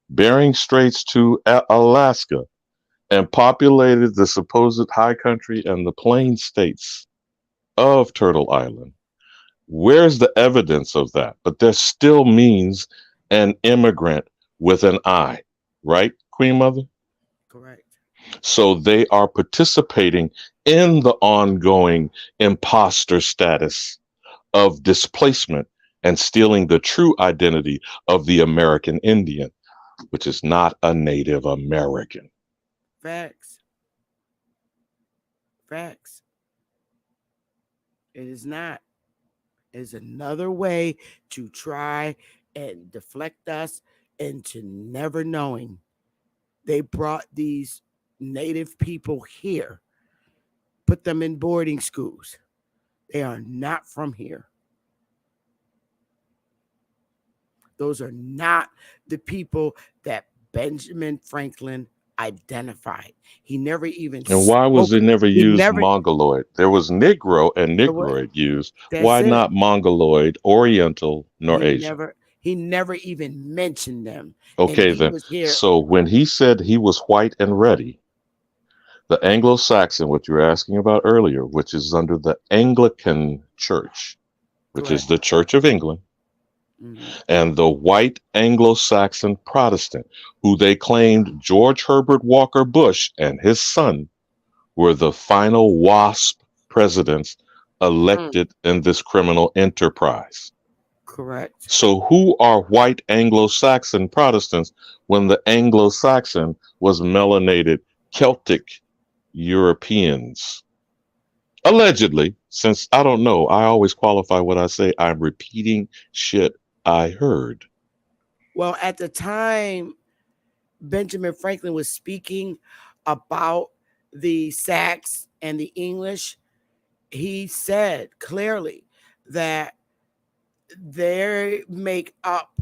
Bering Straits to Alaska, and populated the supposed high country and the plain states of Turtle Island? Where's the evidence of that? But there still means an immigrant with an I, right, Queen Mother? Correct. So they are participating in the ongoing imposter status of displacement and stealing the true identity of the American Indian, which is not a Native American. Facts. Facts. It is not. It is another way to try and deflect us into never knowing. They brought these native people here, put them in boarding schools. They are not from here. Those are not the people that Benjamin Franklin identified. He never even And why was spoke. it never He used never. Mongoloid? There was Negro and What? Negroid used. That's Why it. not Mongoloid, Oriental, nor Asian? He never even mentioned them. And Okay, he then. was here. So when he said he was white and ready, the Anglo-Saxon, what you were asking about earlier, which is under the Anglican Church, which is Correct. the Church of England, Mhm. and the white Anglo-Saxon Protestant, who they claimed George Herbert Walker Bush and his son were the final WASP presidents elected in this criminal enterprise. Correct. So who are white Anglo-Saxon Protestants when the Anglo-Saxon was melanated Celtic Europeans? Allegedly, since I don't know, I always qualify what I say. I'm repeating shit I heard. Well, at the time Benjamin Franklin was speaking about the Sacs and the English, he said clearly that they make up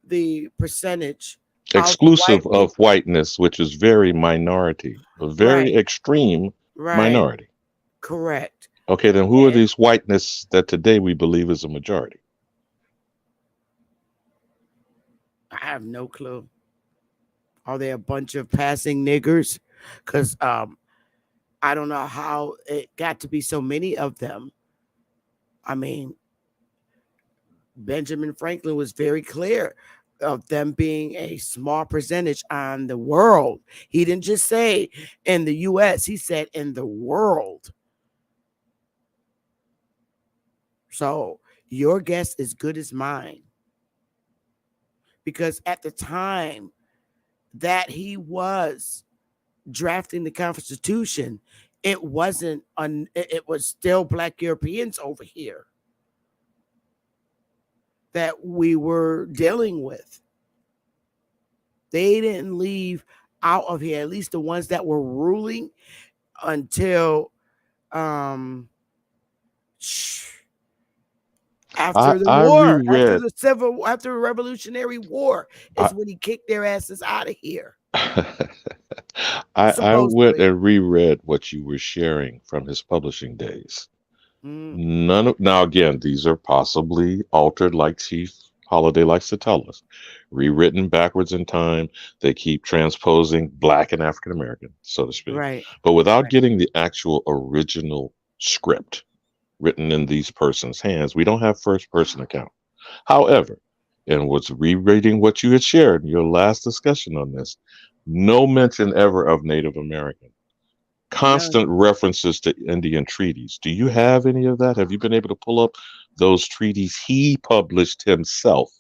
the percentage of white Exclusive of people. whiteness, which is very minority, a very Right, extreme right, minority. correct. Okay, then who are And these whiteness that today we believe is a majority? I have no clue. Are they a bunch of passing niggers? Because I don't know how it got to be so many of them. I mean, Benjamin Franklin was very clear of them being a small percentage on the world. He didn't just say in the US, he said in the world. So your guess is good as mine. Because at the time that he was drafting the Constitution, it wasn't it was still Black Europeans over here that we were dealing with. They didn't leave out of here, at least the ones that were ruling, until after the war, after the Revolutionary War is when he kicked their asses out of here. I went and reread what you were sharing from his publishing days. Now again, these are possibly altered, like Chief Holiday likes to tell us, rewritten backwards in time. They keep transposing Black and African American, so to speak, right? But without getting the actual original script written in these persons' hands, we don't have first-person account. However, and was rereading what you had shared in your last discussion on this, no mention ever of Native American. Constant references to Indian treaties. Do you have any of that? Have you been able to pull up those treaties he published himself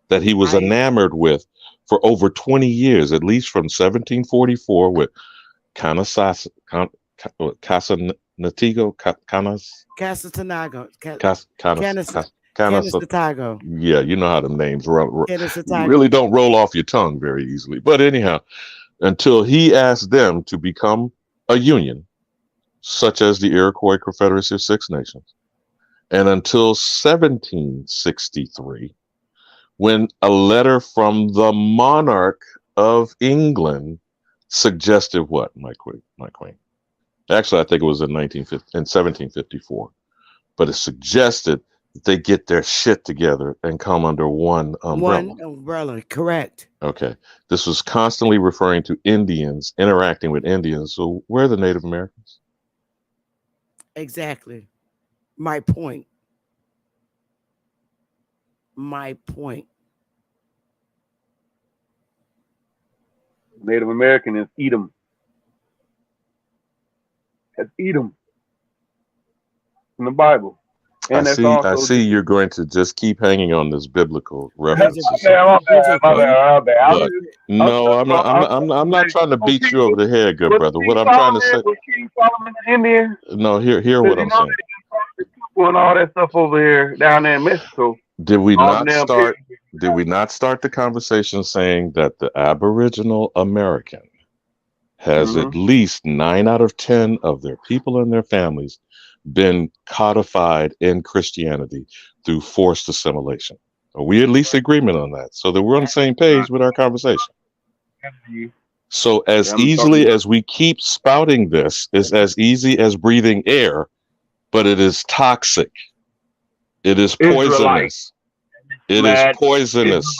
that he was enamored with for over 20 years, at least from 1744 with Casatanago. Yeah, you know how them names really don't roll off your tongue very easily. But anyhow, until he asked them to become a union, such as the Iroquois Confederacy of Six Nations, and until 1763, when a letter from the monarch of England suggested what, my queen? Actually, I think it was in 1754, but it suggested that they get their shit together and come under one umbrella. One umbrella, correct. Okay. This was constantly referring to Indians interacting with Indians. So where are the Native Americans? Exactly. My point. Native American is Edom. That's Edom in the Bible. And I see you're going to just keep hanging on this biblical reference. No, I'm not trying to beat you over the head, good brother. What I'm trying to say. No, hear what I'm saying. And all that stuff over here down there in Mexico. Did we not start the conversation saying that the Aboriginal American has at least 9 out of 10 of their people and their families been codified in Christianity through forced assimilation? Are we at least agreement on that, so that we're on the same page with our conversation? So as easily as we keep spouting this is as easy as breathing air, but it is toxic. It is poisonous. It is poisonous.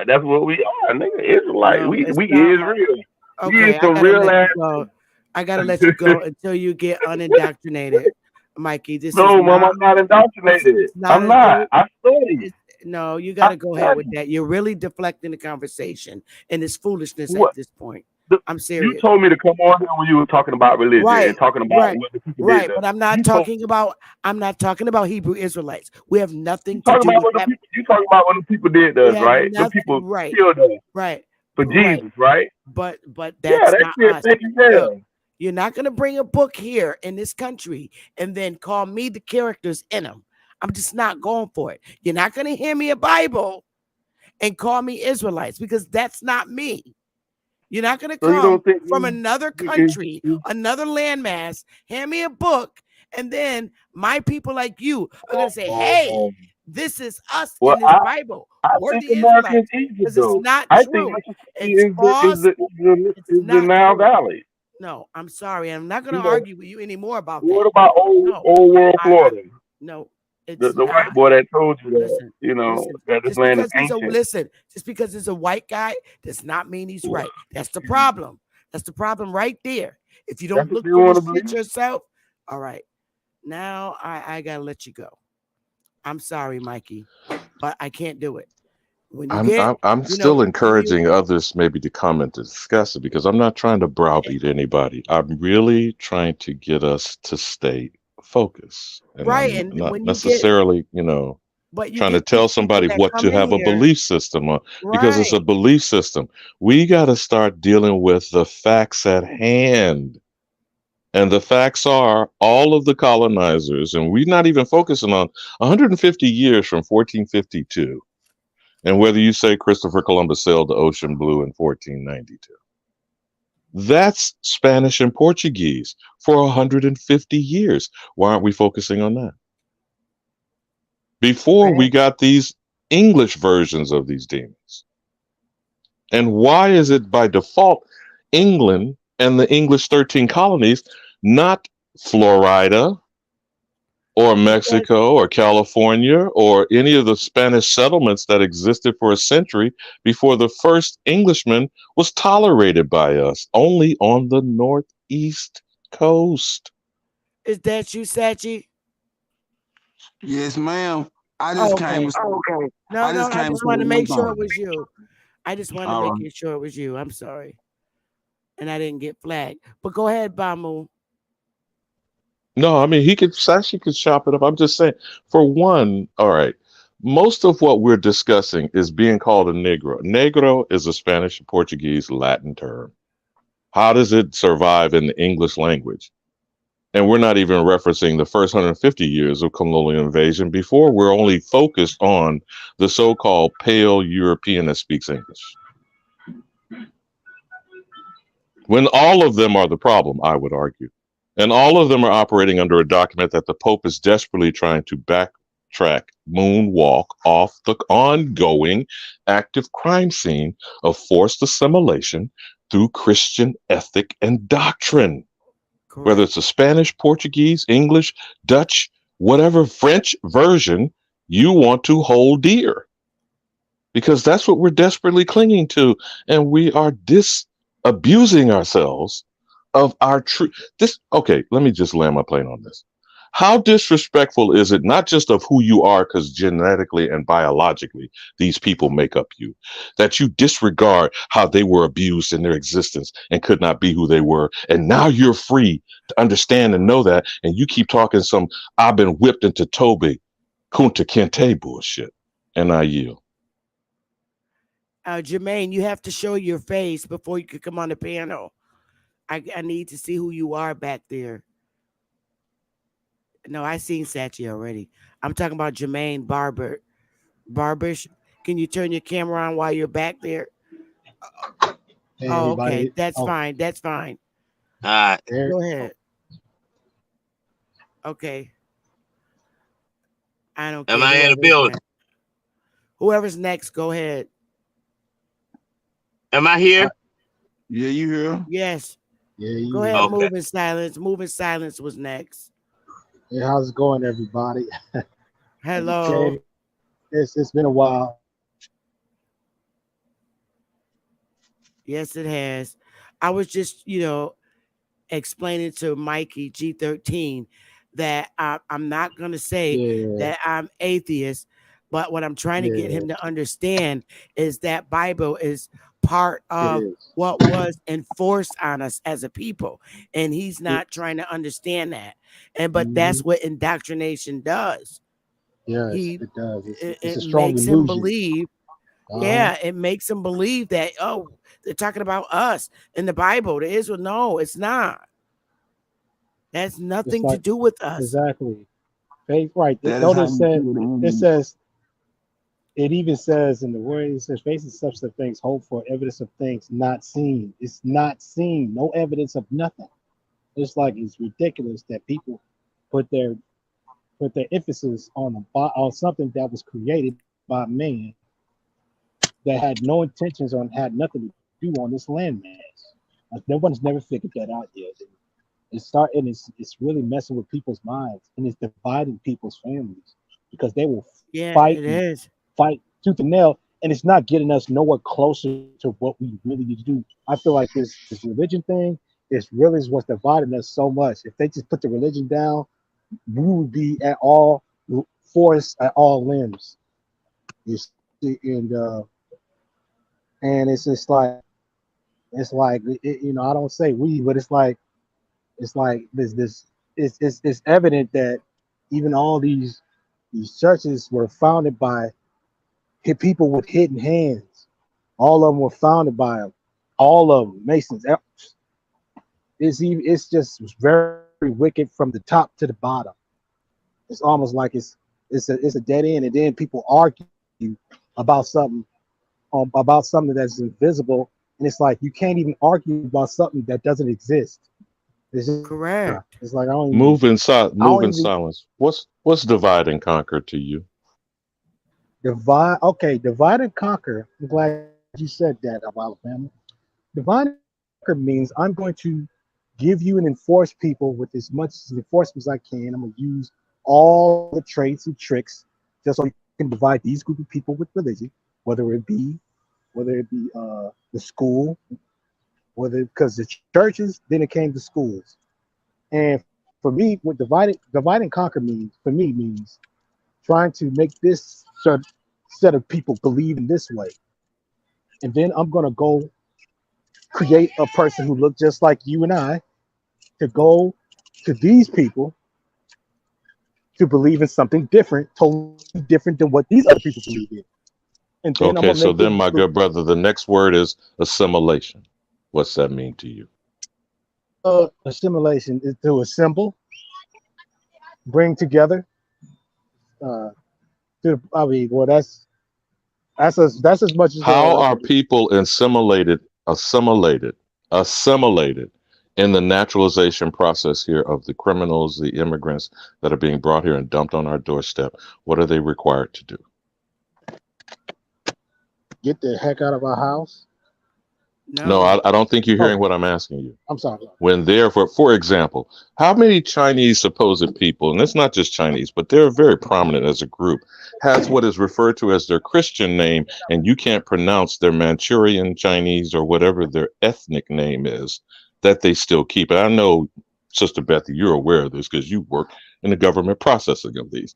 That's what we are, nigga. Israelite. No, we it's is not. real. Okay, I gotta let you go until you get unindoctrinated, Mikey. Mom, I'm not indoctrinated. I'm not. I studied. No, you gotta go ahead with that. You're really deflecting the conversation, and it's foolishness at this point. I'm serious. You told me to come on here when you were talking about religion and talking about what the people did. But I'm not talking about Hebrew Israelites. We have nothing to do with that. You talking about what the people did to us, right? The people killed us. Right. For Jesus, right? But that's not us. Look, you're not gonna bring a book here in this country and then call me the characters in them. I'm just not going for it. You're not gonna hear me a Bible and call me Israelites, because that's not me. You're not going to come from another country, another landmass, hand me a book, and then my people like you are going to say, hey, this is us in this Bible. Or the Israelites. Because it's not true. It's false. It's the Nile Valley. No, I'm sorry. I'm not going to argue with you anymore about that. What about old world Florida? No. The white boy that told you that, that this land is ancient. Just because it's a white guy does not mean he's right. That's the problem. That's the problem right there. If you don't look for this shit yourself, all right. Now I gotta let you go. I'm sorry, Mikey, but I can't do it. I'm still encouraging others maybe to comment to discuss it, because I'm not trying to browbeat anybody. I'm really trying to get us to stay focus, and Right. I'm And not when you get, necessarily, but you trying to get tell these people somebody that what come to in have a here, belief system on, because it's a right? belief system. We got to start dealing with the facts at hand. And the facts are all of the colonizers, and we're not even focusing on 150 years from 1452. And whether you say Christopher Columbus sailed the ocean blue in 1492, that's Spanish and Portuguese for 150 years. Why aren't we focusing on that? Before we got these English versions of these demons. And why is it by default England and the English 13 colonies, not Florida or Because Mexico or California or any of the Spanish settlements that existed for a century before the first Englishman was tolerated by us, only on the northeast coast? is that you, Sachi? Yes, ma'am. I just Oh, came. okay. Okay. No, I no, just I came to just say wanted to one make sure it thing. was you. I just wanted to All make right. sure it was you. I'm sorry. And I didn't get flagged. But go ahead, Bamu. No, I mean he could actually could chop it up. I'm just saying, for one, all right. Most of what we're discussing is being called a negro. Negro is a Spanish, Portuguese, Latin term. How does it survive in the English language? And we're not even referencing the first 150 years of colonial invasion. Before, we're only focused on the so-called pale European that speaks English. When all of them are the problem, I would argue. And all of them are operating under a document that the Pope is desperately trying to backtrack, moonwalk off the ongoing active crime scene of forced assimilation through Christian ethic and doctrine. Whether Correct. it's a Spanish, Portuguese, English, Dutch, whatever French version you want to hold dear, because that's what we're desperately clinging to. And we are disabusing ourselves of our truth. This, okay, let me just land my plane on this. How disrespectful is it, not just of who you are, because genetically and biologically these people make up you, that you disregard how they were abused in their existence and could not be who they were. And now you're free to understand and know that. And you keep talking some I've been whipped into Toby Kunta Kinte bullshit. And I yield. Jermaine, you have to show your face before you can come on the panel. I need to see who you are back there. No, I seen Sachi already. I'm talking about Jermaine Barber. Barbish, can you turn your camera on while you're back there? Hey Oh, okay. everybody. That's Oh, fine. That's fine. there. Go Oh, ahead. Okay. I don't Am care. I in the Whoever's building? next. Whoever's next, go ahead. Am I I, here? Yeah, you here? Yes. yeah, Go you ahead. here. Okay. Move in silence. Move in silence was next. Hey, how's it going, everybody? Hello. Okay, it's been a while. Yes, it has. I was just, explaining to Mikey G13 that I'm not going to say Yeah, that I'm atheist, but what I'm trying to get yeah, him to understand is that Bible is part it of is. what was enforced on us as a people, and he's It, not trying to understand that. And but hmm that's what indoctrination does. Yes, He it does. it, It's it a strong makes him illusion. believe, Uh-huh. yeah, it makes them believe that, oh, they're talking about us in the Bible. The Israel, no, it's not. That's It's nothing to like do with us. exactly. Faith, right? That is how Notice you that feel the it enemy. says it even says in the word, it says faith is substance of things hoped for, evidence of things not seen. It's not seen. No evidence of nothing. It's like it's ridiculous that people put their emphasis on on something that was created by man that had no intentions on had nothing to do on this landmass. Like, no one's never figured that out yet. It's really messing with people's minds and it's dividing people's families because they will Yeah, fight it and is. fight tooth and nail, and it's not getting us nowhere closer to what we really need to do. I feel like this religion thing is really is what's dividing us so much. If they just put the religion down, we would be at all force at all limbs. You see, and it's just like I don't say we, but it's like this. it's evident that even all these churches were founded by people with hidden hands. All of them were founded by them. All of them Masons. It's just very wicked from the top to the bottom. It's almost like it's a dead end, and then people argue about something about something that's invisible, and it's like you can't even argue about something that doesn't exist. It's just, Correct. it's like I don't even I Move don't in even silence. What's divide and conquer to you? divide. Okay, divide and conquer. I'm glad you said that about Alabama. Divide and conquer means I'm going to give you and enforce people with as much enforcement as I can. I'm going to use all the traits and tricks just so you can divide these group of people with religion, whether it be the school, whether because the churches, then it came to schools. And for me, what divide and conquer means for me means trying to make this set of people believe in this way, and then I'm gonna go create a person who look just like you and I to go to these people to believe in something different, totally different than what these other people believe in. And then I'm gonna Okay, make so this then, my good brother, the next word is assimilation. What's that mean to you? assimilation is to assemble, bring together. Uh, I mean, well, that's as much as How I are can do. people assimilated in the naturalization process here of the criminals, the immigrants that are being brought here and dumped on our doorstep? What are they required to do? Get the heck out of our house. No, No. I don't think you're Oh, hearing what I'm asking you. I'm sorry. When they're, for example, how many Chinese supposed people, and it's not just Chinese, but they're very prominent as a group, has what is referred to as their Christian name, and you can't pronounce their Manchurian Chinese or whatever their ethnic name is, that they still keep it. I know, Sister Bethy, you're aware of this because you work in the government processing of these.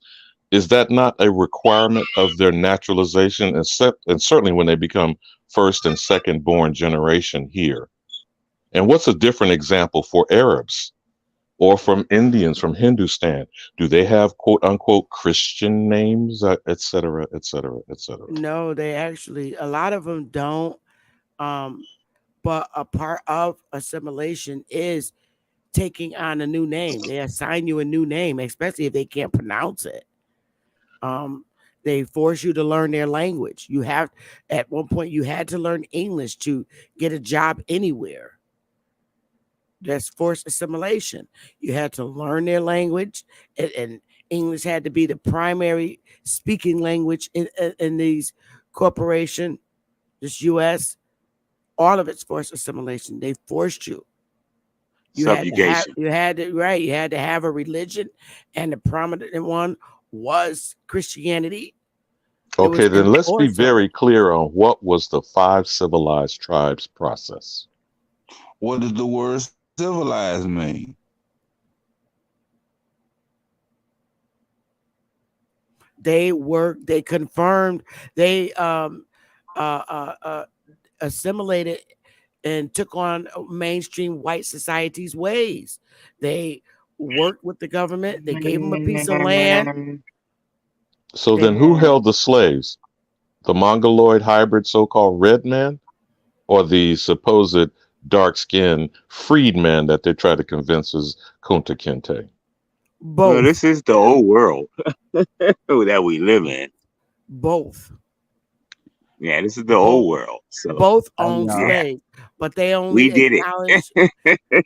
Is that not a requirement of their naturalization, and certainly when they become first and second born generation here? And what's a different example for Arabs or from Indians from Hindustan? Do they have quote unquote Christian names, et cetera, et cetera, et cetera? No, they actually, a lot of them don't. Um, but a part of assimilation is taking on a new name. They assign you a new name, especially if they can't pronounce it. Um, they force you to learn their language. You have, at one point, you had to learn English to get a job anywhere. That's forced assimilation. You had to learn their language, and English had to be the primary speaking language in these corporation, this U.S. All of it's forced assimilation. They forced you. Subjugation. You had to right. You had to have a religion, and the prominent one was Christianity. It Okay, was then in the let's be orzo. very clear on what was the five civilized tribes process. What does the word civilized mean? They worked. They confirmed. They uh, uh, uh, assimilated and took on mainstream white society's ways. They worked with the government. They gave them a piece of land. So They then who held the slaves? The Mongoloid hybrid so-called red man or the supposed dark-skinned freedman that they try to convince is Kunta Kinte? Well, both, this is the old world that we live in. both, Yeah, this is the both, old world. So both owned Yeah. yeah, slaves, but they we only did acknowledged it.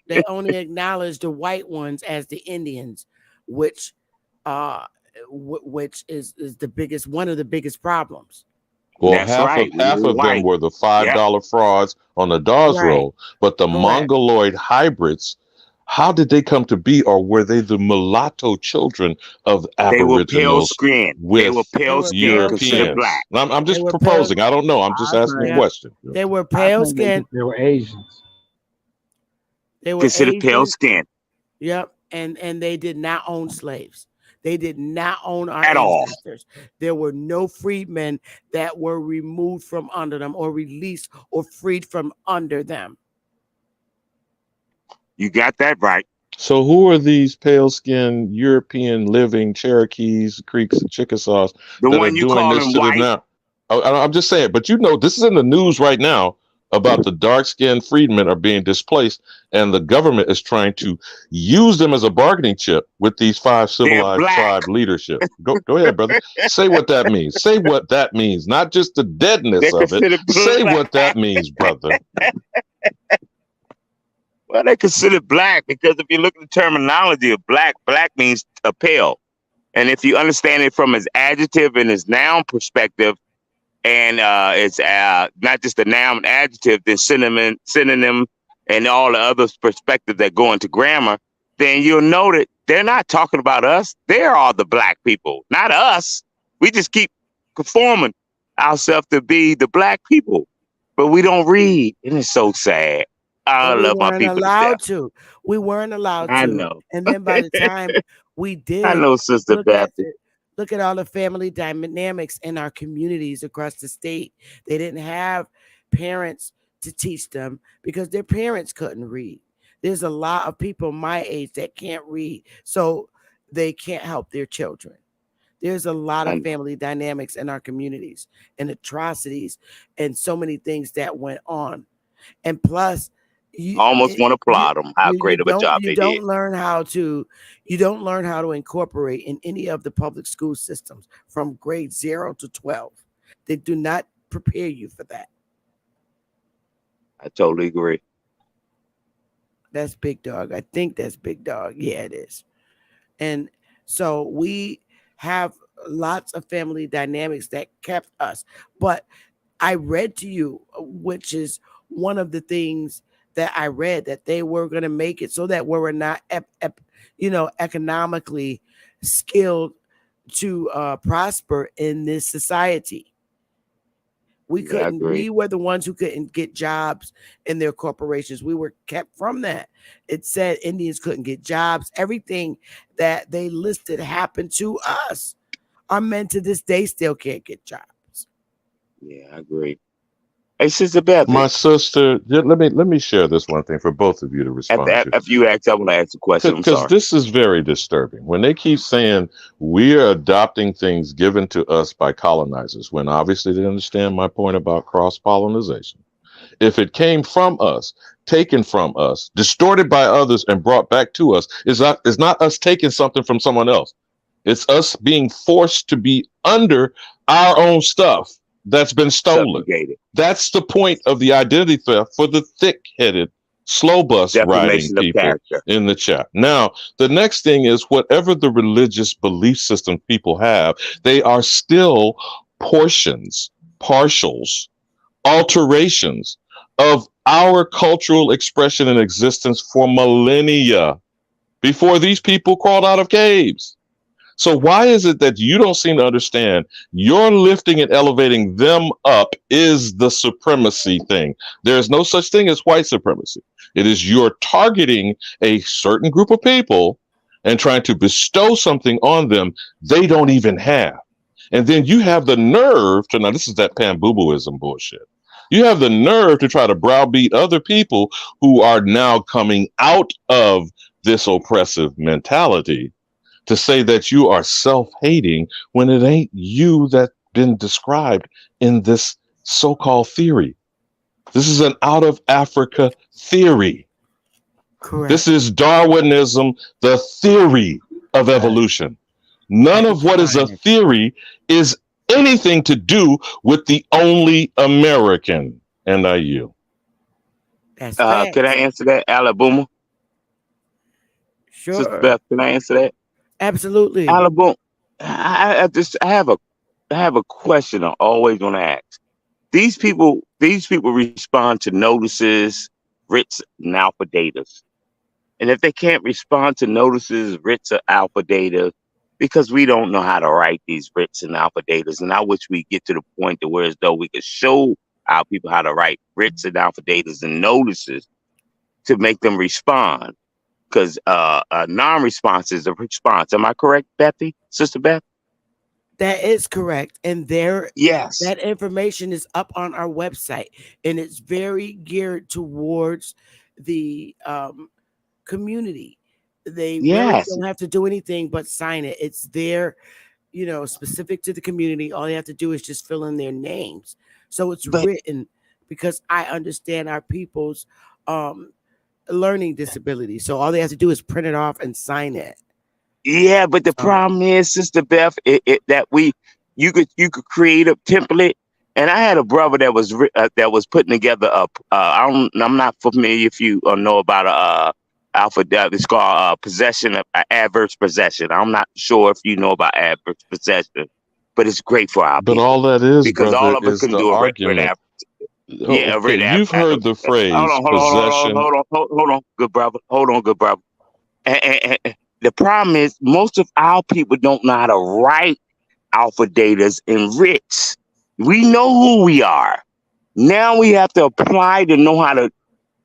they only acknowledged the white ones as the Indians, which uh which is the biggest one of the biggest problems. Well, That's right. We half were of them white. were the five Yep. dollar frauds on the Dawes Right, roll, but the correct. Mongoloid hybrids, how did they come to be, or were they the mulatto children of They were pale Aboriginals skinned. They were with They pale were skinned, pale considered skinned. black. Europeans? I'm They just were pale. proposing. I don't know. I'm just I asking a think Yeah, question. they were I pale think skinned. They were Asians. They were Considered pale Asian. skinned Yep, and they did not own slaves. They did not own our at all. ancestors. There were no freedmen that were removed from under them or released or freed from under them. You got that right. So who are these pale-skinned European living Cherokees, Creeks, and Chickasaws The that are one you doing this calling to them white, now? I'm just saying, but this is in the news right now about the dark-skinned freedmen are being displaced, and the government is trying to use them as a bargaining chip with these 5 they're civilized black. tribe leadership. Go ahead, brother. Say what that means. Say what that means. Not just the deadness They're of it. considered Say black. what that means, brother. Well, they're considered black because if you look at the terminology of black, black means a pale. And if you understand it from its adjective and its noun perspective, and it's not just a noun and adjective, then synonym, and all the other perspectives that go into grammar, then you'll know that they're not talking about us. They're all the black people, not us. We just keep conforming ourselves to be the black people, but we don't read, and it's so sad. I But we love my weren't people to death. allowed to. We weren't allowed I to. know. And then by the time we I did, know, Sister look at Beth. look at all the family dynamics in our communities across the state. They didn't have parents to teach them because their parents couldn't read. There's a lot of people my age that can't read, so they can't help their children. There's a lot I of know. family dynamics in our communities and atrocities and so many things that went on. And plus, you Almost it- want to applaud them how great of a job you they did. don't learn how to incorporate in any of the public school systems from grade 0 to 12. They do not prepare you for that. I totally agree. That's big dog. I think that's big dog. Yeah, it is. And so we have lots of family dynamics that kept us. But I read to you, which is one of the things that I read, that they were going to make it so that we were not, economically skilled to prosper in this society. We Yeah, I couldn't. agree. We were the ones who couldn't get jobs in their corporations. We were kept from that. It said Indians couldn't get jobs. Everything that they listed happened to us. Our men to this day still can't get jobs. Yeah, I agree. Hey, Sister Beth, My sister, let me share this one thing for both of you to respond to. after you ask, I want to ask a question. I'm Because sorry. this is very disturbing. When they keep saying we are adopting things given to us by colonizers, when obviously they understand my point about cross pollination. If it came from us, taken from us, distorted by others, and brought back to us, is not us taking something from someone else. It's us being forced to be under our own stuff that's been stolen. Subjugated. That's the point of the identity theft for the thick-headed, slow bus riding Defamation of people character. in the chat. Now, the next thing is whatever the religious belief system people have, they are still portions, partials, alterations of our cultural expression and existence for millennia before these people crawled out of caves. So why is it that you don't seem to understand your lifting and elevating them up is the supremacy thing? There is no such thing as white supremacy. It is you're targeting a certain group of people and trying to bestow something on them they don't even have. And then you have the nerve to, now this is that Pamboo-Booism bullshit. You have the nerve to try to browbeat other people who are now coming out of this oppressive mentality to say that you are self-hating when it ain't you that's been described in this so-called theory. This is an out of Africa theory. Correct. This is Darwinism, the theory of evolution. None of what is a theory is anything to do with the only American. And I yield. That's Can I answer that, Alabama? sure. Sister Beth, can I answer that? Absolutely. Alabama. I have a question I always want to ask. These people respond to notices, writs, and alpha data. And if they can't respond to notices, writs, or alpha data, because we don't know how to write these writs and alpha data, and I wish we get to the point to where as though we could show our people how to write writs and alpha data and notices to make them respond. Because a non-response is a response. Am I correct, Bethy? Sister Beth? That is correct. And Yes. that information is up on our website, and it's very geared towards the community. They really Yes. don't have to do anything but sign it. It's there, specific to the community. All they have to do is just fill in their names. So it's But written because I understand our people's learning disability. So all they have to do is print it off and sign it. yeah, but the problem is, Sister Beth, that you could create a template. And I had a brother that was putting together I'm not familiar if you know about alpha. It's called possession of adverse possession. I'm not sure if you know about adverse possession, but it's great for our But people all that is, because brother, all of us is can the do a argument. yeah, Okay, you've heard the hold phrase on, possession. hold on, good brother. Hold on, good brother. And the problem is most of our people don't know how to write alpha datas in writs. We know who we are. Now we have to apply to know how to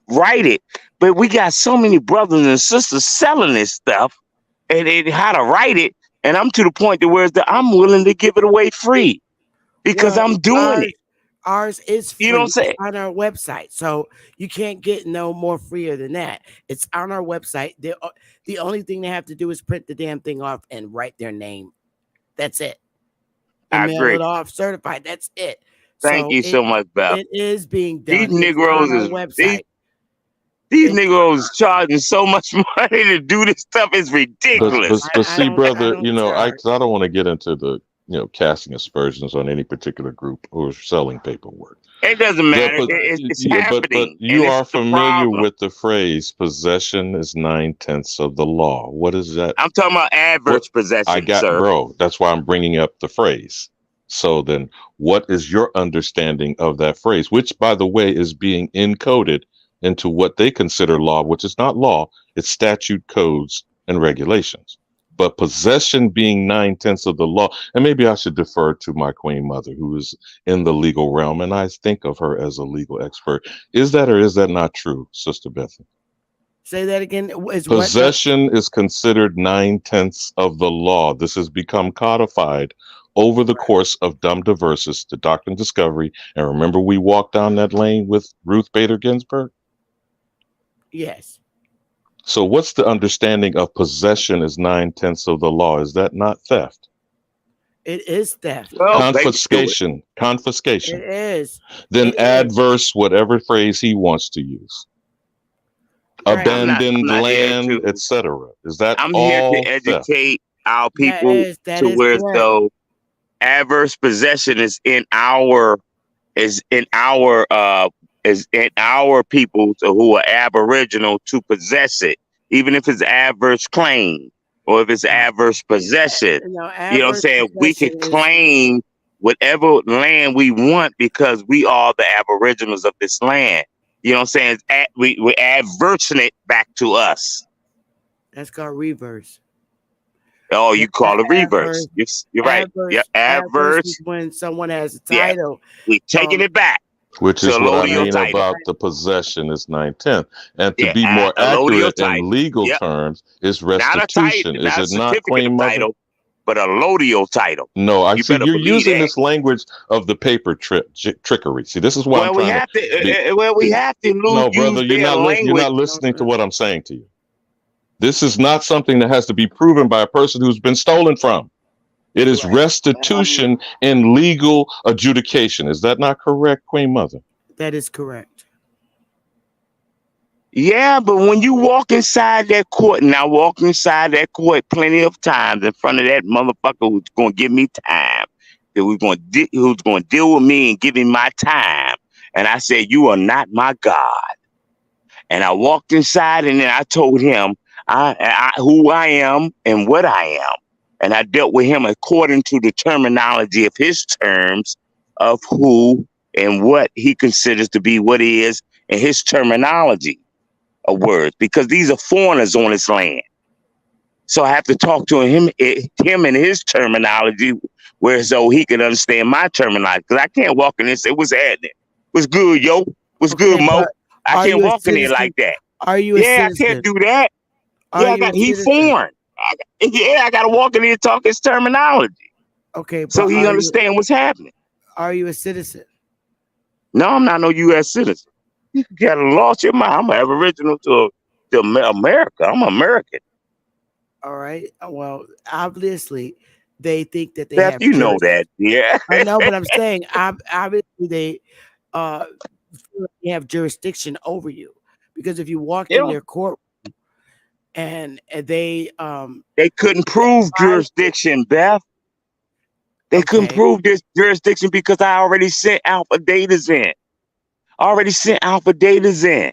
write it. But we got so many brothers and sisters selling this stuff and how to write it. And I'm to the point to where I'm willing to give it away free because Well, I'm doing it. ours is You know what I'm free. It's saying? on our website, so you can't get no more freer than that. It's on our website. The only thing they have to do is print the damn thing off and write their name. That's it. And I mail agree. it off certified. That's it. Thank So you so much, Beth. it is being These done. It's Negroes on our is website. these It's Negroes charging so much money to do this stuff is But ridiculous. see, brother, I don't I charge. 'cause I don't want to get into the casting aspersions on any particular group who are selling paperwork. It doesn't matter. But It's yeah, but happening, and you this are is the familiar problem. with the phrase "possession is 9/10 of the law." What is that? I'm talking about What adverse I possession, got, sir. bro. That's why I'm bringing up the phrase. So then, what is your understanding of that phrase? Which, by the way, is being encoded into what they consider law, which is not law. It's statute, codes, and regulations. But possession being 9/10 of the law, and maybe I should defer to my queen mother, who is in the legal realm, and I think of her as a legal expert. Is that or is that not true, Sister Bethany? Say that again. Is what? Possession is considered 9/10 of the law. This has become codified over the course of Dumb Diversus, the Doctrine and Discovery. And remember, we walked down that lane with Ruth Bader Ginsburg? Yes. So, what's the understanding of possession as 9/10 of the law? Is that not theft? It is theft. Well, Confiscation. It Confiscation. is. Then It is. adverse, whatever phrase he wants to use. Right. I'm Abandoned not here land, to. etc. Is that I'm here to all theft? educate our That people is to where correct. though adverse possession is in our people who are aboriginal to possess it, even if it's adverse claim or if it's adverse possession. You know, You know what I'm adverse saying? We can possession is claim whatever land we want because we are the aboriginals of this land. You know what I'm saying? We're adversing it back to us. that's called reverse. Oh, you call it reverse. Adverse. You're right. Yeah, Adverse is adverse. when someone has a Yeah, title. we taking it back Which to is what I allodial mean title. about the possession is 9/10. And to Yeah, be more allodial accurate in title. legal Yep. terms is Not a restitution. title, Is not a it not, certificate Queen of Mother? title, but a allodial title. No, I You see better you're believe using that. this language of the paper trickery. See, this is why I'm Well, we trying have to to. be. We have to No, brother, use their you're language. not listening to what I'm saying to you. This is not something that has to be proven by a person who's been stolen from. It is Right. restitution in legal adjudication. Is that not correct, Queen Mother? That is correct. Yeah, but when you walk inside that court, and I walk inside that court plenty of times in front of that motherfucker who's going to give me time, who's going to deal with me and give me my time, and I said, "You are not my God." And I walked inside, and then I told him who I am and what I am, and I dealt with him according to the terminology of his terms of who and what he considers to be what he is in his terminology of words, because these are foreigners on this land. So I have to talk to him in his terminology, where so he can understand my terminology. Because I can't walk in and say, "What's happening? What's good, yo? What's good, Mo?" But I are can't you a walk in there citizen? like that. Are you a Yeah, I citizen? can't do that. Are Yeah, you a he citizen? foreign. I got to walk in there and talk his terminology Okay, but so he understand what's happening. Are you a citizen? No, I'm not no U.S. citizen. You gotta lost your mind. I'm an aboriginal to America. I'm American. All right. Well, obviously, they think that they Beth, have you know that. Yeah. I know, but I'm saying, obviously, they uh, feel like they have jurisdiction over you because if you walked in Yeah. their court and they They couldn't prove tried, jurisdiction, Beth. They couldn't okay, prove this jurisdiction because I already sent alpha datas in. Already sent alpha datas in.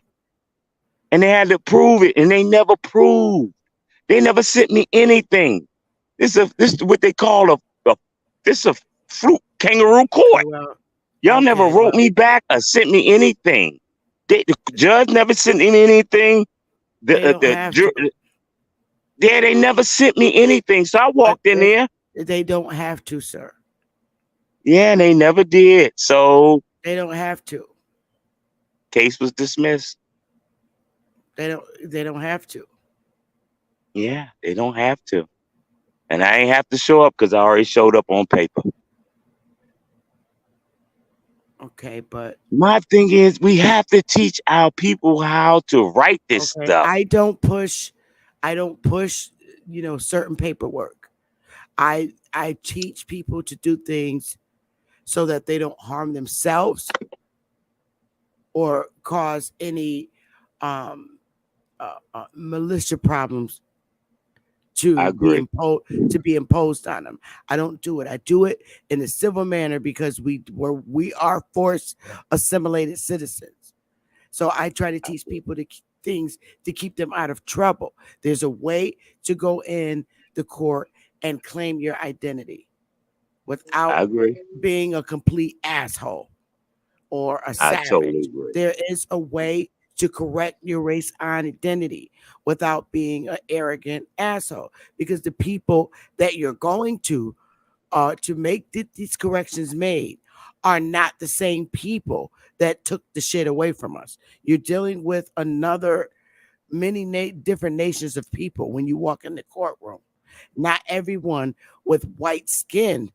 And they had to prove it. And they never proved. They never sent me anything. This is what they call a this is a fruit kangaroo okay, court. well, Y'all never okay, wrote well, me back or sent me anything. The judge never sent me anything. they don't The have to, yeah, they never sent me anything. So I but walked in there. they don't have to, sir. Yeah, they never did. So They don't have to. case was dismissed. They don't have to. Yeah, they don't have to. And I ain't have to show up because I already showed up on paper. Okay, but My thing is we have to teach our people how to write this okay, stuff. I don't push, certain paperwork. I teach people to do things so that they don't harm themselves or cause any um, militia problems I agree. to be imposed on them. I don't do it. I do it in a civil manner because we are forced assimilated citizens. So I try to teach people things to keep them out of trouble. There's a way to go in the court and claim your identity without I agree. being a complete asshole or a I totally savage. agree. There is a way to correct your race identity without being an arrogant asshole because the people that you're going to make these corrections made are not the same people that took the shit away from us. You're dealing with another different nations of people when you walk in the courtroom. Not everyone with white skin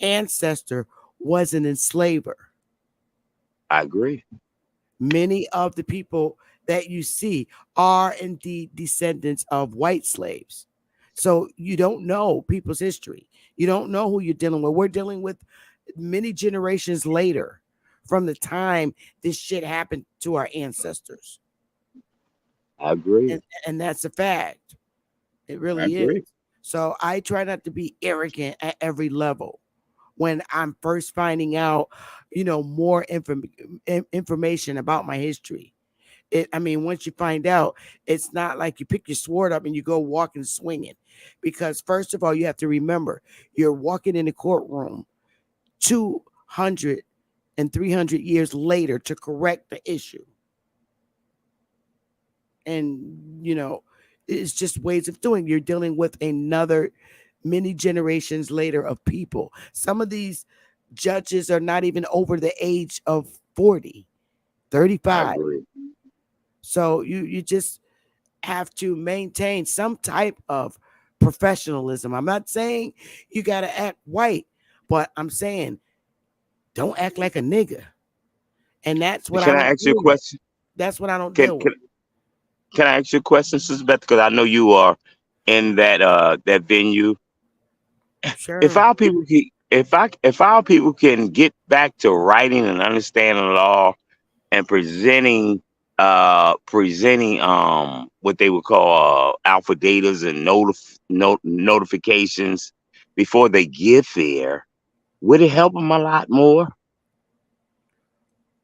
ancestor was an enslaver. I agree. Many of the people that you see are indeed descendants of white slaves. So you don't know people's history. You don't know who you're dealing with. We're dealing with many generations later from the time this shit happened to our ancestors. I agree. And that's a fact. It I really is. agree. So I try not to be arrogant at every level when I'm first finding out, more information about my history. I mean, once you find out, it's not like you pick your sword up and you go walking swinging. Because first of all, you have to remember you're walking in a courtroom 200 and 300 years later to correct the issue. And, it's just ways of doing. You're dealing with another many generations later of people. Some of these judges are not even over the age of 40, I 35. agree. So you just have to maintain some type of professionalism. I'm not saying you got to act white, but I'm saying don't act like a nigga. And that's what I Can I don't ask you a deal with. question? That's what I don't Can deal can with. can I ask you a question, Sister Beth? Because I know you are in that venue. If Sure. our people if our people can get back to writing and understanding law and presenting what they would call alpha datas and notifications before they get there, would it help them a lot more?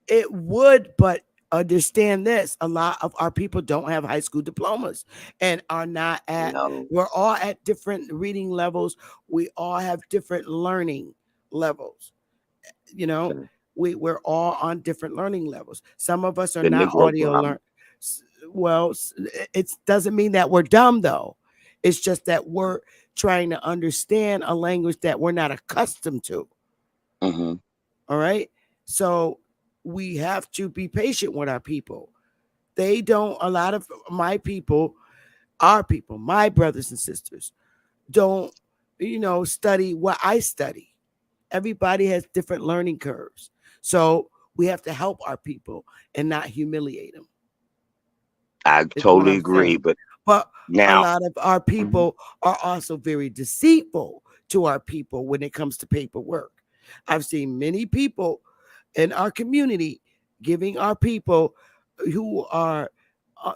It would, but understand this. A lot of our people don't have high school diplomas and are not No. we're all at different reading levels. We all have different learning levels. You know, Okay. we're all on different learning levels. Some of us are The not Negro audio problem. learn. Well, it doesn't mean that we're dumb though. It's just that we're trying to understand a language that we're not accustomed to. Hmm. All right. So we have to be patient with our people. They don't, a lot of my people, our people, my brothers and sisters, don't, study what I study. Everybody has different learning curves. So we have to help our people and not humiliate them, I is what totally I'm agree, saying. but But a Now, lot of our people are also very deceitful to our people when it comes to paperwork. I've seen many people in our community giving our people who are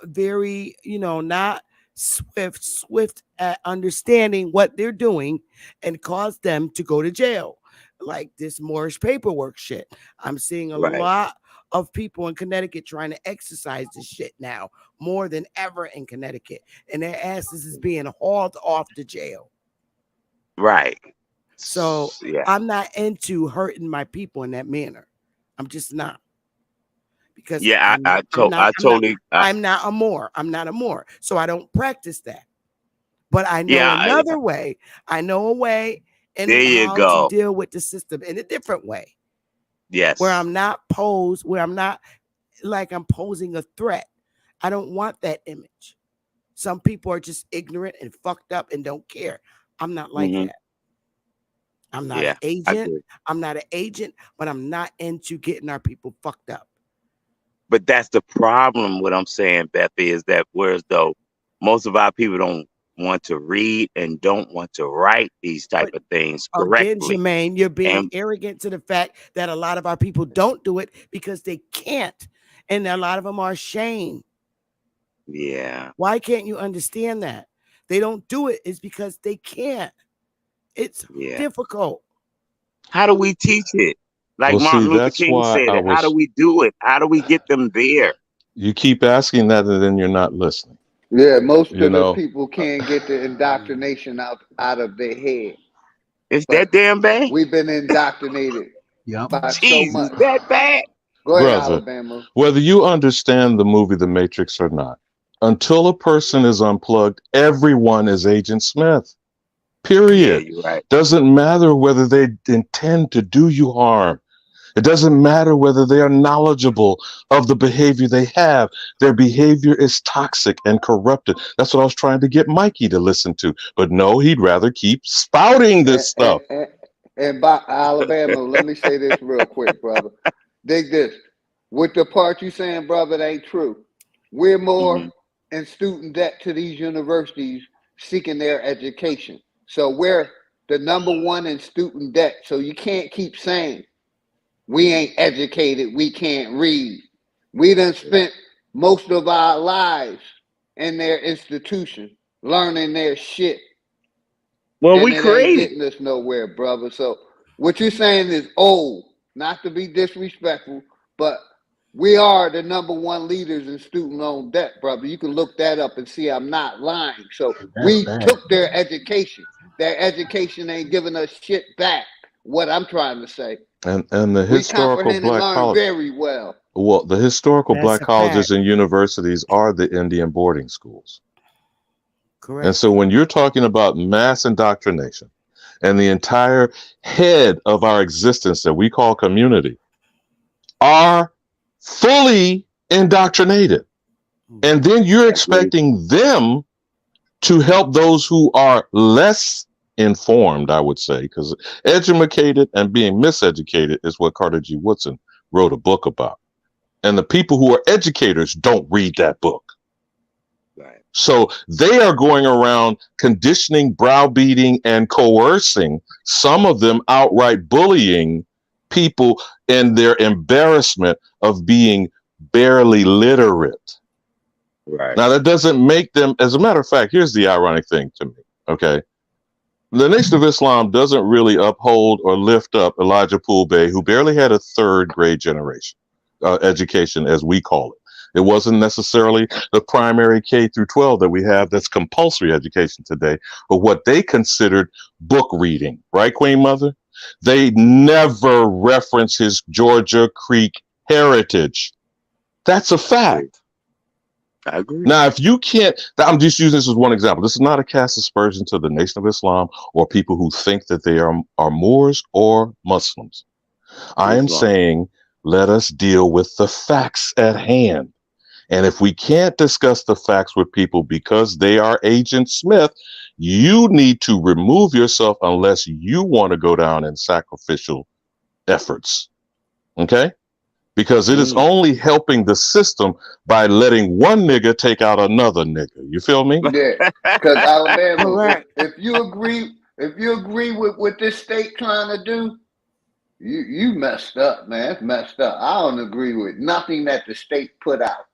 very, not swift at understanding what they're doing and cause them to go to jail. Like this Moorish paperwork shit. I'm seeing a right, lot of people in Connecticut trying to exercise this shit now more than ever in Connecticut. And their asses is being hauled off to jail. right. So Yeah, I'm not into hurting my people in that manner. I'm just not. Because yeah. I'm not, I'm not, I I'm not, totally. I'm not a Moor. I'm not a Moor. So I don't practice that. But I know Yeah. another way. I know a way There and you how to go. deal with the system in a different way. Yes. Where I'm not like I'm posing a threat. I don't want that image. Some people are just ignorant and fucked up and don't care. I'm not like Hmm. that. I'm not Yeah, an I agent. agree. I'm not an agent, but I'm not into getting our people fucked up. But that's the problem. What I'm saying, Beth, is that whereas though most of our people don't want to read and don't want to write these type But of things again, correctly, Jermaine, you're being and arrogant to the fact that a lot of our people don't do it because they can't. And a lot of them are ashamed. yeah, Why can't you understand that? They don't do it is because they can't. It's yeah. difficult. How do we teach it? Like Well, see, Martin Luther that's King why said I it. How do was. we do it? How do we get them there? You keep asking that, and then you're not listening. Yeah, most You of the know, people can't get the indoctrination out of their head. It's But that damn bad. we've been indoctrinated Yep. by so Jesus, much. that bad. Go ahead, brother, Alabama. whether you understand the movie The Matrix or not, until a person is unplugged, everyone is Agent Smith. Yeah, Period. you're right. Doesn't matter whether they intend to do you harm. It doesn't matter whether they are knowledgeable of the behavior they have. Their behavior is toxic and corrupted. That's what I was trying to get Mikey to listen to. But no, he'd rather keep spouting And, this and, stuff. and, and by Alabama, let me say this real quick, brother. Dig this. With the part you saying, brother, it ain't true. We're Hmm. more in student debt to these universities seeking their education. So we're the number one in student debt. So you can't keep saying we ain't educated, we can't read. We done spent most of our lives in their institution learning their shit, Well, and we it ain't created. getting us nowhere, brother. So what you're saying is old, not to be disrespectful, but we are the number one leaders in student loan debt, brother. You can look that up and see I'm not lying. So That's we bad. took their education. Their education ain't giving us shit back. What I'm trying to say. And the We historical comprehend and black learn college. very well. Well, the historical That's black a fact. colleges and universities are the Indian boarding schools. And Correct. so when you're talking about mass indoctrination and the entire head of our existence that we call community are fully indoctrinated, and then you're Agreed. expecting them to help those who are less informed, I would say, because educated and being miseducated is what Carter G. Woodson wrote a book about. And the people who are educators don't read that book. Right. So they are going around conditioning, browbeating, and coercing, some of them outright bullying people in their embarrassment of being barely literate. Right. Now, that doesn't make them, as a matter of fact, here's the ironic thing to me, okay? The Nation of Islam doesn't really uphold or lift up Elijah Poole Bey, who barely had a third grade generation education, as we call it. It wasn't necessarily the primary K through 12 that we have that's compulsory education today, but what they considered book reading, right, Queen Mother? They never reference his Georgia Creek heritage. That's a fact. I agree. Now, if you can't, I'm just using this as one example. This is not a cast aspersion to the Nation of Islam or people who think that they are Moors or Muslims. I am Islam. saying let us deal with the facts at hand. And if we can't discuss the facts with people because they are Agent Smith, you need to remove yourself unless you want to go down in sacrificial efforts. Okay? because it is only helping the system by letting one nigga take out another nigga. You feel me? Yeah, because Alabama, Correct. if you agree with what this state trying to do, you messed up, man. It's messed up. I don't agree with nothing that the state put out,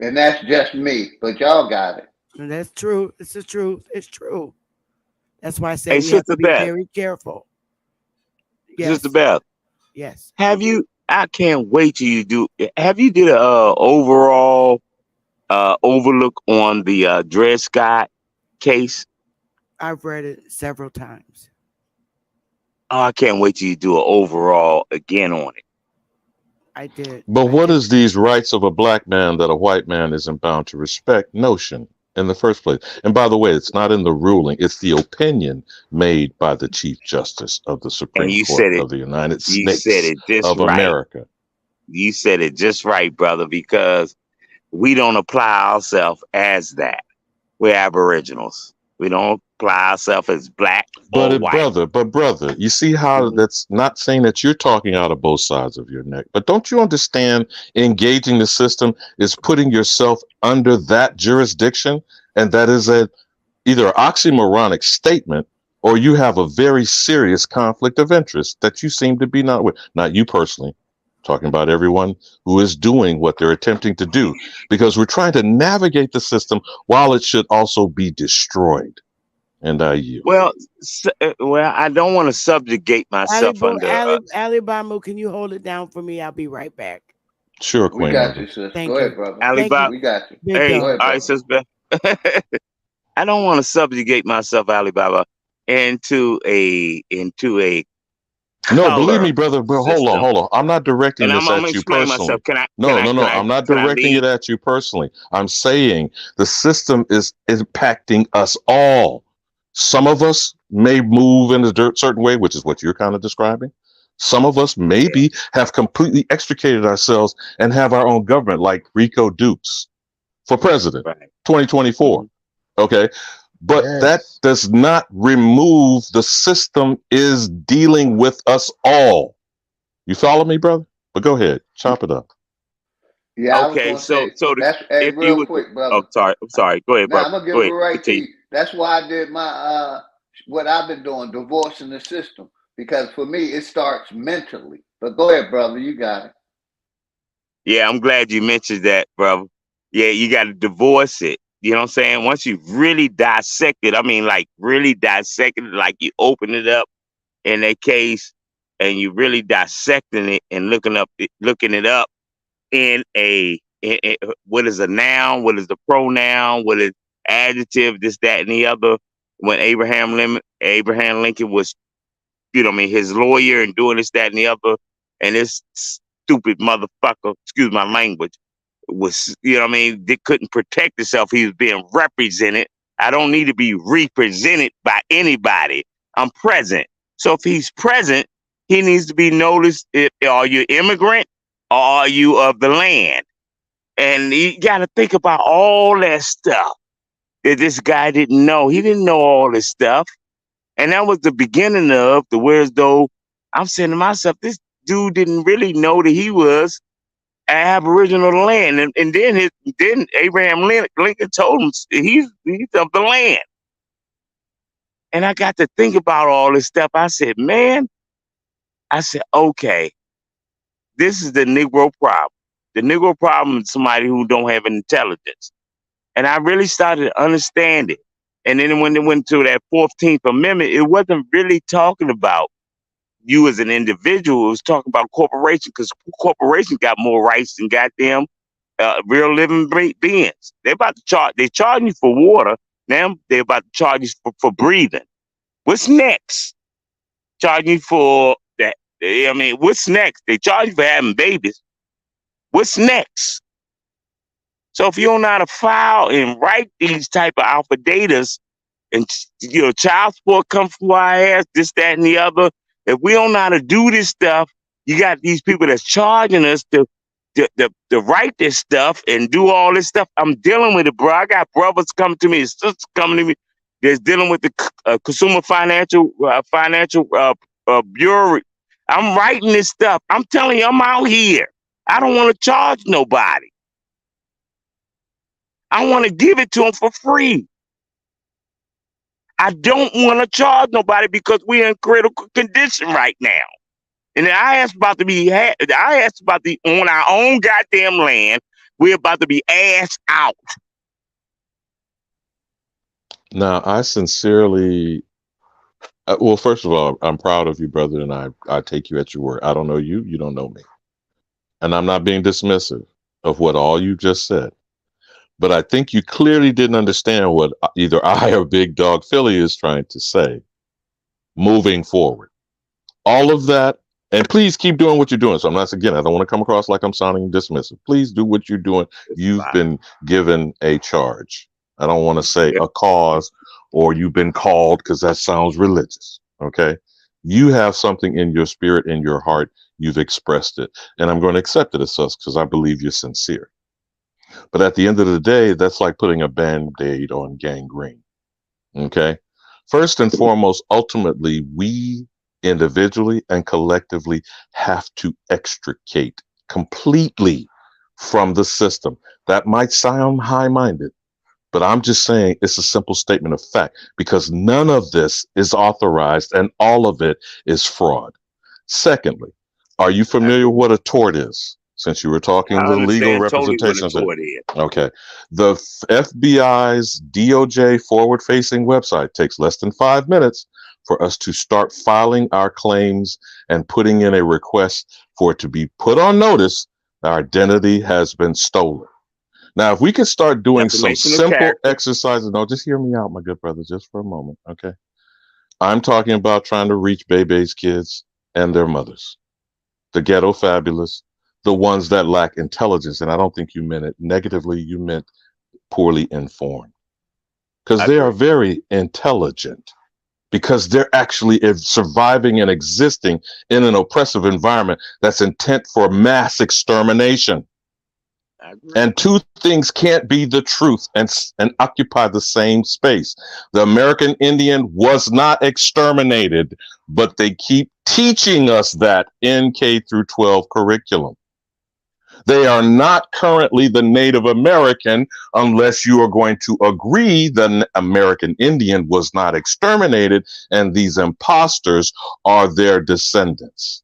and that's just me. But y'all got it. And that's true. It's the truth. It's true. That's why I said Hey, we have to Sister be Beth, very careful. Sister Yes. Beth, Yes. have you? I can't wait till you do. Have you did a overall overlook on the Dred Scott case? I've read it several times. Oh, I can't wait till you do an overall again on it. I did. But I what did. is these rights of a black man that a white man isn't bound to respect notion in the first place? And by the way, it's not in the ruling, it's the opinion made by the Chief Justice of the And Supreme Court of the United you said States it just of right. America. You said it just right, brother, because we don't apply ourselves as that. We're aboriginals. We don't apply ourselves as black or white. Brother, you see how Mhm. that's not saying that you're talking out of both sides of your neck. But don't you understand engaging the system is putting yourself under that jurisdiction? And that is either an oxymoronic statement or you have a very serious conflict of interest that you seem to be not with. Not you personally, talking about everyone who is doing what they're attempting to do, because we're trying to navigate the system while it should also be destroyed. And I yield. Well, I don't want to subjugate myself under. Alabama, can you hold it down for me? I'll be right back. Sure, We Queen got Mother. you, sis. Thank Go you. ahead, brother. Thank Alibaba. you. We got you. Big Hey, Go dog. ahead, all right, brother. sister. I don't want to subjugate myself, Alibaba, into a No, believe color me, brother. But system. hold on. I'm not directing And this I'm gonna at you explain personally. myself. Can I? No. I'm not Can I directing lead? it at you personally. I'm saying the system is impacting us all. Some of us may move in a certain way, which is what you're kind of describing. Some of us maybe have completely extricated ourselves and have our own government, like Rico Dukes for president, Right. 2024. Okay. But that Yes. does not remove the system is dealing with us all. You follow me, brother? But go ahead, chop it up. Yeah, I was Okay. gonna say So that's hey, if you real would, quick, brother. oh, sorry, I'm sorry. Go ahead, Now brother. I'm gonna give Go it ahead. right to Continue. you. That's why I did my what I've been doing, divorcing the system. Because for me it starts mentally. But go ahead, brother, you got it. Yeah, I'm glad you mentioned that, brother. Yeah, you got to divorce it. You know what I'm saying? Once you really dissect it, I mean, like really dissect it, like you open it up in that case, and you really dissecting it and looking it up in what is a noun, what is the pronoun, what is adjective, this, that, and the other. When Abraham Lincoln was, you know, what I mean, his lawyer and doing this, that, and the other, and this stupid motherfucker, excuse my language, was, you know, what I mean, they couldn't protect himself. He was being represented. I don't need to be represented by anybody. I'm present. So if he's present, he needs to be noticed. Are you immigrant or are you of the land? And you got to think about all that stuff that this guy didn't know. He didn't know all this stuff. And that was the beginning of the whereas though I'm saying to myself, this dude didn't really know that he was Aboriginal of the land. And then Abraham Lincoln told him he's of the land. And I got to think about all this stuff. I said, man, okay, this is the Negro problem. The Negro problem is somebody who don't have intelligence. And I really started to understand it. And then when they went to that 14th Amendment, it wasn't really talking about you as an individual. It was talking about corporation, because corporation got more rights than goddamn real living beings. They're about to charge. They're charging you for water. Now they're about to charge you for breathing. What's next? Charging you for that. I mean, what's next? They charge you for having babies. What's next? So if you don't know how to file and write these type of alpha datas, and child support comes from our ass, this, that, and the other. If we don't know how to do this stuff, you got these people that's charging us to write this stuff and do all this stuff. I'm dealing with it, bro. I got brothers coming to me, sisters coming to me that's dealing with the Consumer Financial Bureau, I'm writing this stuff. I'm telling you, I'm out here. I don't want to charge nobody. I want to give it to them for free. I don't want to charge nobody because we're in critical condition right now. And the IS about to be on our own goddamn land. We're about to be ass out. Now, I sincerely, well, first of all, I'm proud of you, brother, and I take you at your word. I don't know you, you don't know me. And I'm not being dismissive of what all you just said. But I think you clearly didn't understand what either I or Big Dog Philly is trying to say moving forward. All of that, and please keep doing what you're doing. So I'm not, again, I don't want to come across like I'm sounding dismissive. Please do what you're doing. You've been given a charge. I don't want to say a cause or you've been called because that sounds religious. Okay. You have something in your spirit, in your heart. You've expressed it. And I'm going to accept it as such because I believe you're sincere. But at the end of the day, that's like putting a Band-Aid on gangrene. Okay. First and foremost, ultimately, we individually and collectively have to extricate completely from the system. That might sound high-minded, but I'm just saying it's a simple statement of fact because none of this is authorized and all of it is fraud. Secondly, are you familiar with what a tort is? Since you were talking the legal representations. Totally okay. The FBI's DOJ forward-facing website takes less than 5 minutes for us to start filing our claims and putting in a request for it to be put on notice our identity has been stolen. Now, if we could start doing some simple exercises, no, just hear me out, my good brother, just for a moment, okay? I'm talking about trying to reach Bebe's kids and their mothers, the ghetto fabulous, the ones that lack intelligence. And I don't think you meant it negatively, you meant poorly informed. Because they are very intelligent. Because they're actually surviving and existing in an oppressive environment that's intent for mass extermination. And two things can't be the truth and occupy the same space. The American Indian was not exterminated, but they keep teaching us that in K through 12 curriculum. They are not currently the Native American unless you are going to agree the American Indian was not exterminated and these imposters are their descendants.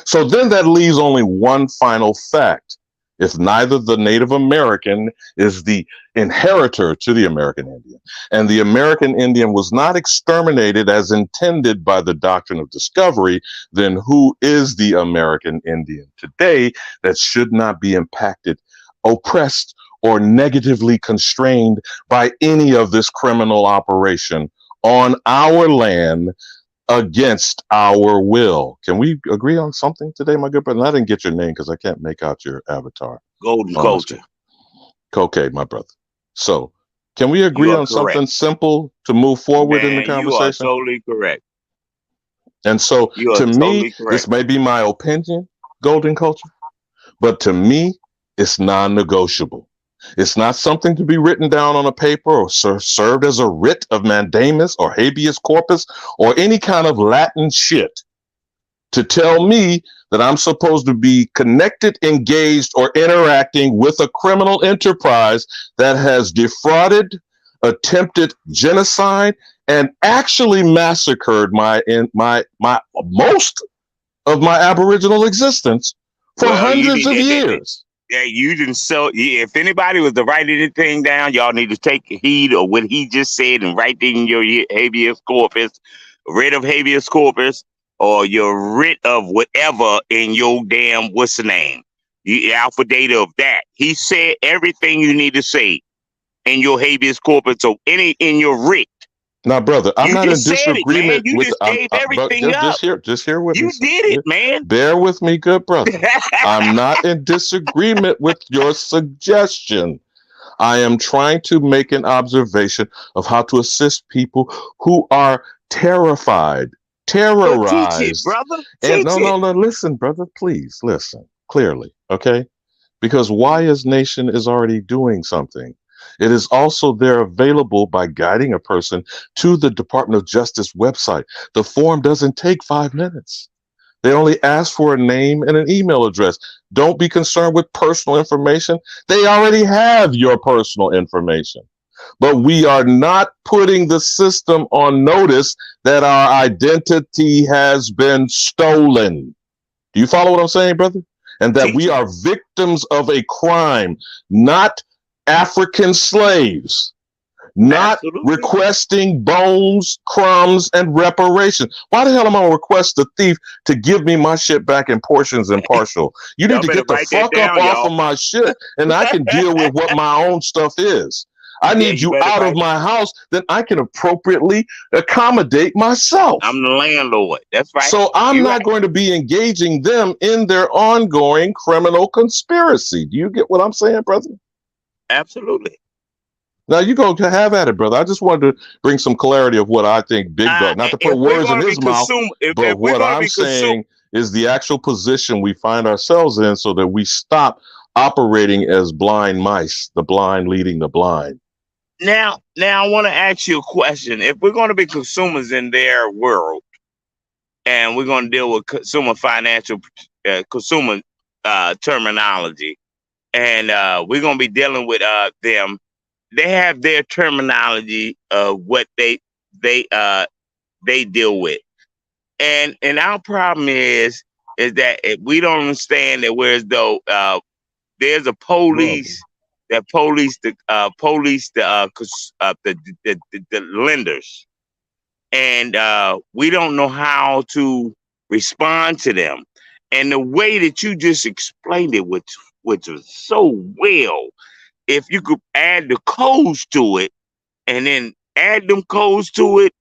So then that leaves only one final fact. If neither the Native American is the inheritor to the American Indian, and the American Indian was not exterminated as intended by the doctrine of discovery, then who is the American Indian today that should not be impacted, oppressed, or negatively constrained by any of this criminal operation on our land against our will? Can we agree on something today, my good brother? And I didn't get your name because I can't make out your avatar. Golden Culture. Okay, my brother. So can we agree on something simple to move forward in the conversation? You are totally correct. And so to me, this may be my opinion, Golden Culture, but to me, it's non-negotiable. It's not something to be written down on a paper or served as a writ of mandamus or habeas corpus or any kind of Latin shit to tell me that I'm supposed to be connected, engaged, or interacting with a criminal enterprise that has defrauded, attempted genocide, and actually massacred most of my Aboriginal existence for hundreds of years. Yeah, you didn't. So if anybody was to write anything down, y'all need to take heed of what he just said and write it in your habeas corpus, writ of habeas corpus, or your writ of whatever in your damn what's the name, alpha data of that. He said everything you need to say in your habeas corpus, so in your writ. Now, brother, I'm not in disagreement you with. Just gave everything up. Just hear with me. You did it, man. Bear with me, good brother. I'm not in disagreement with your suggestion. I am trying to make an observation of how to assist people who are terrified, terrorized. Well, teach it, brother. No. Listen, brother. Please listen clearly, okay? Because Wise Nation is already doing something. It is also there available by guiding a person to the Department of Justice website. The form doesn't take 5 minutes. They only ask for a name and an email address. Don't be concerned with personal information. They already have your personal information. But we are not putting the system on notice that our identity has been stolen. Do you follow what I'm saying, brother? And that we are victims of a crime, not African slaves. Not requesting bones, crumbs, and reparations. Why the hell am I going to request the thief to give me my shit back in portions and partial? You need to get the fuck up off of my shit, and I can deal with what my own stuff is. I need you out of my house, then I can appropriately accommodate myself. I'm the landlord. That's right. So I'm not going to be engaging them in their ongoing criminal conspiracy. Do you get what I'm saying, brother? Absolutely. Now you go have at it, brother. I just wanted to bring some clarity of what I think Big Dog, not to put words in his mouth, but what I'm saying is the actual position we find ourselves in so that we stop operating as blind mice, the blind leading the blind. Now I want to ask you a question. If we're going to be consumers in their world and we're going to deal with consumer financial, consumer terminology, and we're going to be dealing with them, they have their terminology of what they deal with, and our problem is that if we don't understand that, whereas though there's a police that police the lenders, and we don't know how to respond to them, and the way that you just explained it, which was so well. If you could add the codes to it and then add them codes to it,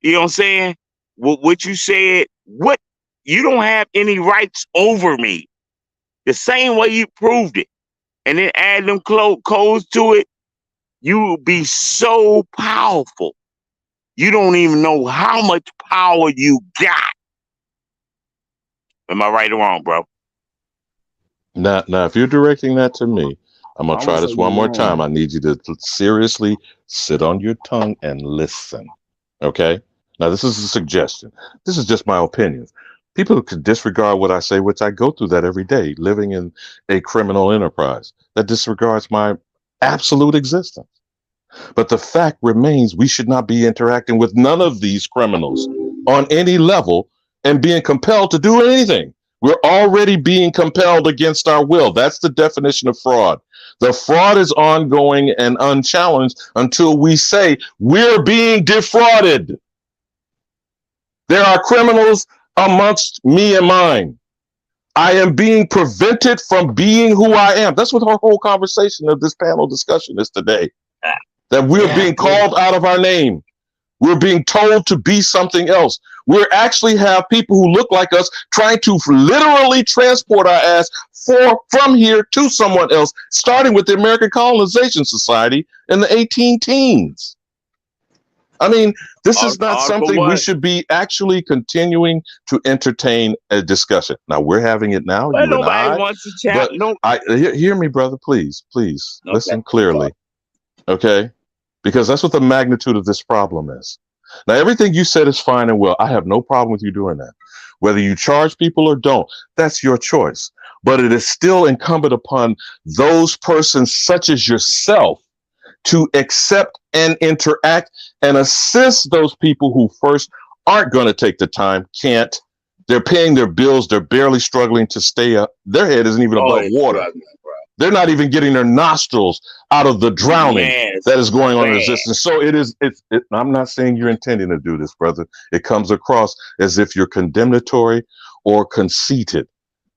you know what I'm saying? What you said, you don't have any rights over me. The same way you proved it. And then add them codes to it, you will be so powerful. You don't even know how much power you got. Am I right or wrong, bro? Now, if you're directing that to me, I'm going to try this one more time. I need you to seriously sit on your tongue and listen. Okay? Now, this is a suggestion. This is just my opinion. People could disregard what I say, which I go through that every day, living in a criminal enterprise that disregards my absolute existence. But the fact remains, we should not be interacting with none of these criminals on any level and being compelled to do anything. We're already being compelled against our will. That's the definition of fraud. The fraud is ongoing and unchallenged until we say we're being defrauded. There are criminals amongst me and mine. I am being prevented from being who I am. That's what our whole conversation of this panel discussion is today. That we're being called out of our name. We're being told to be something else. We actually have people who look like us trying to literally transport our ass from here to someone else, starting with the American Colonization Society in the 18 teens. I mean, this is not something we should be actually continuing to entertain a discussion. Now, we're having it now. Well, you and I. Wants to chat. Hear me, brother, please. Listen clearly. Okay? Because that's what the magnitude of this problem is. Now, everything you said is fine and well. I have no problem with you doing that. Whether you charge people or don't, that's your choice. But it is still incumbent upon those persons such as yourself to accept and interact and assist those people who first aren't going to take the time, can't. They're paying their bills. They're barely struggling to stay up. Their head isn't even above water. They're not even getting their nostrils out of the drowning that is going on in existence. So I'm not saying you're intending to do this, brother. It comes across as if you're condemnatory or conceited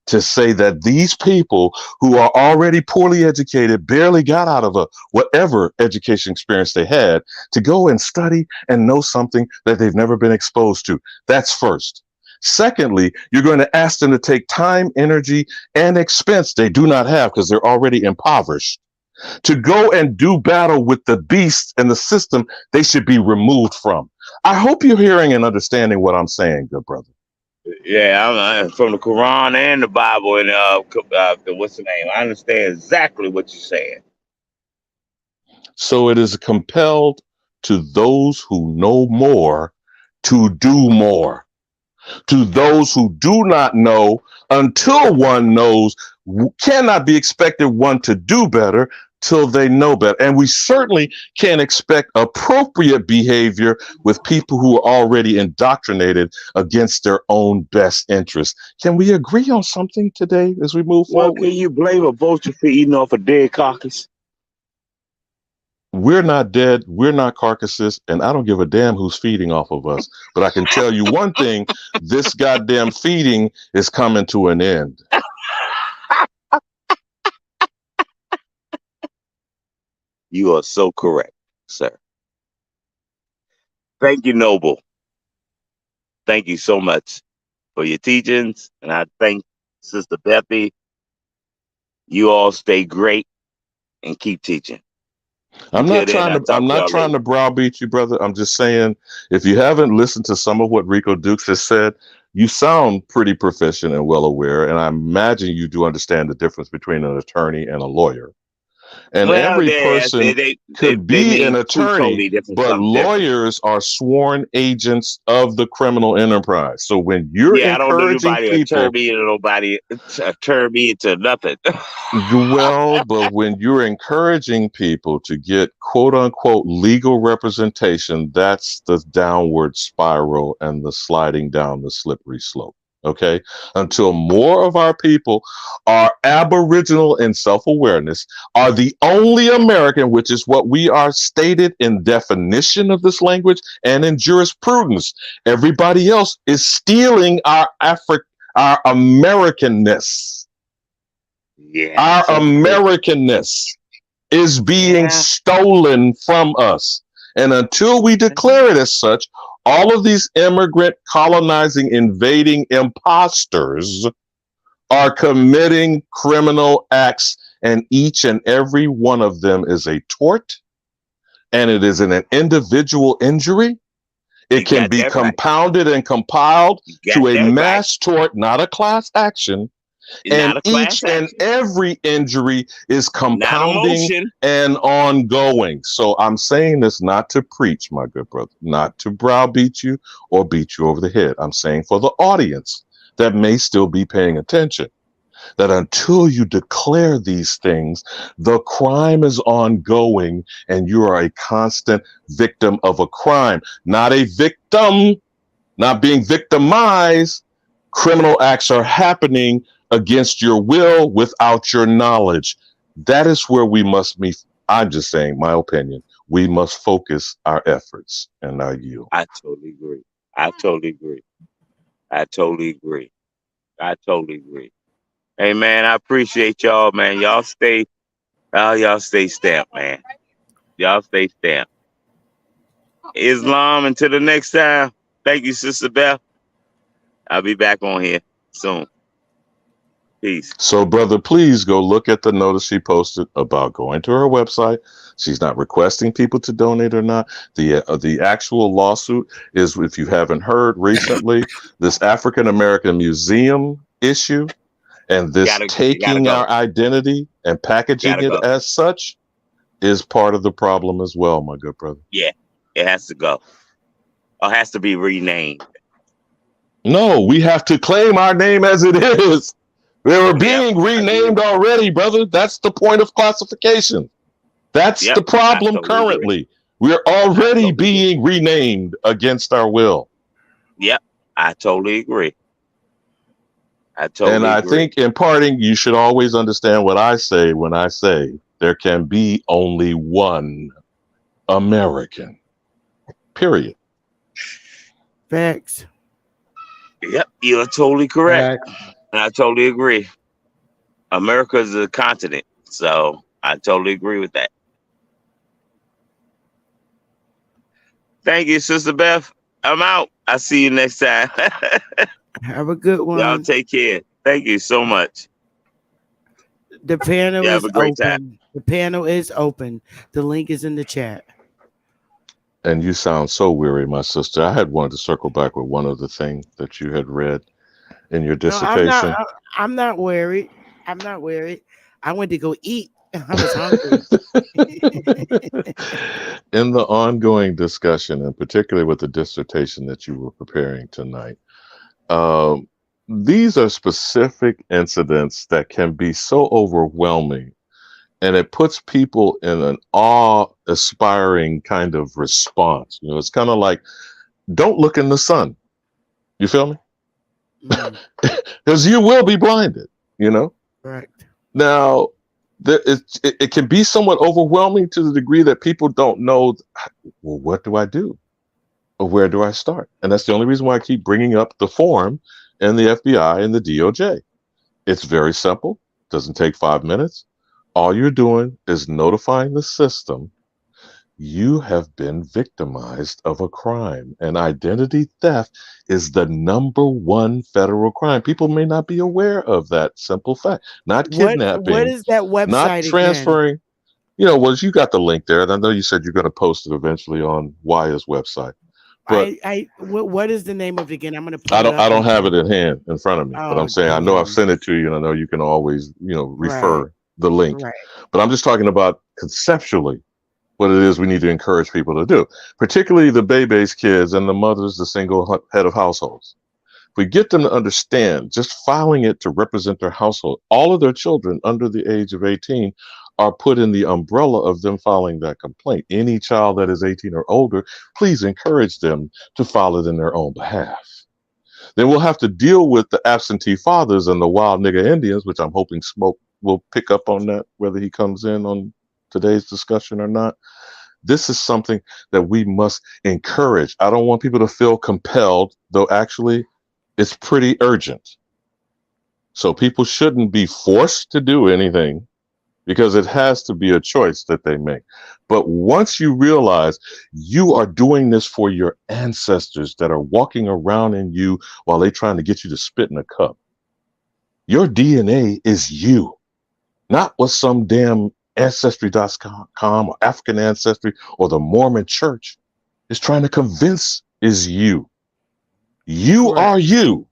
to say that these people who are already poorly educated, barely got out of whatever education experience they had, to go and study and know something that they've never been exposed to. That's first. Secondly, you're going to ask them to take time, energy, and expense they do not have because they're already impoverished to go and do battle with the beast and the system they should be removed from. I hope you're hearing and understanding what I'm saying, good brother. Yeah, I'm from the Quran and the Bible and what's the name? I understand exactly what you're saying. So it is compelled to those who know more to do more. To those who do not know, until one knows, cannot be expected one to do better till they know better. And we certainly can't expect appropriate behavior with people who are already indoctrinated against their own best interests. Can we agree on something today as we move Well, forward? can you blame a vulture for eating off a dead carcass? We're not dead. We're not carcasses. And I don't give a damn who's feeding off of us. But I can tell you one thing, this goddamn feeding is coming to an end. You are so correct, sir. Thank you, Noble. Thank you so much for your teachings. And I thank Sister Beppy. You all stay great and keep teaching. I'm Until not then, trying I'll to talk I'm to not y'all trying later. to browbeat you, brother. I'm just saying, if you haven't listened to some of what Rico Dukes has said, you sound pretty proficient and well aware, and I imagine you do understand the difference between an attorney and a lawyer. And Well, every person they could they be an mean two attorney, totally different but something different. lawyers are sworn agents of the criminal enterprise. So when you're Yeah, I don't know encouraging nobody turn people, me into nobody turn me into nothing. well, but when you're encouraging people to get quote unquote legal representation, that's the downward spiral and the sliding down the slippery slope. Okay. Until more of our people are aboriginal in self awareness, are the only American, which is what we are stated in definition of this language and in jurisprudence. Everybody else is stealing our our Americanness. Yeah, Our so Americanness is being yeah. stolen from us. And until we declare it as such, all of these immigrant, colonizing, invading imposters are committing criminal acts, and each and every one of them is a tort, and it is an individual injury. It You can got be that right. compounded and compiled You got to a that right. mass tort, not a class action. And Not a each class and action. every injury is Not a compounding motion. and ongoing. So I'm saying this not to preach, my good brother, not to browbeat you or beat you over the head. I'm saying for the audience that may still be paying attention, that until you declare these things, the crime is ongoing and you are a constant victim of a crime, not a victim, not being victimized. Criminal acts are happening against your will without your knowledge. That is where we must be. I'm just saying my opinion. We must focus our efforts and our yield. I totally agree. I totally agree. I totally agree. I totally agree. Hey man, I appreciate y'all, man. Y'all stay stamped, man. Y'all stay stamped. Islam, until the next time. Thank you, Sister Beth. I'll be back on here soon. Peace. So, brother, please go look at the notice she posted about going to her website. She's not requesting people to donate or not. The actual lawsuit is, if you haven't heard recently, this African American Museum issue and this Gotta taking go. our identity and packaging Gotta it go. as such is part of the problem as well, my good brother. Yeah, it has to go. Or has to be renamed. No, we have to claim our name as it is. They were being renamed already, brother. That's the point of classification. That's the problem currently. We're already being renamed against our will. Yep, I totally agree. And I think in parting, you should always understand what I say when I say there can be only one American. Period. Facts. Yep, you're totally correct. And I totally agree. America is a continent, so I totally agree with that. Thank you, Sister Beth. I'm out. I'll see you next time. Have a good one. Y'all take care. Thank you so much. The panel is have a great open. time. The panel is open. The link is in the chat. And you sound so weary, my sister. I had wanted to circle back with one other thing that you had read in your dissertation. No, I'm not worried. I'm not worried. I went to go eat. I was hungry. In the ongoing discussion, and particularly with the dissertation that you were preparing tonight, These are specific incidents that can be so overwhelming, and it puts people in an awe-aspiring kind of response. It's kind of like, don't look in the sun. You feel me? Because you will be blinded. Right. Now, it can be somewhat overwhelming to the degree that people don't know, well, what do I do? Or where do I start? And that's the only reason why I keep bringing up the forum and the FBI and the DOJ. It's very simple. Doesn't take 5 minutes. All you're doing is notifying the system you have been victimized of a crime. And identity theft is the #1 federal crime. People may not be aware of that simple fact. Not kidnapping. What is that website not transferring. Again? Well, you got the link there. And I know you said you're going to post it eventually on Waya's website. But what is the name of it again? I'm going to put I it up. don't have it in front of me. But I'm saying, I know I've sent it to you, and I know you can always, refer the link. Right. But I'm just talking about conceptually what it is we need to encourage people to do, particularly the baby's kids and the mothers, the single head of households. If we get them to understand, just filing it to represent their household, all of their children under the age of 18 are put in the umbrella of them filing that complaint. Any child that is 18 or older, please encourage them to file it in their own behalf. Then we'll have to deal with the absentee fathers and the wild nigga Indians, which I'm hoping Smoke will pick up on that, whether he comes in on today's discussion or not. This is something that we must encourage. I don't want people to feel compelled, though actually it's pretty urgent. So people shouldn't be forced to do anything, because it has to be a choice that they make. But once you realize you are doing this for your ancestors that are walking around in you while they're trying to get you to spit in a cup, your DNA is you, not what some damn Ancestry.com or African Ancestry or the Mormon Church is trying to convince is you. You are you.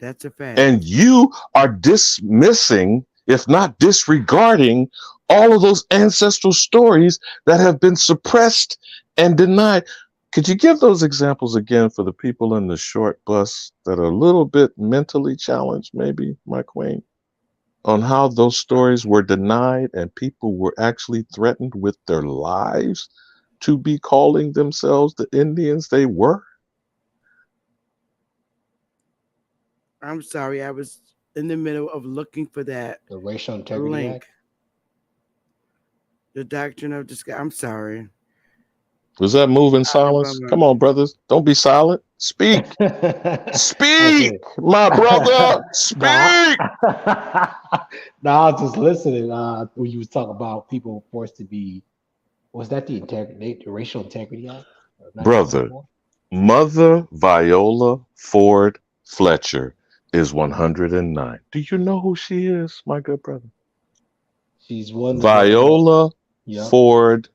That's a fact. And you are dismissing, if not disregarding, all of those ancestral stories that have been suppressed and denied. Could you give those examples again for the people in the short bus that are a little bit mentally challenged, maybe, my queen, on how those stories were denied and people were actually threatened with their lives to be calling themselves the Indians they were? I'm sorry, I was in the middle of looking for that. The Racial Integrity link. Act. The Doctrine of Discovery. I'm sorry. Was that move in silence? Come on, brothers. Don't be silent. Speak. Speak, my brother. Speak. No, I was just listening when you was talking about people forced to be, was that the Racial Integrity Act? Brother, Mother Viola Ford Fletcher is 109. Do you know who she is, my good brother? She's one. Viola Ford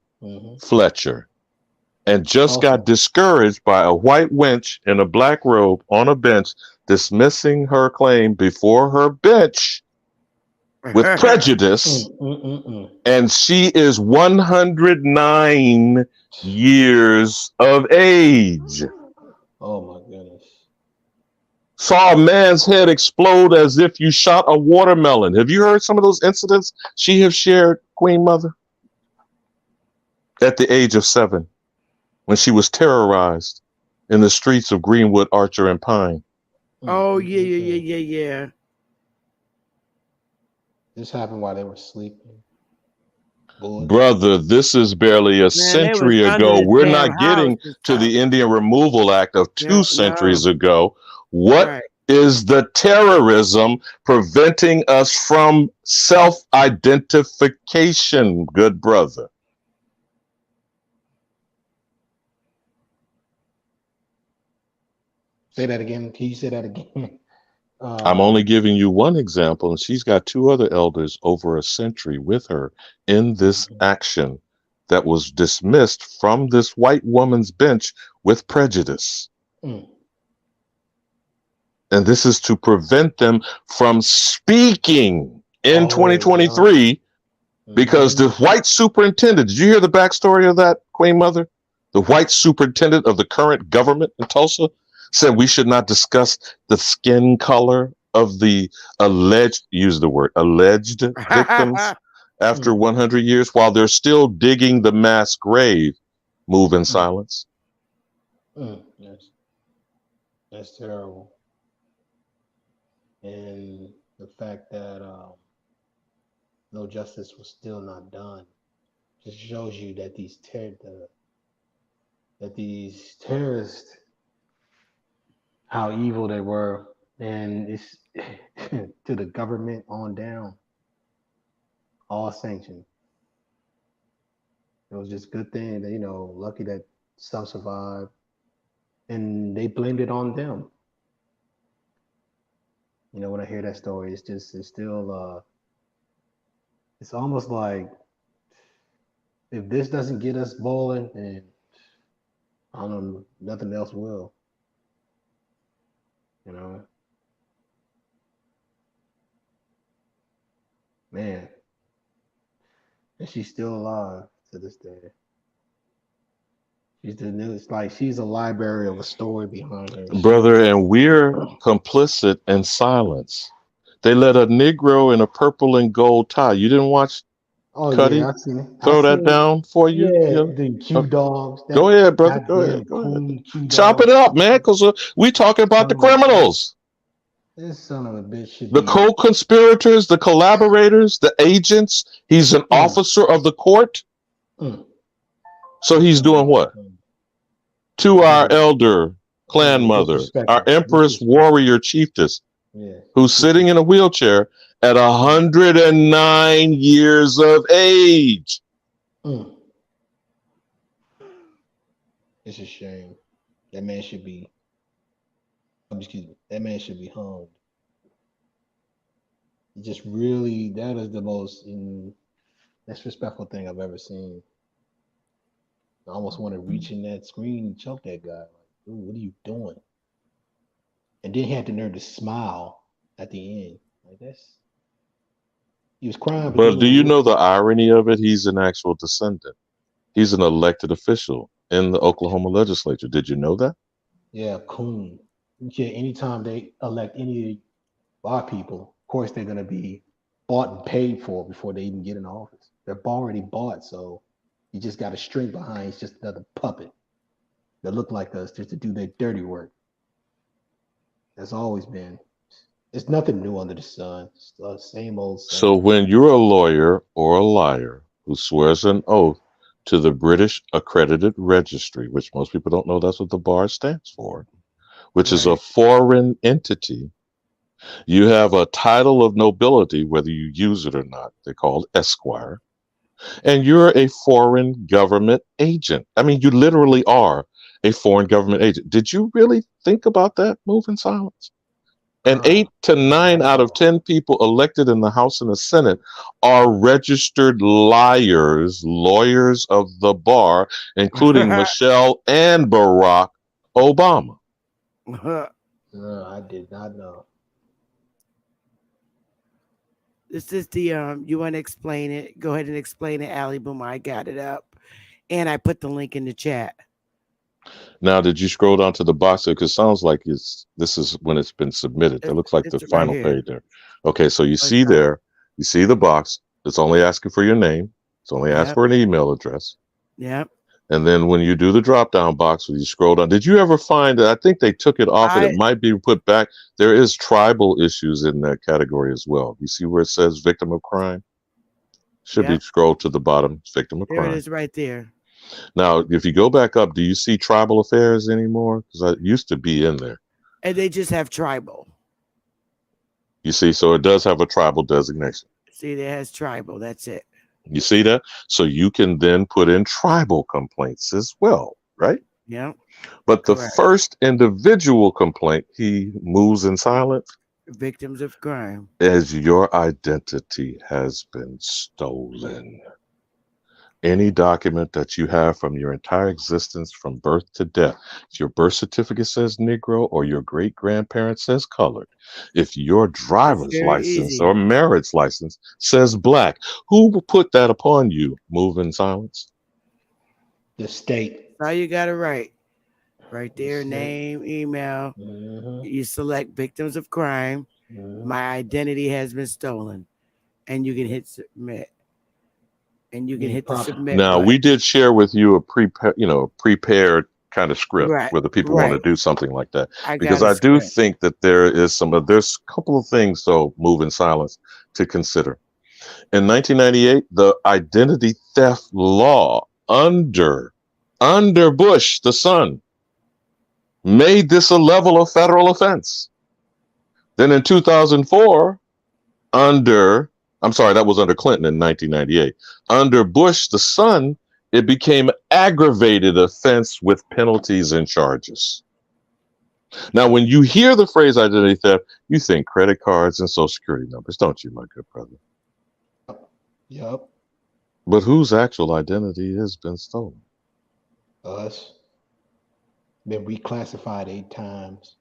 Fletcher. And just got discouraged by a white wench in a black robe on a bench, dismissing her claim before her bench with prejudice. And she is 109 years of age. Oh my goodness. Saw a man's head explode as if you shot a watermelon. Have you heard some of those incidents she has shared, Queen Mother? At the age of 7. When she was terrorized in the streets of Greenwood, Archer, and Pine. Oh, yeah. This happened while they were sleeping. Brother, this is barely a century ago. We're not getting to the Indian Removal Act of 2 centuries ago. What is the terrorism preventing us from self-identification, good brother? Say that again. Can you say that again? I'm only giving you one example, and she's got 2 other elders over a century with her in this action that was dismissed from this white woman's bench with prejudice. And this is to prevent them from speaking in 2023 because the white superintendent, did you hear the backstory of that, Queen Mother? The white superintendent of the current government in Tulsa said we should not discuss the skin color of the alleged, use the word, alleged victims after 100 years while they're still digging the mass grave. Move in silence. That's terrible. And the fact that no justice was still not done just shows you that these terrorists, how evil they were, and it's to the government on down, all sanctioned. It was just a good thing that, lucky that some survived, and they blamed it on them. When I hear that story, it's still, it's almost like if this doesn't get us boiling, and I don't know, nothing else will. Man, and she's still alive to this day. She's the news, like she's a library of a story behind her. Brother, and we're complicit in silence. They let a Negro in a purple and gold tie. You didn't watch Cuddy? Yeah, I seen it. Throw that down for you? The Q dogs. Go ahead, brother. Go ahead. Chop it up, man, because we talking about the criminals. This son of a bitch should the co-conspirators, the collaborators, the agents. He's an officer of the court. So he's doing what? To our elder clan mother, our empress warrior chiefess, who's sitting in a wheelchair at 109 years of age. It's a shame. That man should be, that man should be hung. Just really, that is the most disrespectful thing I've ever seen. I almost want to reach in that screen and choke that guy. Like, dude, what are you doing? And then he had the nerve to smile at the end. Like he was crying. But do you know the irony of it? He's an actual descendant. He's an elected official in the Oklahoma legislature. Did you know that? Yeah, coon. Yeah, anytime they elect any of our people, of course they're gonna be bought and paid for before they even get in office. They're already bought, so you just got a string behind. It's just another puppet that look like us just to do their dirty work. That's always been. It's nothing new under the sun. It's the same old. So when you're a lawyer or a liar who swears an oath to the British Accredited Registry, which most people don't know that's what the bar stands for, which is a foreign entity, you have a title of nobility, whether you use it or not. They're called Esquire. And you're a foreign government agent. I mean, you literally are a foreign government agent. Did you really think about that? Move in silence. And 8 to 9 out of 10 people elected in the House and the Senate are registered liars, lawyers of the bar, including Michelle and Barack Obama. No, I did not know. This is the you want to explain it? Go ahead and explain it, Ali Boom. I got it up, and I put the link in the chat. Now, did you scroll down to the box? Because it sounds like this is when it's been submitted. It looks like the final page there. Okay, so you see there, you see the box. It's only asking for your name. It's only asking for an email address. Yep. And then when you do the drop-down box, when you scroll down, did you ever find that? I think they took it off and it might be put back. There is tribal issues in that category as well. You see where it says victim of crime? Should be scrolled to the bottom, victim of crime. There it is right there. Now, if you go back up, do you see tribal affairs anymore? Because I used to be in there. And they just have tribal. You see, so it does have a tribal designation. See, it has tribal. That's it. You see that? So you can then put in tribal complaints as well, right? Yeah. But the first individual complaint, he moves in silence. Victims of crime. As your identity has been stolen. Any document that you have from your entire existence from birth to death, if your birth certificate says Negro or your great grandparent says colored, if your driver's license or marriage license says black, who will put that upon you? Move in silence. The state. Now you got it right. Right there, name, email. You select victims of crime. My identity has been stolen, and you can hit submit, and you can hit the submit Now button. we did share with you a prepared kind of script Right, whether people want to right. do something like that, I because got a I do script. think that there's a couple of things though move in silence to consider. In 1998, the identity theft law under Bush the son made this a level of federal offense. Then in 2004, that was under Clinton in 1998. Under Bush the son, it became aggravated offense with penalties and charges. Now, when you hear the phrase identity theft, you think credit cards and social security numbers, don't you, my good brother? Yep. But whose actual identity has been stolen? Us. Been reclassified 8 times.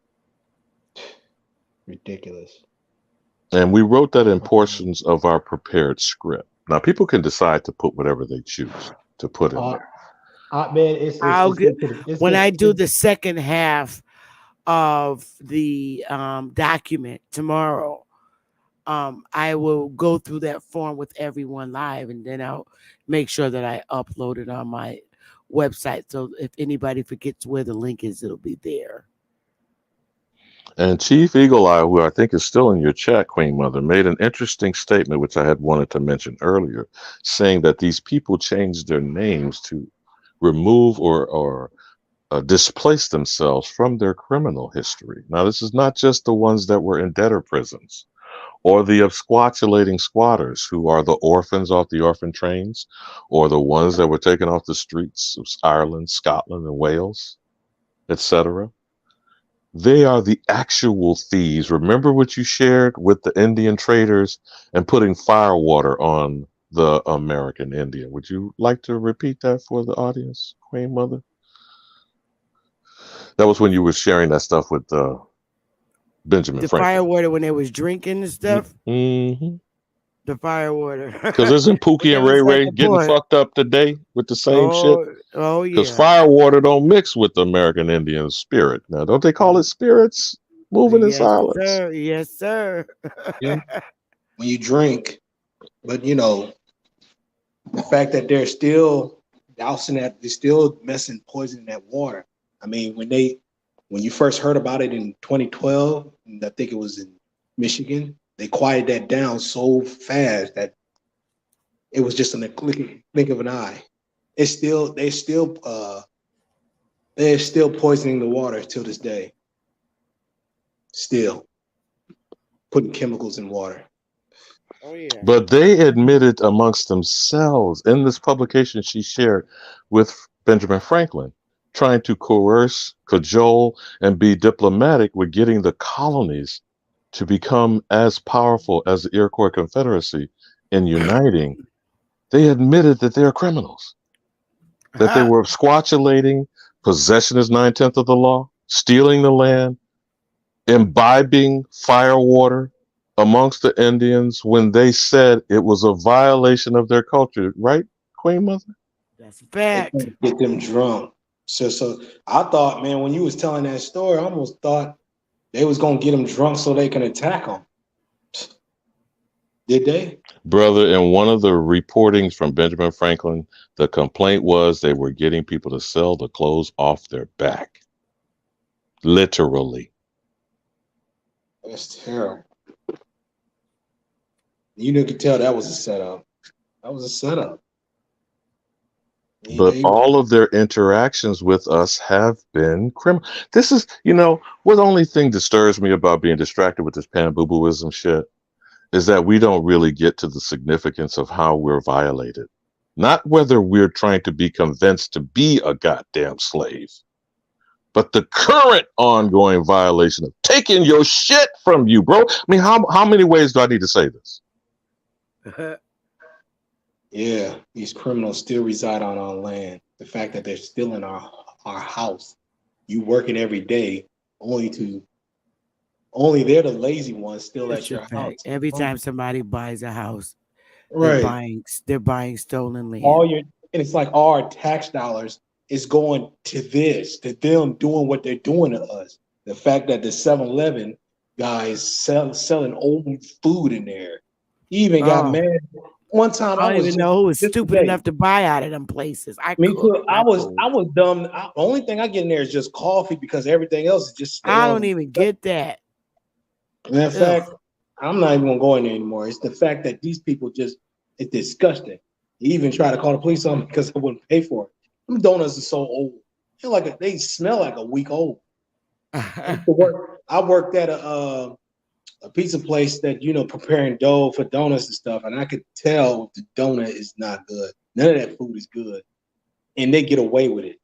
Ridiculous. And we wrote that in portions of our prepared script. Now, people can decide to put whatever they choose to put in there. Man, it's When I do the second half of the document tomorrow, I will go through that form with everyone live, and then I'll make sure that I upload it on my website. So if anybody forgets where the link is, it'll be there. And Chief Eagle Eye, who I think is still in your chat, Queen Mother, made an interesting statement, which I had wanted to mention earlier, saying that these people changed their names to remove or displace themselves from their criminal history. Now, this is not just the ones that were in debtor prisons or the absquatulating squatters who are the orphans off the orphan trains, or the ones that were taken off the streets of Ireland, Scotland, and Wales, etc. They are the actual thieves. Remember what you shared with the Indian traders and putting firewater on the American Indian. Would you like to repeat that for the audience, Queen Mother? That was when you were sharing that stuff with Benjamin The Franklin. firewater when they was drinking and stuff. Mm-hmm. The firewater. Because isn't Pookie and Ray Ray getting fucked up today with the same shit? Oh, Because yeah. firewater don't mix with the American Indian spirit. Now, don't they call it spirits moving in silence? Sir. Yes, sir. Yeah. When you drink, but you know, the fact that they're still dousing that, they're still poisoning that water. I mean, when you first heard about it in 2012, and I think it was in Michigan, they quieted that down so fast that it was just in a blink of an eye. They're still poisoning the water till this day. Still putting chemicals in water. Oh yeah. But they admitted amongst themselves in this publication she shared with Benjamin Franklin, trying to coerce, cajole, and be diplomatic with getting the colonies to become as powerful as the Iroquois Confederacy in uniting. They admitted that they're criminals, that they were squatulating, possession is 9/10 of the law, stealing the land, imbibing firewater amongst the Indians when they said it was a violation of their culture. Right, Queen Mother? That's a fact. Get them drunk. So I thought, man, when you was telling that story, I almost thought they was gonna get them drunk so they can attack them. Did they? Brother, in one of the reportings from Benjamin Franklin, the complaint was they were getting people to sell the clothes off their back. Literally. That's terrible. You could tell that was a setup. That was a setup. But all of their interactions with us have been criminal. This is, what the only thing disturbs me about being distracted with this pan-boo-booism shit is that we don't really get to the significance of how we're violated. Not whether we're trying to be convinced to be a goddamn slave, but the current ongoing violation of taking your shit from you, bro. I mean, how many ways do I need to say this? Yeah, these criminals still reside on our land. The fact that they're still in our house, you working every day, only they're the lazy ones still at your house. Every time somebody buys a house, right, they're buying stolen land. And it's like our tax dollars is going to this, to them doing what they're doing to us. The fact that the 7-Eleven guys selling old food in there. He even got Oh, mad. One time I I don't was even know who was just stupid today. enough to buy out of them places. I Me cook too. my I was food. dumb. The only thing I get in there is just coffee because everything else is just I stale. don't even get that. In fact, Ugh. I'm not even gonna go in there anymore. It's the fact that these people it's disgusting. He even tried to call the police on me because I wouldn't pay for it. Them donuts are so old. They smell like a week old. I worked at a pizza place that preparing dough for donuts and stuff, and I could tell the donut is not good. None of that food is good, and they get away with it,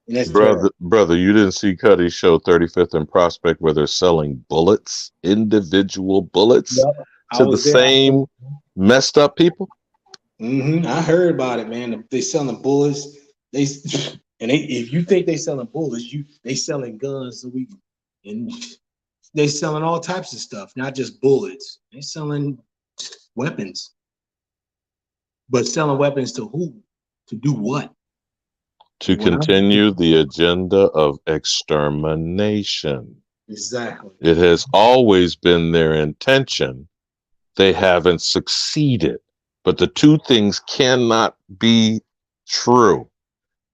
and that's terrible. Brother, you didn't see Cuddy's show 35th and Prospect where they're selling bullets, individual bullets Yep. I to the was there. same messed up people? I heard about it, man. They selling bullets. If you think they selling bullets, they selling guns. And they selling all types of stuff, not just bullets. They selling weapons, but selling weapons to who? To do what? To continue the agenda of extermination. Exactly. It has always been their intention. They haven't succeeded. But the two things cannot be true.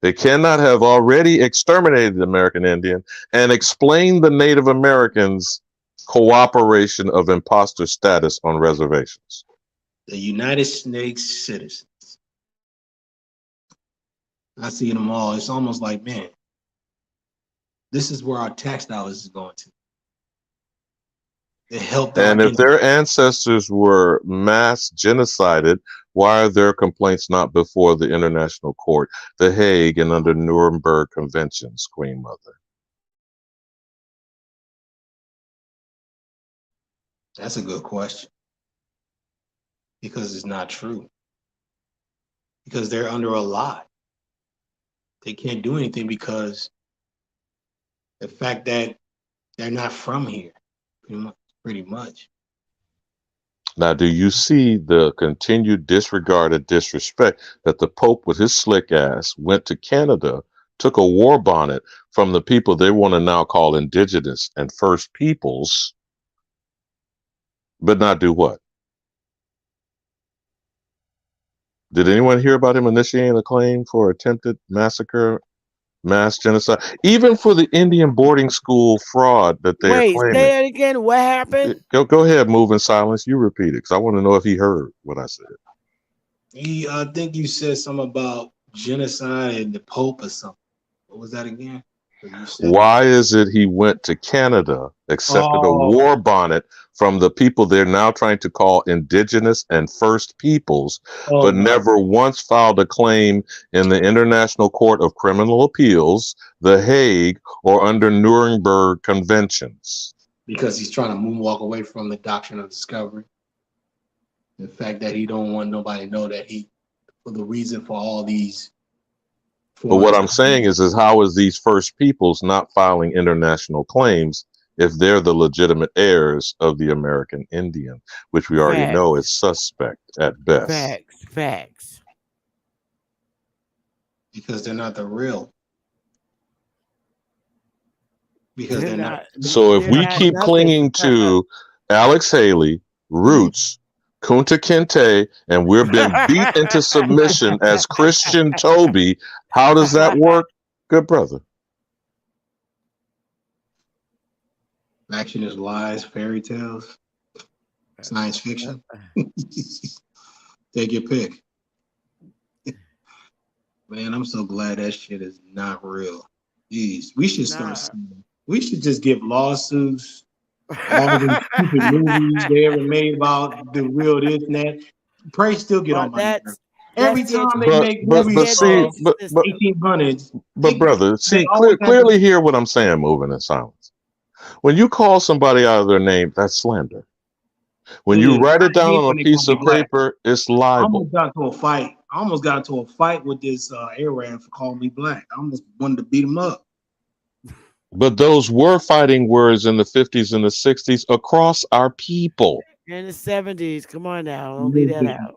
They cannot have already exterminated the American Indian and explained the Native Americans' cooperation of imposter status on reservations. The United States citizens. I see them all. It's almost like, man, this is where our tax dollars is going to. It helped our And if their ancestors were mass genocided, why are their complaints not before the International Court, The Hague, and under Nuremberg Conventions, Queen Mother? That's a good question. Because it's not true. Because they're under a lie. They can't do anything because the fact that they're not from here, pretty much. Now, do you see the continued disregard and disrespect that the Pope with his slick ass went to Canada, took a war bonnet from the people they want to now call indigenous and First Peoples, but not do what? Did anyone hear about him initiating a claim for attempted massacre, mass genocide, even for the Indian boarding school fraud that they are Wait, say claiming? that again. What happened? Go ahead, move in silence. You repeat it because I want to know if he heard what I said. I think you said something about genocide and the Pope or something. What was that again? Why is it he went to Canada, accepted a war bonnet from the people they're now trying to call indigenous and First Peoples, but never once filed a claim in the International Court of Criminal Appeals, The Hague, or under Nuremberg Conventions? Because he's trying to moonwalk away from the doctrine of discovery. The fact that he don't want nobody to know that for the reason for all these. But what I'm saying is how is these First Peoples not filing international claims if they're the legitimate heirs of the American Indian, which we already know is suspect at best? Facts. Because they're not the real. Because they're not. So if we keep clinging to Alex Haley, Roots, Kunta Kinte, and we're being beat into submission as Christian Toby, how does that work? Good brother. Action is lies, fairy tales, science fiction. Take your pick. Man, I'm so glad that shit is not real. Jeez, we should start. We should just give lawsuits. All the stupid movies they ever made about the real this and that. Pray still get on my nerves. Every time they make movies from 1800s. But brother, clearly hear what I'm saying, moving in silence. When you call somebody out of their name, that's slander. When you write it down on a piece of paper, it's libel. I almost got into a fight with this Arab for calling me black. I almost wanted to beat him up. But those were fighting words in the 50s and the 60s across our people. In the 70s, come on now, don't leave that out.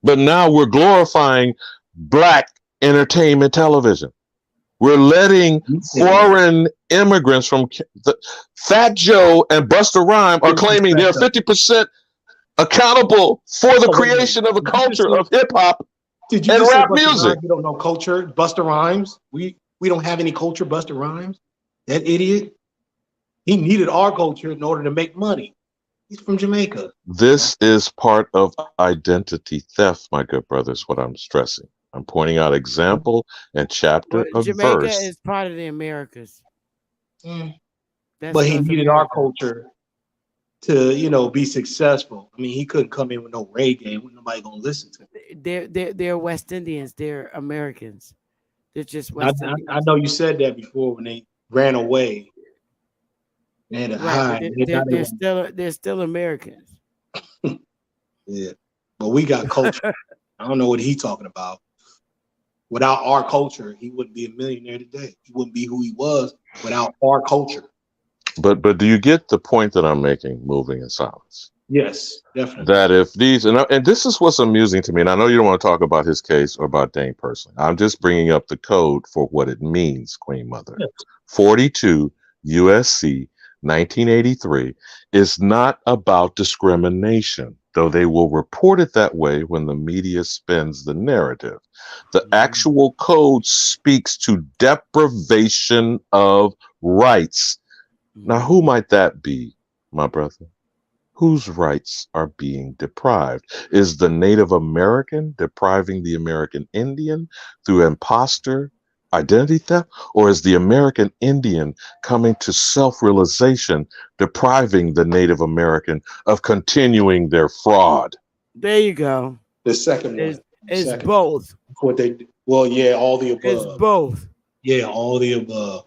But now we're glorifying black entertainment television. We're letting foreign immigrants from Fat Joe and Busta Rhymes are claiming they're 50% accountable for the creation of a culture of hip hop Did you and just say rap Busta music. Rhymes? You don't know culture. Busta Rhymes. We don't have any culture. Busta Rhymes. That idiot. He needed our culture in order to make money. He's from Jamaica. This is part of identity theft, my good brother, is what I'm stressing. I'm pointing out example and chapter of Jamaica verse. is part of the Americas. That's But he North needed our America. culture to, be successful. I mean, he couldn't come in with no reggae. Nobody gonna listen to him. They're West Indians. They're Americans. They're just I, West I, Indians. I know you said that before when they ran away. They had to Right, hide. but they're still Americans. Yeah, but we got culture. I don't know what he's talking about. Without our culture, he wouldn't be a millionaire today. He wouldn't be who he was without our culture. But do you get the point that I'm making, moving in silence? Yes, definitely. That if these, and this is what's amusing to me, and I know you don't want to talk about his case or about Dane personally. I'm just bringing up the code for what it means, Queen Mother. Yes. 42 USC 1983 is not about discrimination, though they will report it that way when the media spins the narrative. The actual code speaks to deprivation of rights. Now, who might that be, my brother? Whose rights are being deprived? Is the Native American depriving the American Indian through imposter identity theft? Or is the American Indian coming to self-realization, depriving the Native American of continuing their fraud? There you go. The second one. It's both. What they well, yeah, all the above. It's both. Yeah, all the above.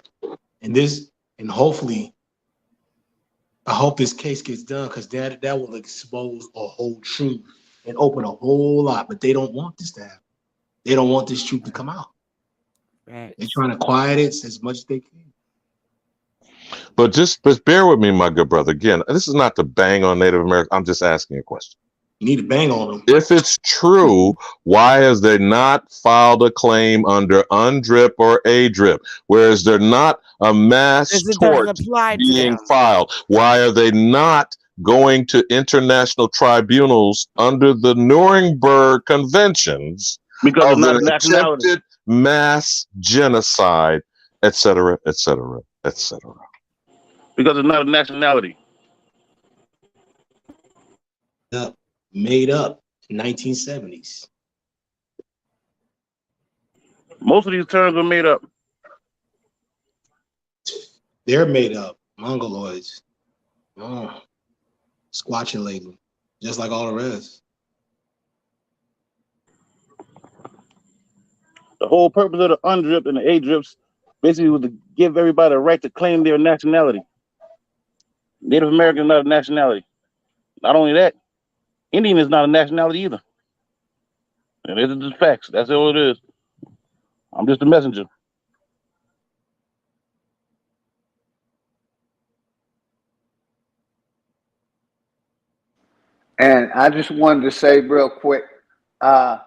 And hopefully, I hope this case gets done because that will expose a whole truth and open a whole lot. But they don't want this to happen. They don't want this truth to come out. Right. They're trying to quiet it as much as they can. But just bear with me, my good brother. Again, this is not to bang on Native Americans. I'm just asking a question. You need to bang on them. If it's true, why has they not filed a claim under UNDRIP or ADRIP? Whereas they're not a mass tort being filed. Why are they not going to international tribunals under the Nuremberg Conventions because of it's not an a nationality. attempted mass genocide, et cetera, et cetera, et cetera? Because it's not a nationality. Made up in 1970s. Most of these terms are made up. They're made up. Mongoloids. Squatulating. Just like all the rest. The whole purpose of the UNDRIP and the ADRIPs basically was to give everybody a right to claim their nationality. Native American is not a nationality. Not only that, Indian is not a nationality either. And it's just facts. That's all it is. I'm just a messenger. And I just wanted to say real quick, a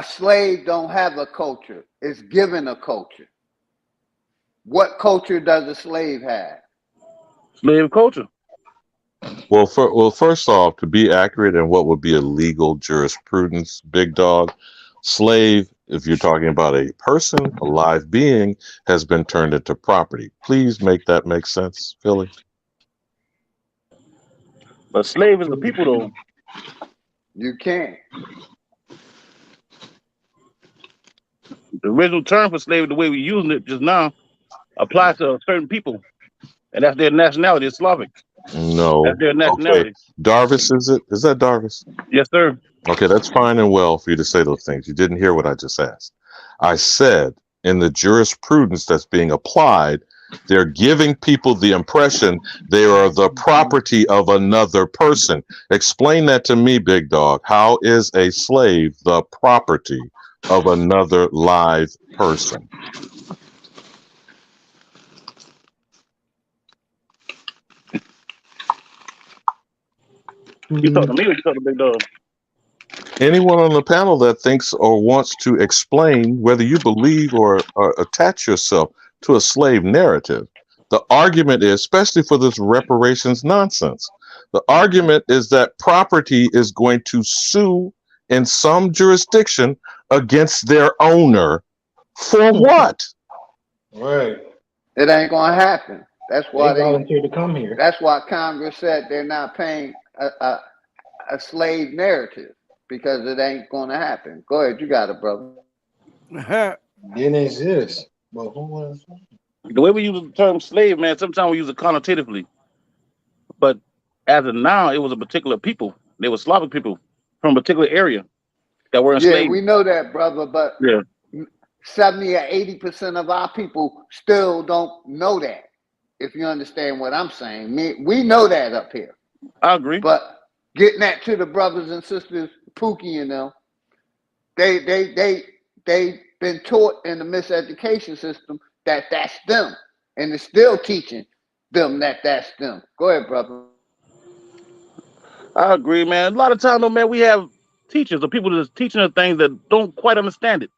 slave don't have a culture. It's given a culture. What culture does a slave have? Slave culture. Well, first off, to be accurate in what would be a legal jurisprudence, big dog, slave, if you're talking about a person, a live being, has been turned into property. Please make that make sense, Philly. But slave is the people, though. You can't. The original term for slave, the way we're using it just now, applies to certain people. And that's their nationality. It's Slavic. No. That's their nationality. Okay. Darvis, is it? Is that Darvis? Yes, sir. Okay, that's fine and well for you to say those things. You didn't hear what I just asked. I said in the jurisprudence that's being applied, they're giving people the impression they are the property of another person. Explain that to me, big dog. How is a slave the property of another live person? You talking to me or you talking to Big Dog? Anyone on the panel that thinks or wants to explain whether you believe or attach yourself to a slave narrative. The argument is, especially for this reparations nonsense, the argument is that property is going to sue in some jurisdiction against their owner for what? Right. It ain't gonna happen. That's They why volunteered to come here. That's why Congress said they're not paying a slave narrative because it ain't gonna happen. Go ahead, you got it, brother. Didn't exist. But who was? The way we use the term slave, man, sometimes we use it connotatively. But as of now, it was a particular people. They were Slavic people from a particular area that were Yeah, enslaved. we know that, brother, but Yeah. 70 or 80% of our people still don't know that. If you understand what I'm saying, we know that up here. I agree. But getting that to the brothers and sisters, Pookie and them, they've been taught in the miseducation system that that's them, and it's still teaching them that that's them. Go ahead, brother. I agree, man. A lot of times, though, man, we have teachers or people that's teaching us things that don't quite understand it.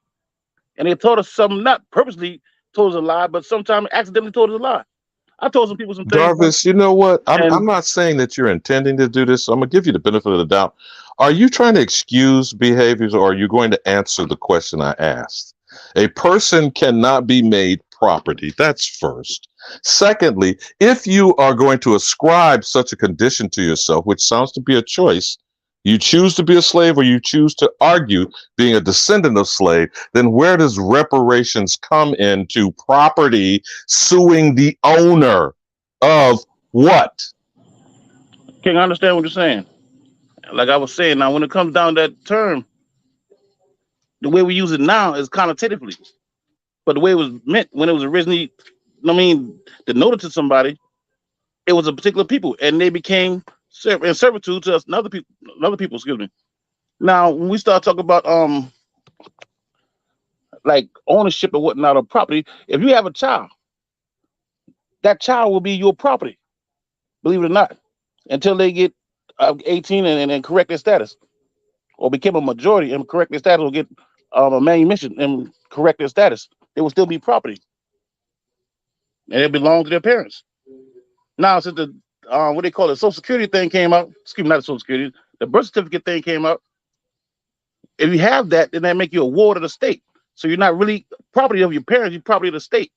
And they taught us something, not purposely told us a lie, but sometimes accidentally told us a lie. I told some people some things. Darvis, you know what? I'm And not saying that you're intending to do this, so I'm going to give you the benefit of the doubt. Are you trying to excuse behaviors or are you going to answer the question I asked? A person cannot be made property. That's first. Secondly, if you are going to ascribe such a condition to yourself, which sounds to be a choice, you choose to be a slave or you choose to argue being a descendant of slave, then where does reparations come into property suing the owner of what? can I understand what you're saying? Like I was saying, now when it comes down to that term, the way we use it now is connotatively. But the way it was meant when it was originally, denoted to somebody, it was a particular people, and they became in servitude to us, another people. Excuse me. Now, when we start talking about like ownership and whatnot of property, if you have a child, that child will be your property. Believe it or not, until they get 18 and correct their status, or become a majority and correct their status, or get a manumission and correct their status, they will still be property, and it belongs to their parents. Now, since the what they call it, Social Security thing came out, excuse me, not the Social Security, the birth certificate thing came out. If you have that, then that make you a ward of the state. So you're not really property of your parents, you're property of the state.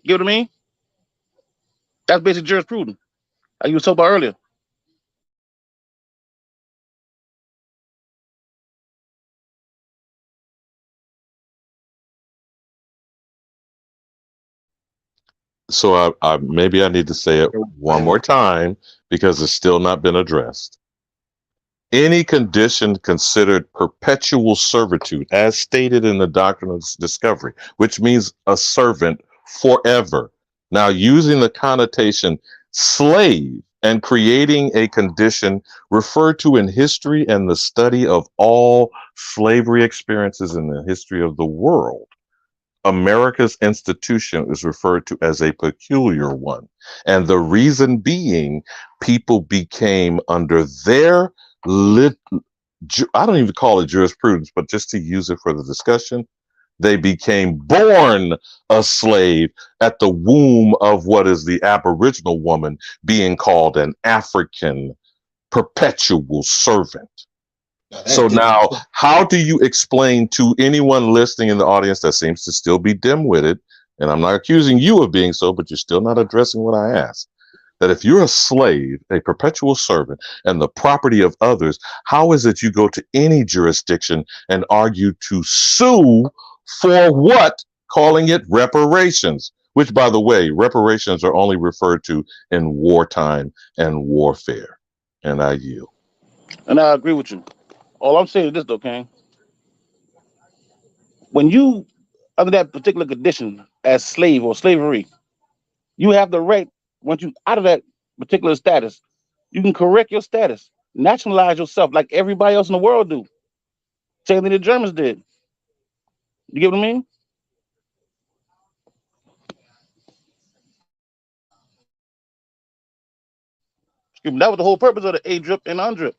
You get what I mean? That's basic jurisprudence, like you were talking about earlier. So I maybe I need to say it one more time because it's still not been addressed. Any condition considered perpetual servitude, as stated in the Doctrine of Discovery, which means a servant forever. Now, using the connotation slave and creating a condition referred to in history and the study of all slavery experiences in the history of the world, America's institution is referred to as a peculiar one. And the reason being, people became under their I don't even call it jurisprudence, but just to use it for the discussion, they became born a slave at the womb of what is the Aboriginal woman being called an African perpetual servant. So now, how do you explain to anyone listening in the audience that seems to still be dim-witted, and I'm not accusing you of being so, but you're still not addressing what I asked, that if you're a slave, a perpetual servant, and the property of others, how is it you go to any jurisdiction and argue to sue for what? Calling it reparations, which, by the way, reparations are only referred to in wartime and warfare. And I yield. And I agree with you. All I'm saying is this, though, King. When you under that particular condition as slave or slavery, you have the right, once you out of that particular status, you can correct your status, nationalize yourself like everybody else in the world do. Same thing the Germans did. You get what I mean? That was the whole purpose of the A drip and undrip.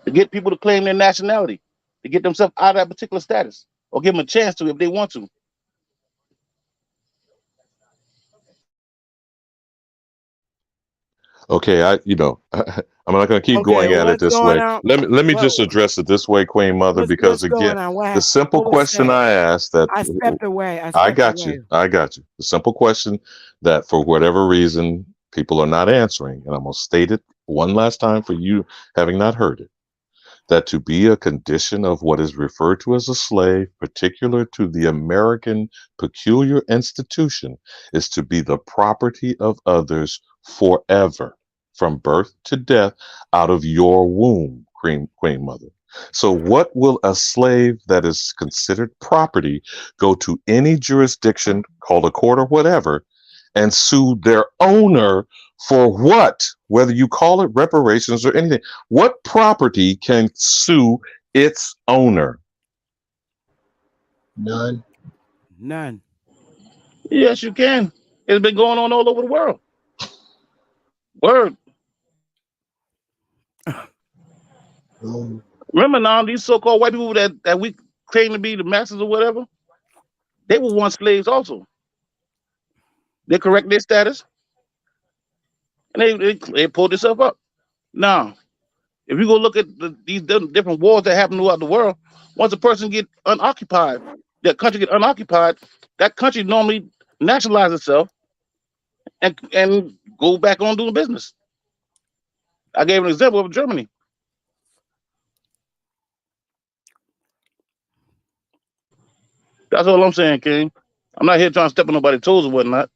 to get people to claim their nationality, to get themselves out of that particular status, or give them a chance to if they want to. Okay, I'm not going to keep Okay, going at it what's this going way. on? Let me What just address it this way, Queen Mother, because what's again, going on? the simple What was question said? I asked that I stepped away. I I stepped got you. away. I got you. The simple question that for whatever reason people are not answering, and I'm going to state it one last time for you having not heard it, that to be a condition of what is referred to as a slave, particular to the American peculiar institution, is to be the property of others forever, from birth to death, out of your womb, Queen Mother. So, what will a slave that is considered property go to any jurisdiction, called a court or whatever, and sue their owner for what? Whether you call it reparations or anything, what property can sue its owner? None. None. Yes, you can. It's been going on all over the world. Word. Um, Remember now, these so-called white people that we claim to be the masters or whatever, they were once slaves also. They correct their status and they pulled themselves up. Now, if you go look at these different wars that happen throughout the world, once a person get unoccupied, that country get unoccupied, that country normally nationalize itself and go back on doing business. I gave an example of Germany. That's all I'm saying, King. I'm not here trying to step on nobody's toes or whatnot.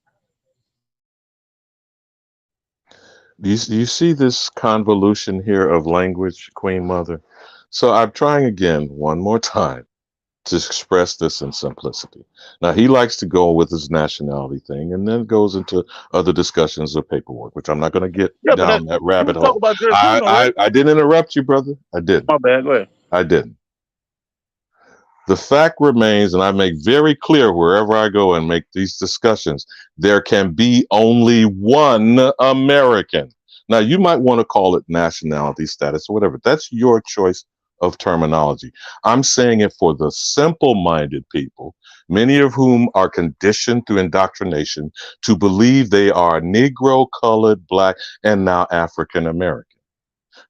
Do you see this convolution here of language, Queen Mother? So I'm trying again, one more time, to express this in simplicity. Now, he likes to go with his nationality thing and then goes into other discussions of paperwork, which I'm not going to get Yeah, but down that we rabbit was talking hole. about jurisprudence already. I didn't interrupt you, brother. I didn't. My bad. Go ahead. I didn't. The fact remains, and I make very clear wherever I go and make these discussions, there can be only one American. Now, you might want to call it nationality status or whatever. That's your choice of terminology. I'm saying it for the simple minded people, many of whom are conditioned through indoctrination to believe they are Negro, colored, Black, and now African American,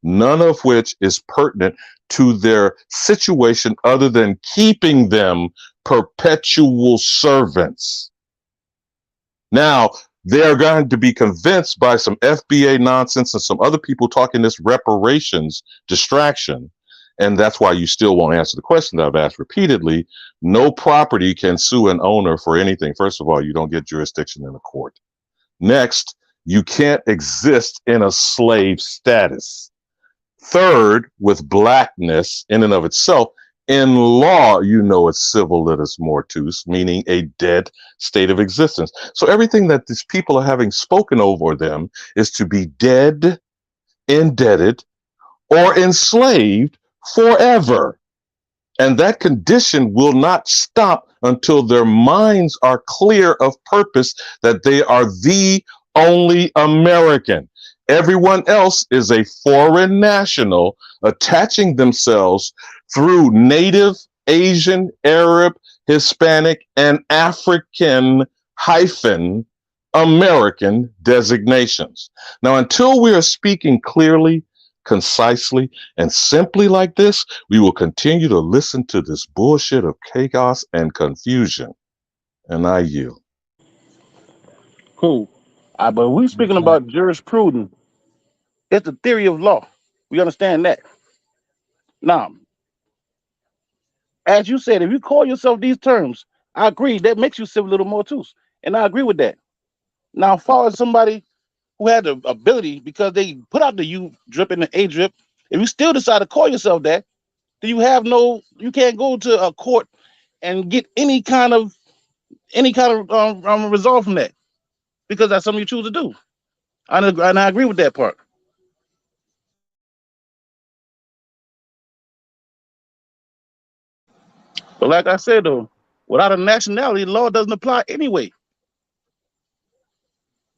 none of which is pertinent to their situation other than keeping them perpetual servants. Now, they're going to be convinced by some FBA nonsense and some other people talking this reparations distraction. And that's why you still won't answer the question that I've asked repeatedly. No property can sue an owner for anything. First of all, you don't get jurisdiction in a court. Next, you can't exist in a slave status. Third, with blackness in and of itself, in law, it's civil litis mortuus, meaning a dead state of existence. So everything that these people are having spoken over them is to be dead, indebted, or enslaved forever. And that condition will not stop until their minds are clear of purpose that they are the only American. Everyone else is a foreign national attaching themselves through native, Asian, Arab, Hispanic, and African hyphen American designations. Now, until we are speaking clearly, concisely, and simply like this, we will continue to listen to this bullshit of chaos and confusion. And I yield. Cool. But we speaking about jurisprudence. It's the theory of law. We understand that. Now, as you said, if you call yourself these terms, I agree. That makes you civil little mortus. And I agree with that. Now, as far as somebody who had the ability, because they put out the U drip and the A drip, if you still decide to call yourself that, then you can't go to a court and get any kind of result from that, because that's something you choose to do. And I agree with that part. But like I said though, without a nationality, law doesn't apply anyway.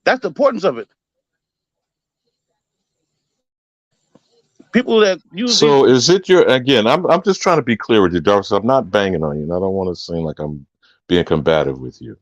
That's the importance of it. People that use these. So is it your again? I'm just trying to be clear with you, Jarvis. I'm not banging on you, and I don't want to seem like I'm being combative with you.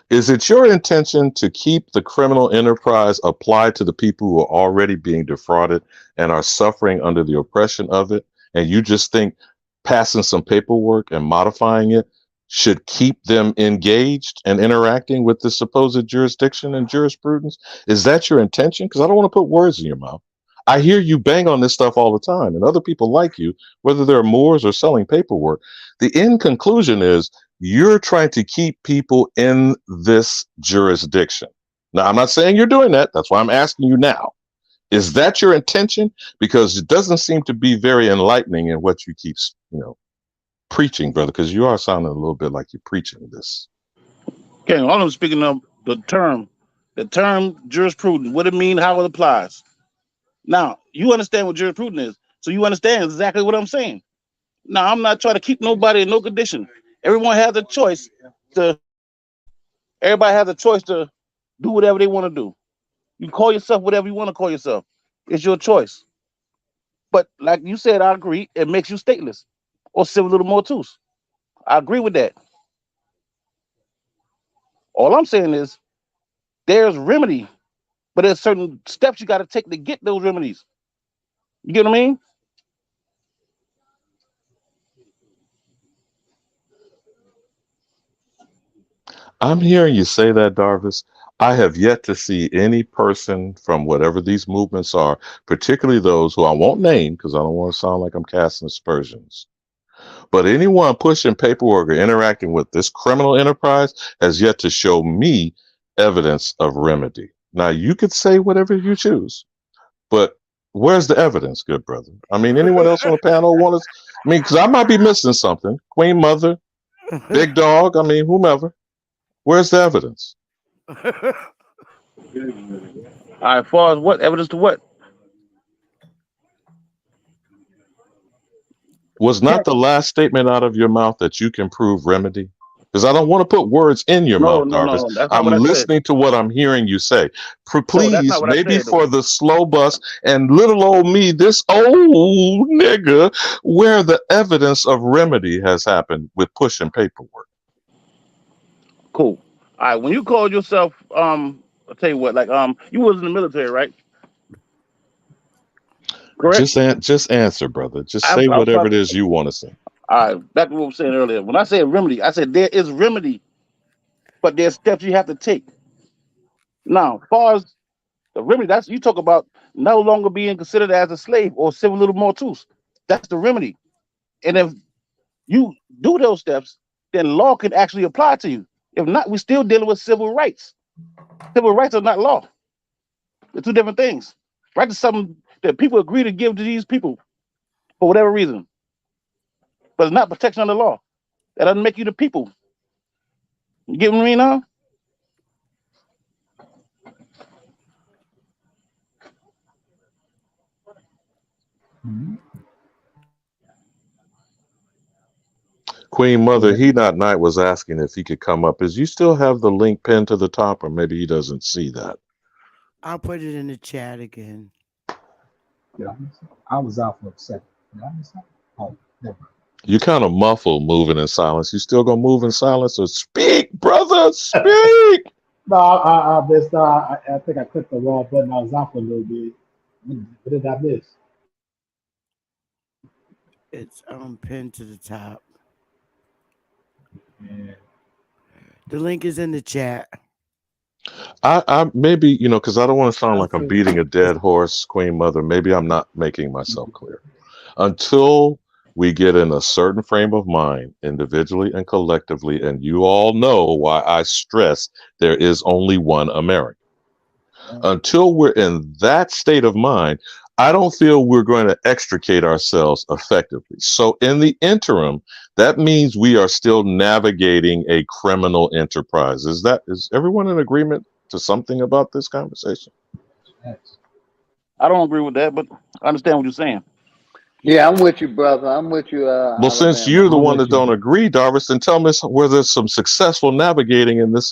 Is it your intention to keep the criminal enterprise applied to the people who are already being defrauded and are suffering under the oppression of it, and you just think passing some paperwork and modifying it should keep them engaged and interacting with the supposed jurisdiction and jurisprudence? Is that your intention? Because I don't want to put words in your mouth. I hear you bang on this stuff all the time, and other people like you, whether they're Moors or selling paperwork. The end conclusion is you're trying to keep people in this jurisdiction. Now, I'm not saying you're doing that. That's why I'm asking you now. Is that your intention? Because it doesn't seem to be very enlightening in what you keep, preaching, brother, because you are sounding a little bit like you're preaching this. Okay, all I'm speaking of the term jurisprudence, what it means, how it applies. Now, you understand what jurisprudence is, so you understand exactly what I'm saying. Now, I'm not trying to keep nobody in no condition. Everybody has a choice to do whatever they want to do. You call yourself whatever you want to call yourself. It's your choice. But like you said, I agree, it makes you stateless or civil little mortus. I agree with that. All I'm saying is there's remedy, but there's certain steps you got to take to get those remedies. You get what I mean? I'm hearing you say that, Darvis. I have yet to see any person from whatever these movements are, particularly those who I won't name because I don't want to sound like I'm casting aspersions. But anyone pushing paperwork or interacting with this criminal enterprise has yet to show me evidence of remedy. Now, you could say whatever you choose, but where's the evidence, good brother? I mean, anyone else on the panel want to? I mean, because I might be missing something. Queen Mother, Big Dog, I mean, whomever. Where's the evidence? All right, as far as what evidence to what? Was not the last statement out of your mouth that you can prove remedy? Because I don't want to put words in your No, mouth, no, Darvis. no. That's not I'm what I said. listening to what I'm hearing you say. No, that's not Please, what I maybe said, though. for the slow bus and little old me, this old nigga, where the evidence of remedy has happened with pushing paperwork. Cool. All right, when you called yourself, I'll tell you what, like, you was in the military, right? Correct? Just answer, brother. Just I say was whatever trying it to, is you want to say. all right, back to what I was saying earlier. When I say remedy, I said there is remedy, but there's steps you have to take. Now, as far as the remedy, that's you talk about no longer being considered as a slave or civil little mortus. That's the remedy. And if you do those steps, then law can actually apply to you. If not, we're still dealing with civil rights. Civil rights are not law. They're two different things. Right is something that people agree to give to these people for whatever reason. But it's not protection under law. That doesn't make you the people. You get what I mean now? Queen Mother, He Not Night was asking if he could come up. Is you still have the link pinned to the top, or maybe he doesn't see that? I'll put it in the chat again. Yeah, I was out for a second. Did I miss that? Oh, never mind. You kind of muffled moving in silence. You still gonna move in silence or speak, brother? Speak. No, I missed. I think I clicked the wrong button. I was out for a little bit. What did I miss? It's pinned to the top. Yeah. The link is in the chat. I maybe, because I don't want to sound like I'm beating a dead horse, Queen Mother. Maybe I'm not making myself clear. Until we get in a certain frame of mind, individually and collectively, and you all know why I stress there is only one America. Until we're in that state of mind, I don't feel we're going to extricate ourselves effectively. So in the interim, that means we are still navigating a criminal enterprise. Is everyone in agreement to something about this conversation? I don't agree with that, but I understand what you're saying. Yeah, I'm with you, brother. I'm with you. Well, since Alabama. you're the one that don't agree, Darvis, then tell me where there's some successful navigating in this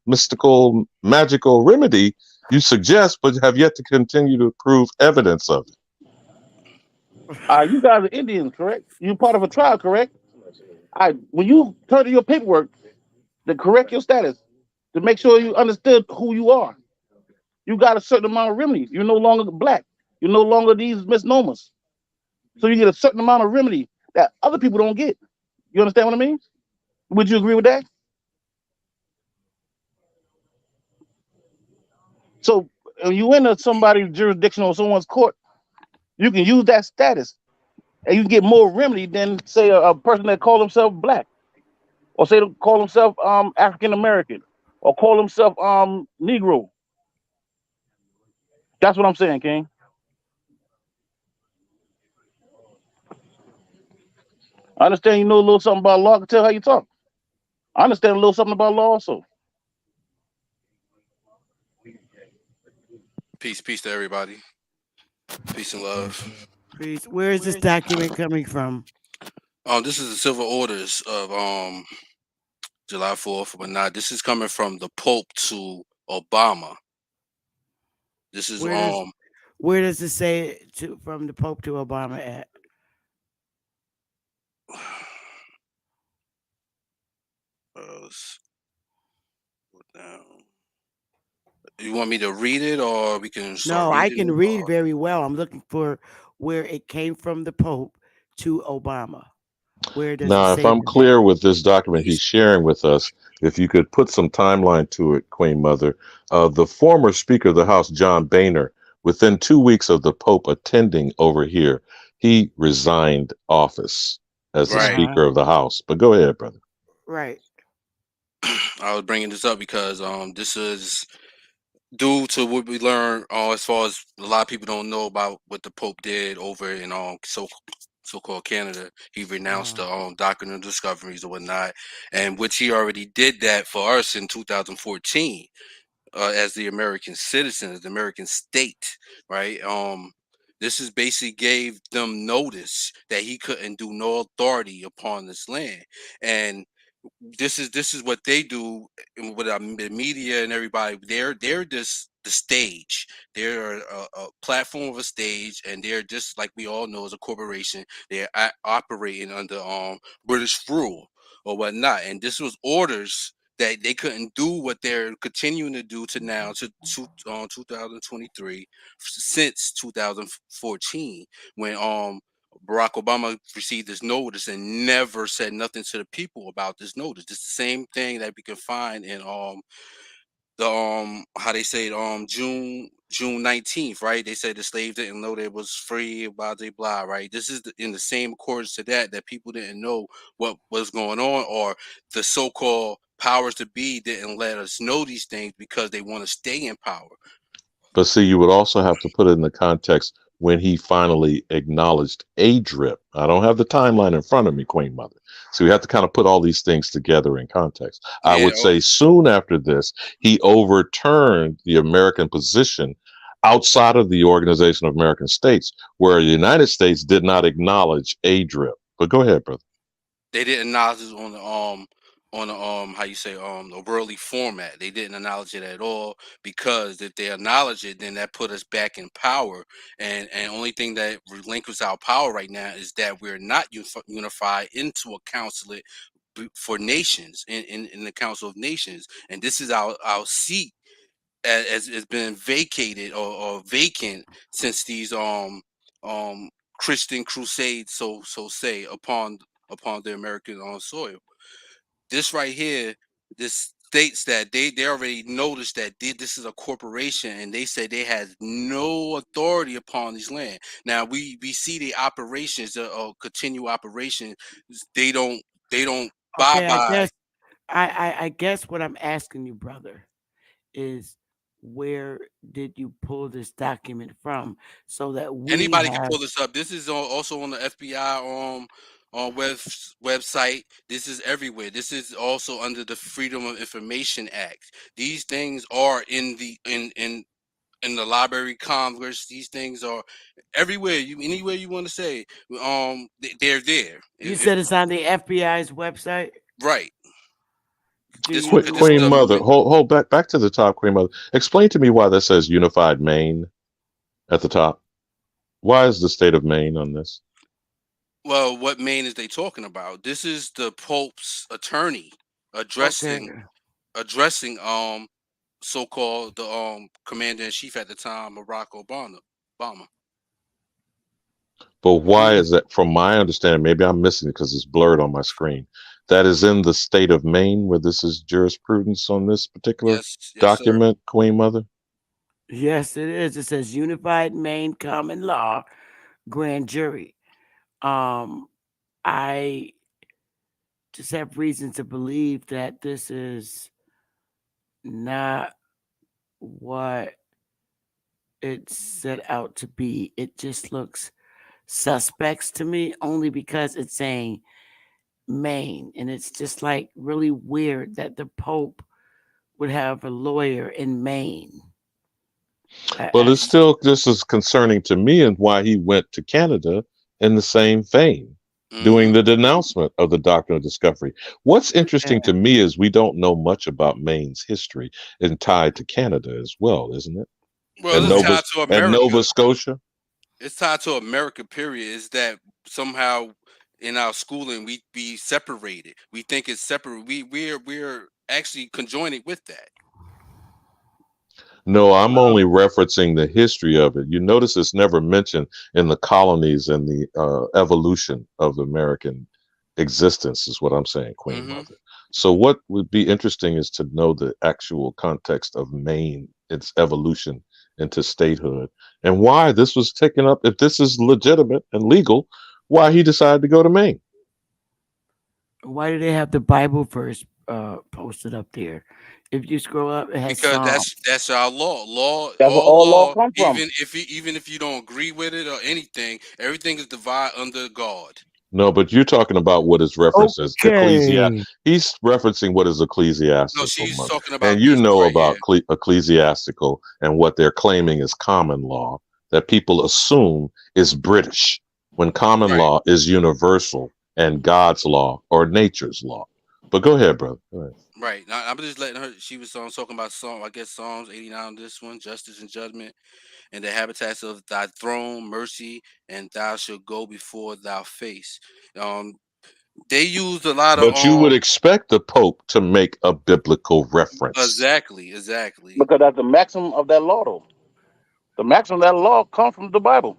mystical, magical remedy you suggest, but have yet to continue to prove evidence of it. You guys are Indians, correct? You part of a tribe, correct? When you turn to your paperwork to correct your status, to make sure you understood who you are, you got a certain amount of remedies. You're no longer black. You're no longer these misnomers. So you get a certain amount of remedy that other people don't get. You understand what I mean? Would you agree with that? So when you enter somebody's jurisdiction or someone's court, you can use that status and you can get more remedy than say a person that call himself black, or say call himself African American, or call himself Negro. That's what I'm saying, King. I understand you know a little something about law. I can tell how you talk. I understand a little something about law also. Peace to everybody. Peace and love. Please, where is this document coming from? This is the civil orders of July 4th, but not. This is coming from the Pope to Obama. This is where does it say from the Pope to Obama at? You want me to read it, or we can start No, I reading can read very well. I'm looking for where it came from the Pope to Obama. Where does it Now, if say I'm that? clear with this document he's sharing with us, if you could put some timeline to it, Queen Mother, the former Speaker of the House, John Boehner, within 2 weeks of the Pope attending over here, he resigned office as the Speaker of the House. But go ahead, brother. Right. I was bringing this up because this is due to what we learned as far as a lot of people don't know about what the Pope did over in so-called Canada. He renounced the doctrine of discoveries or whatnot, and which he already did that for us in 2014 as the American citizen, as the American state, right? This is basically gave them notice that he couldn't do no authority upon this land, and this is what they do with the media and everybody. They're just the stage. They're a platform of a stage, and they're just like we all know as a corporation. They're operating under British rule or whatnot. And this was orders that they couldn't do what they're continuing to do to now to 2023 since 2014 when Barack Obama received this notice and never said nothing to the people about this notice. It's the same thing that we can find in the how they say it, June 19th, right? They said the slaves didn't know they was free, blah blah blah, right? This is in the same accordance to that people didn't know what was going on, or the so-called powers to be didn't let us know these things because they want to stay in power. But see, you would also have to put it in the context when he finally acknowledged a drip. I don't have the timeline in front of me, Queen Mother. So we have to kind of put all these things together in context. I would say soon after this, he overturned the American position outside of the Organization of American States, where the United States did not acknowledge a drip. But go ahead, brother. They didn't acknowledge it on the how you say the worldly format. They didn't acknowledge it at all, because if they acknowledge it, then that put us back in power. And only thing that relinquishes our power right now is that we're not unified into a consulate for nations in the Council of Nations, and this is our seat as has been vacated or vacant since these Christian crusades, so say, upon the American soil. This right here, this states that they already noticed that this is a corporation, and they said they had no authority upon these land. Now we see the operations, continue operation. They don't buy Okay, by. I guess what I'm asking you, brother, is where did you pull this document from so that we Anybody can have pull this up. This is also on the FBI website. This is everywhere. This is also under the Freedom of Information Act. These things are in the Library of Congress. These things are everywhere. Anywhere you want to say, they're there. You said it's on the FBI's website, right? Do Look at this Queen stuff. Mother, hold back to the top, Queen Mother. Explain to me why that says Unified Maine at the top. Why is the state of Maine on this? Well, what Maine is they talking about? This is the Pope's attorney Okay. addressing so-called the commander in chief at the time, Barack Obama. But why Mm. is that? From my understanding, maybe I'm missing it because it's blurred on my screen. That is in the state of Maine where this is jurisprudence on this particular Yes, sir. document, Queen Mother. Yes, it is. It says Unified Maine Common Law Grand Jury. Um, I just have reason to believe that this is not what it's set out to be. It just looks suspects to me only because it's saying Maine. And it's just like really weird that the Pope would have a lawyer in Maine. But I it's just, still just as concerning to me and why he went to Canada in the same vein, doing Mm-hmm. the denouncement of the doctrine of discovery. What's interesting yeah. to me is we don't know much about Maine's history and tied to Canada as well, isn't it? Well, And it's Right. tied to America. Nova Scotia. It's tied to America. Period. Is that somehow in our schooling we be separated? We think it's separate. We're actually conjoining with that. No, I'm Well, only referencing the history of it. You notice it's never mentioned in the colonies and the evolution of American existence, is what I'm saying, Queen Mm-hmm. Mother. So, what would be interesting is to know the actual context of Maine, its evolution into statehood, and why this was taken up. If this is legitimate and legal, why he decided to go to Maine. why do they have the Bible verse posted up there? If you scroll up, it has Because Psalms. that's our law. That's where All all law law, come from. even if you don't agree with it or anything, everything is divided under God. No, but you're talking about what is referenced as Okay. He's referencing what is No, ecclesiastical, she's mother. talking And about you this know right here. about ecclesiastical and what they're claiming is common law that people assume is British when common Right. law is universal and God's law or nature's law. But go ahead, brother. Go ahead. Right. Now, I'm just letting her. She was talking about I guess Psalms 89. This one, justice and judgment, and the habitats of thy throne, mercy, and thou shalt go before thy face. Um, they used a lot of But you would expect the Pope to make a biblical reference. exactly. Because that's the maximum of that law, though. The maximum of that law comes from the Bible.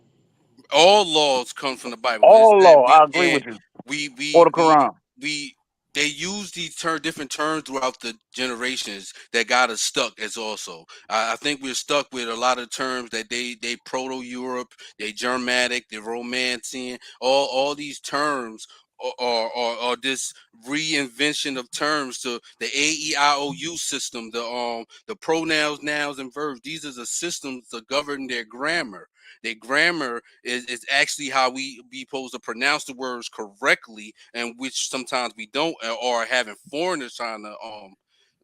All laws come from the Bible. Is All that law, we I agree can't with you. we Or we the we Quran. we they use these different terms throughout the generations that got us stuck as also. I think we're stuck with a lot of terms that they proto Europe, they Germanic, they Romancian, all these terms or this reinvention of terms to the AEIOU system, the pronouns, nouns, and verbs. These are the systems to govern their grammar. Their grammar is actually how we be supposed to pronounce the words correctly, and which sometimes we don't, or having foreigners trying to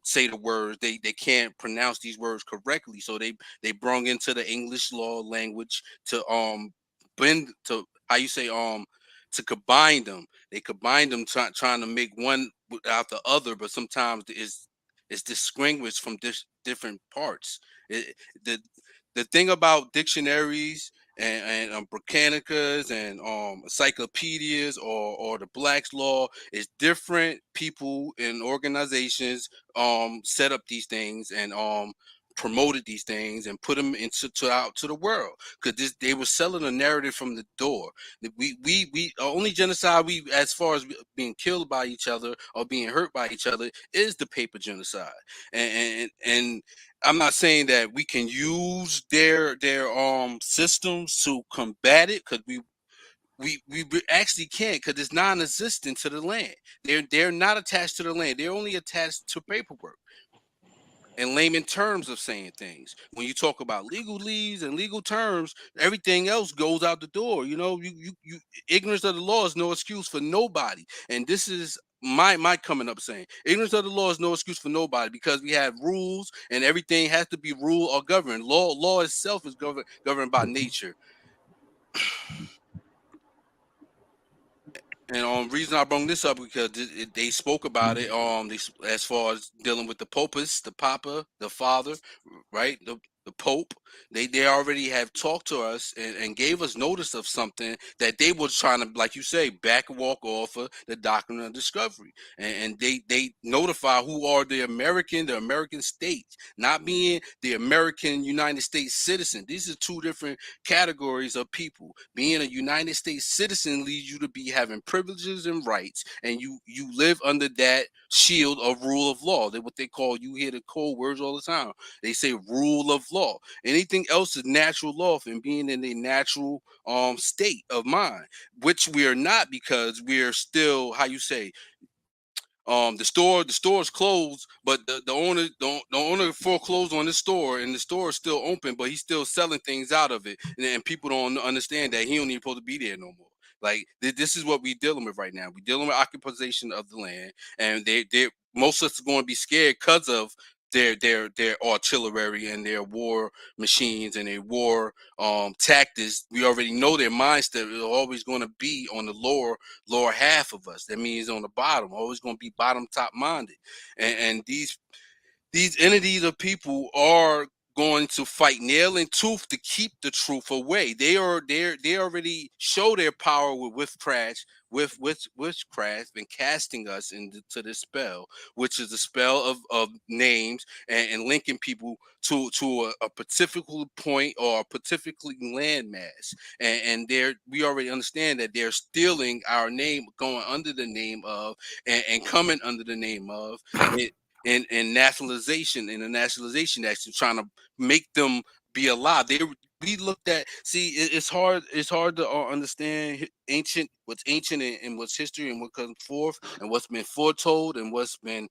say the words, they can't pronounce these words correctly, so they brung into the English law language to blend to how you say to combine them. They combine them trying to make one without the other, but sometimes it's distinguished from different parts. The the thing about dictionaries and Britannicas and encyclopedias or the Black's Law is different people and organizations set up these things and promoted these things and put them out to the world because they were selling a narrative from the door. We only genocide we as far as being killed by each other or being hurt by each other is the paper genocide, and I'm not saying that we can use their systems to combat it because we actually can't because it's non-existent to the land. They're not attached to the land. They're only attached to paperwork and layman terms of saying things. When you talk about legalese and legal terms, everything else goes out the door. You know, you ignorance of the law is no excuse for nobody. And this is my coming up saying ignorance of the law is no excuse for nobody because we have rules and everything has to be ruled or governed. Law itself is governed by nature. And reason I bring this up because they spoke about it. As far as dealing with the popus, the papa, the father, right? The the Pope. They already have talked to us and gave us notice of something that they were trying to, like you say, walk off of the doctrine of discovery. And they notify who are the American states, not being the American United States citizen. These are two different categories of people. Being a United States citizen leads you to be having privileges and rights, and you live under that shield of rule of law. That what they call, you hear the code words all the time. They say rule of law. Anything else is natural law and being in a natural state of mind, which we are not, because we are still, how you say, the store is closed, but the owner foreclosed on the store, and the store is still open, but he's still selling things out of it, and people don't understand that he don't even supposed to be there no more. Like this is what we dealing with right now. We dealing with occupation of the land, and they most of us are going to be scared because of their artillery and their war machines and their war tactics. We already know their mindset is always going to be on the lower half of us. That means on the bottom, always going to be bottom top minded. And these entities of people are going to fight nail and tooth to keep the truth away. They already show their power with witchcraft and casting us into this spell, which is the spell of names and linking people to a particular point or a particular landmass. And we already understand that they're stealing our name, going under the name of, and coming under the name of it. And nationalization, in the nationalization action, trying to make them be alive. We looked at, it's hard to understand what's ancient and what's history and what comes forth and what's been foretold and what's been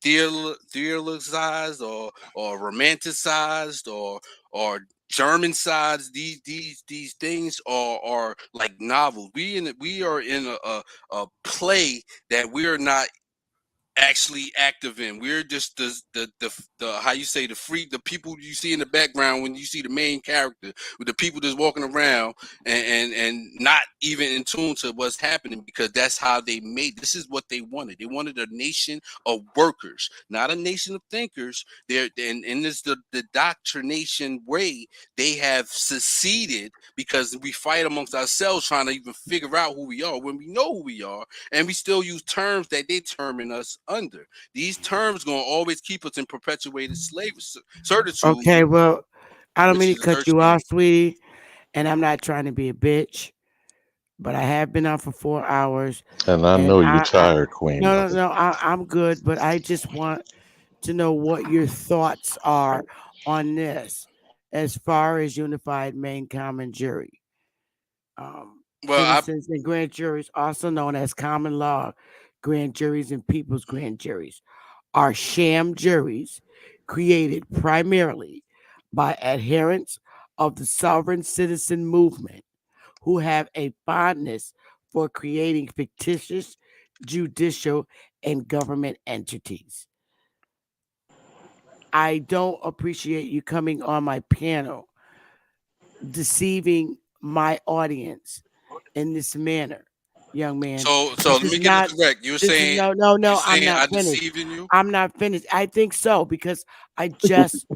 theologized or romanticized or German sides. These things are like novels. We are in a play that we are not actually active in. We're just the how you say, the people you see in the background when you see the main character, with the people that's walking around and not even in tune to what's happening, because that's how they made. This is what they wanted. They wanted a nation of workers, not a nation of thinkers. They're in this the doctrination way. They have seceded because we fight amongst ourselves trying to even figure out who we are when we know who we are, and we still use terms that they terming us under. These terms going to always keep us in perpetuated servitude. Okay, well, I don't Which mean is to a cut dirt you sheet. off, sweetie, and I'm not trying to be a bitch, but I have been on for 4 hours, And I and know you're tired, Queen no, no, Mother. no, I'm good, but I just want to know what your thoughts are on this, as far as unified main common jury. Well, I Citizens and grand juries, also known as common law grand juries and people's grand juries, are sham juries created primarily by adherents of the sovereign citizen movement who have a fondness for creating fictitious judicial and government entities. I don't appreciate you coming on my panel deceiving my audience in this manner, young man. so This let is me get it not, correct. You're this is saying no, I'm not I finished. deceiving you? I'm not finished. I think so because I just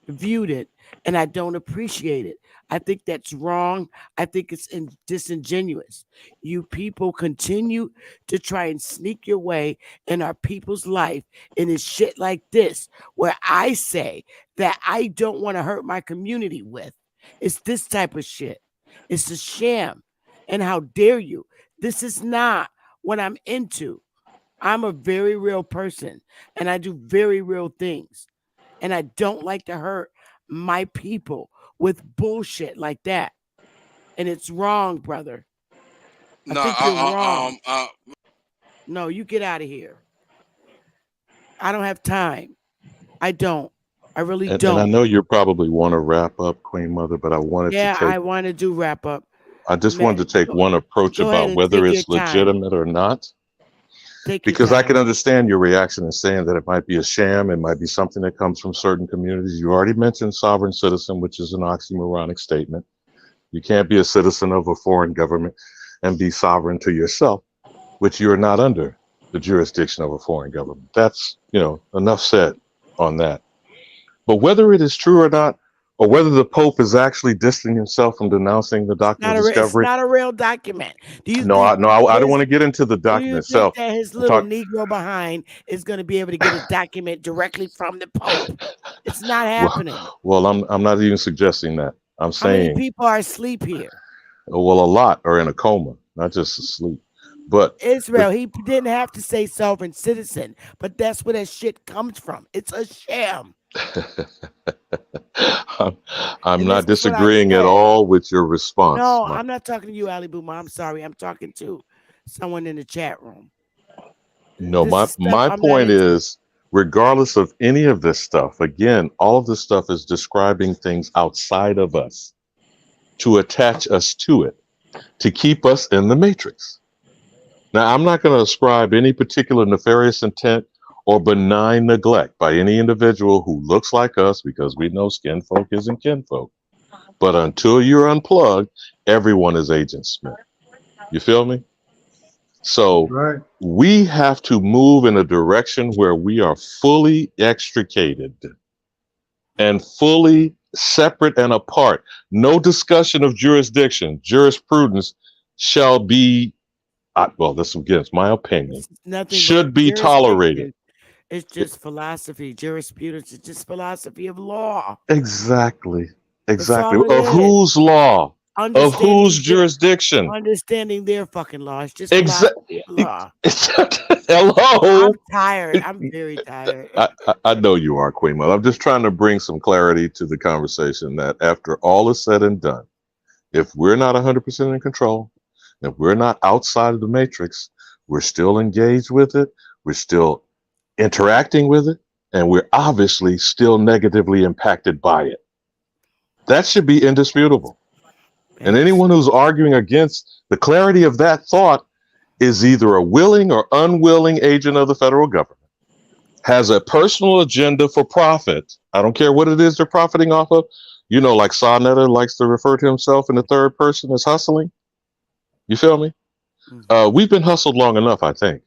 viewed it and I don't appreciate it. I think that's wrong. I think it's disingenuous. You people continue to try and sneak your way in our people's life and it's shit like this where I say that I don't want to hurt my community with. It's this type of shit. It's a sham. And how dare you? This is not what I'm into. I'm a very real person and I do very real things. And I don't like to hurt my people with bullshit like that. And it's wrong, brother. I No, think you're wrong. No, you get out of here. I don't have time. I don't. I really And I don't. know you probably want to wrap up, Queen Mother, but Yeah, I want to do wrap up. I just wanted to take one approach Go ahead about and whether take your it's time. legitimate or not. Take your Because I can time. understand your reaction in saying that it might be a sham, it might be something that comes from certain communities. You already mentioned sovereign citizen, which is an oxymoronic statement. You can't be a citizen of a foreign government and be sovereign to yourself, which you're not under the jurisdiction of a foreign government. That's, enough said on that. But whether it is true or not, or whether the Pope is actually distancing himself from denouncing the doctrine of It's discovery, not a real document. Do you no, think I don't his want to get into the do you document think itself. that his I'm little talking. Negro behind is going to be able to get a document directly from the Pope? It's not Well, happening. well, I'm not even suggesting that. I'm How many saying, people are asleep here? well, a lot are in a coma, not just asleep. But Israel, he didn't have to say sovereign citizen, but that's where that shit comes from. It's a sham. I'm, I'm And this not is what I disagreeing at said. all with your response. No, I'm not talking to you, Ali Booma. I'm sorry. I'm talking to someone in the chat room. No, This my is stuff my I'm not point into. is, regardless of any of this stuff, again, all of this stuff is describing things outside of us to attach us to it, to keep us in the matrix. Now, I'm not going to ascribe any particular nefarious intent or benign neglect by any individual who looks like us, because we know skin folk isn't kinfolk. But until you're unplugged, everyone is Agent Smith. You feel me? So Right. we have to move in a direction where we are fully extricated and fully separate and apart. No discussion of jurisdiction. Jurisprudence shall be, well, this again is my opinion, It's nothing but should be tolerated. jurisdiction. It's just philosophy. Jurisprudence is just philosophy of law. Exactly. That's Exactly. all it Of is. whose law? Of whose Understanding jurisdiction? understanding their fucking law. It's just philosophy Exactly. of law. Hello. I'm tired. I'm very tired. I know you are, Queen Mother. I'm just trying to bring some clarity to the conversation that after all is said and done, if we're not 100% in control, if we're not outside of the matrix, we're still engaged with it, we're still interacting with it, and we're obviously still negatively impacted by it. That should be indisputable. And anyone who's arguing against the clarity of that thought is either a willing or unwilling agent of the federal government, has a personal agenda for profit. I don't care what it is they're profiting off of. You know, like Sonetta likes to refer to himself in the third person as hustling. You feel me? We've been hustled long enough, I think.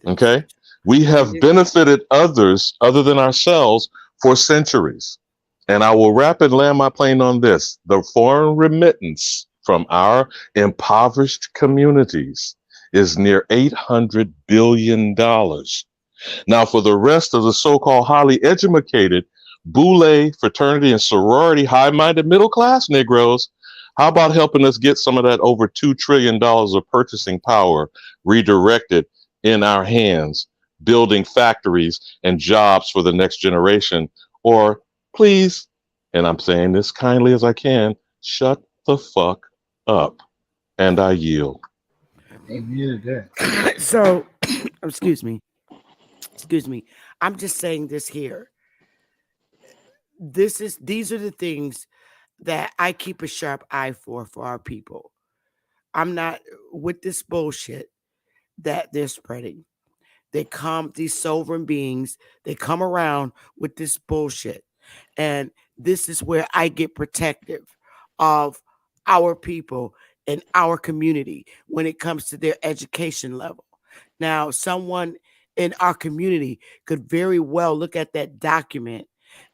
Okay? We have benefited others other than ourselves for centuries. And I will wrap and land my plane on this. The foreign remittance from our impoverished communities is near $800 billion. Now, for the rest of the so-called highly educated, boule, fraternity, and sorority, high-minded middle-class Negroes, how about helping us get some of that over $2 trillion of purchasing power redirected in our hands, building factories and jobs for the next generation? Or please, and I'm saying this kindly as I can, shut the fuck up. And I yield. Amen to that. So, excuse me. Excuse me. I'm just saying this here. These are the things that I keep a sharp eye for our people. I'm not with this bullshit that they're spreading. These sovereign beings, they come around with this bullshit. And this is where I get protective of our people and our community when it comes to their education level. Now, someone in our community could very well look at that document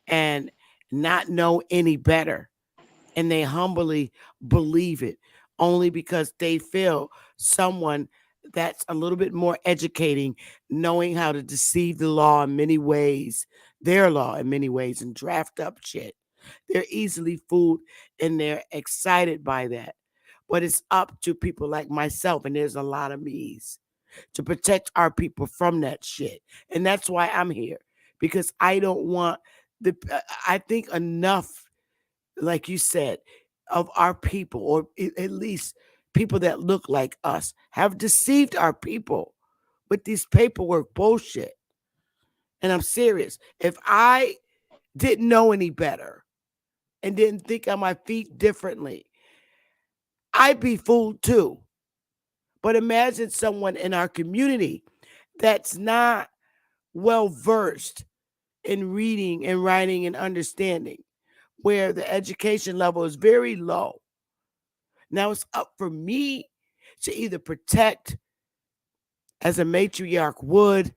and not know any better. And they humbly believe it only because they feel someone that's a little bit more educating, knowing how to deceive the law in many ways, their law in many ways, and draft up shit. They're easily fooled and they're excited by that. But it's up to people like myself, and there's a lot of me's, to protect our people from that shit. And that's why I'm here, because I don't want I think enough, like you said, of our people, or at least people that look like us, have deceived our people with these paperwork bullshit. And I'm serious. If I didn't know any better and didn't think on my feet differently, I'd be fooled too. But imagine someone in our community that's not well versed in reading and writing and understanding, where the education level is very low. Now it's up for me to either protect, as a matriarch would,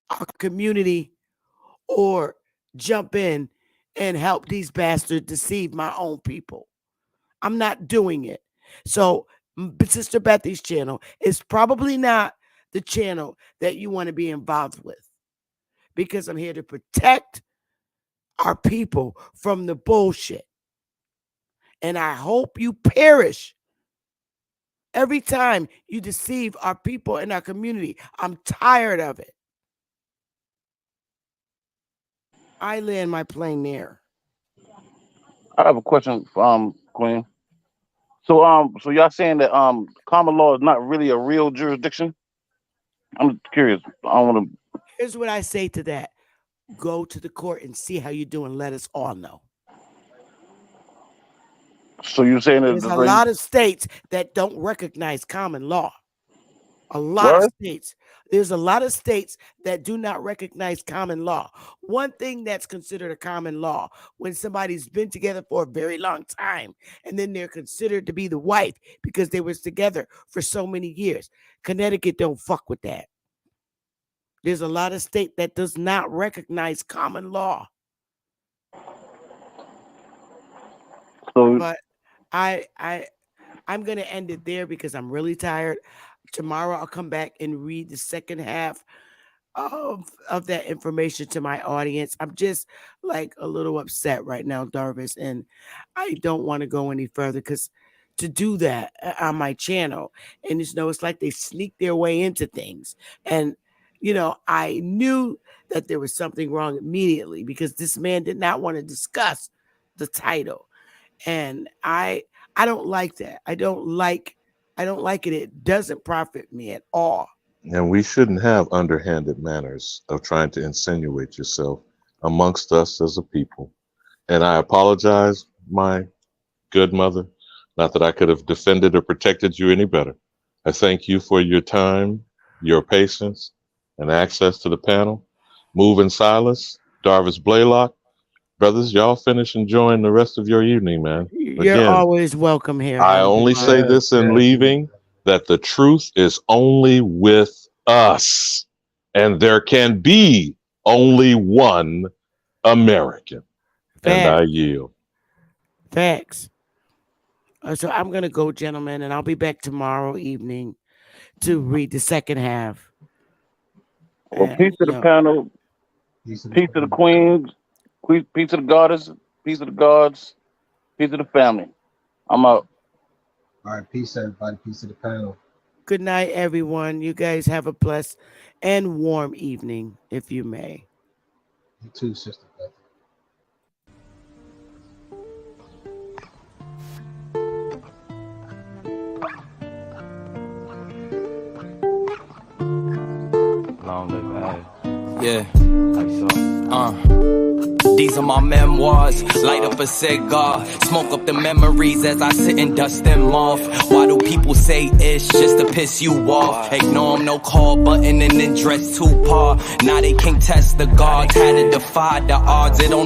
our community, or jump in and help these bastards deceive my own people. I'm not doing it. So Sister Bethy's channel is probably not the channel that you want to be involved with, because I'm here to protect our people from the bullshit. And I hope you perish every time you deceive our people in our community. I'm tired of it. I land my plane there. I have a question, Queen. So so y'all saying that common law is not really a real jurisdiction? I'm curious. I want to. Here's what I say to that. Go to the court and see how you do and let us all know. So you're saying that There's a lot of states that don't recognize common law. A lot of states. There's a lot of states that do not recognize common law. One thing that's considered a common law, when somebody's been together for a very long time and then they're considered to be the wife because they was together for so many years. Connecticut don't fuck with that. There's a lot of state that does not recognize common law. So, but I'm going to end it there because I'm really tired. Tomorrow I'll come back and read the second half of that information to my audience. I'm just like a little upset right now, Darvis, and I don't want to go any further because to do that on my channel, and it's like they sneak their way into things. And I knew that there was something wrong immediately because this man did not want to discuss the title. And I don't like that. I don't like it. It doesn't profit me at all. And we shouldn't have underhanded manners of trying to insinuate yourself amongst us as a people. And I apologize, my good mother. Not that I could have defended or protected you any better. I thank you for your time, your patience, and access to the panel. Move in Silas, Darvis Blaylock. Brothers, y'all finish enjoying the rest of your evening, man. You're always welcome here. I only say this in leaving, that the truth is only with us. And there can be only one American. And I yield. Facts. So I'm going to go, gentlemen, and I'll be back tomorrow evening to read the second half. Well, peace to the panel, peace to the queens, peace to the goddess, peace to the gods, peace to the family. I'm out. All right, peace, everybody. Peace to the panel. Good night, everyone. You guys have a blessed and warm evening, if you may. You too, Sister Beth. Long live I. Yeah. These are my memoirs. Light up a cigar, smoke up the memories as I sit and dust them off. Why do people say it's just to piss you off? Ignore them, no call button and then dress too par. Now they can't test the guards, had to defy the odds. It only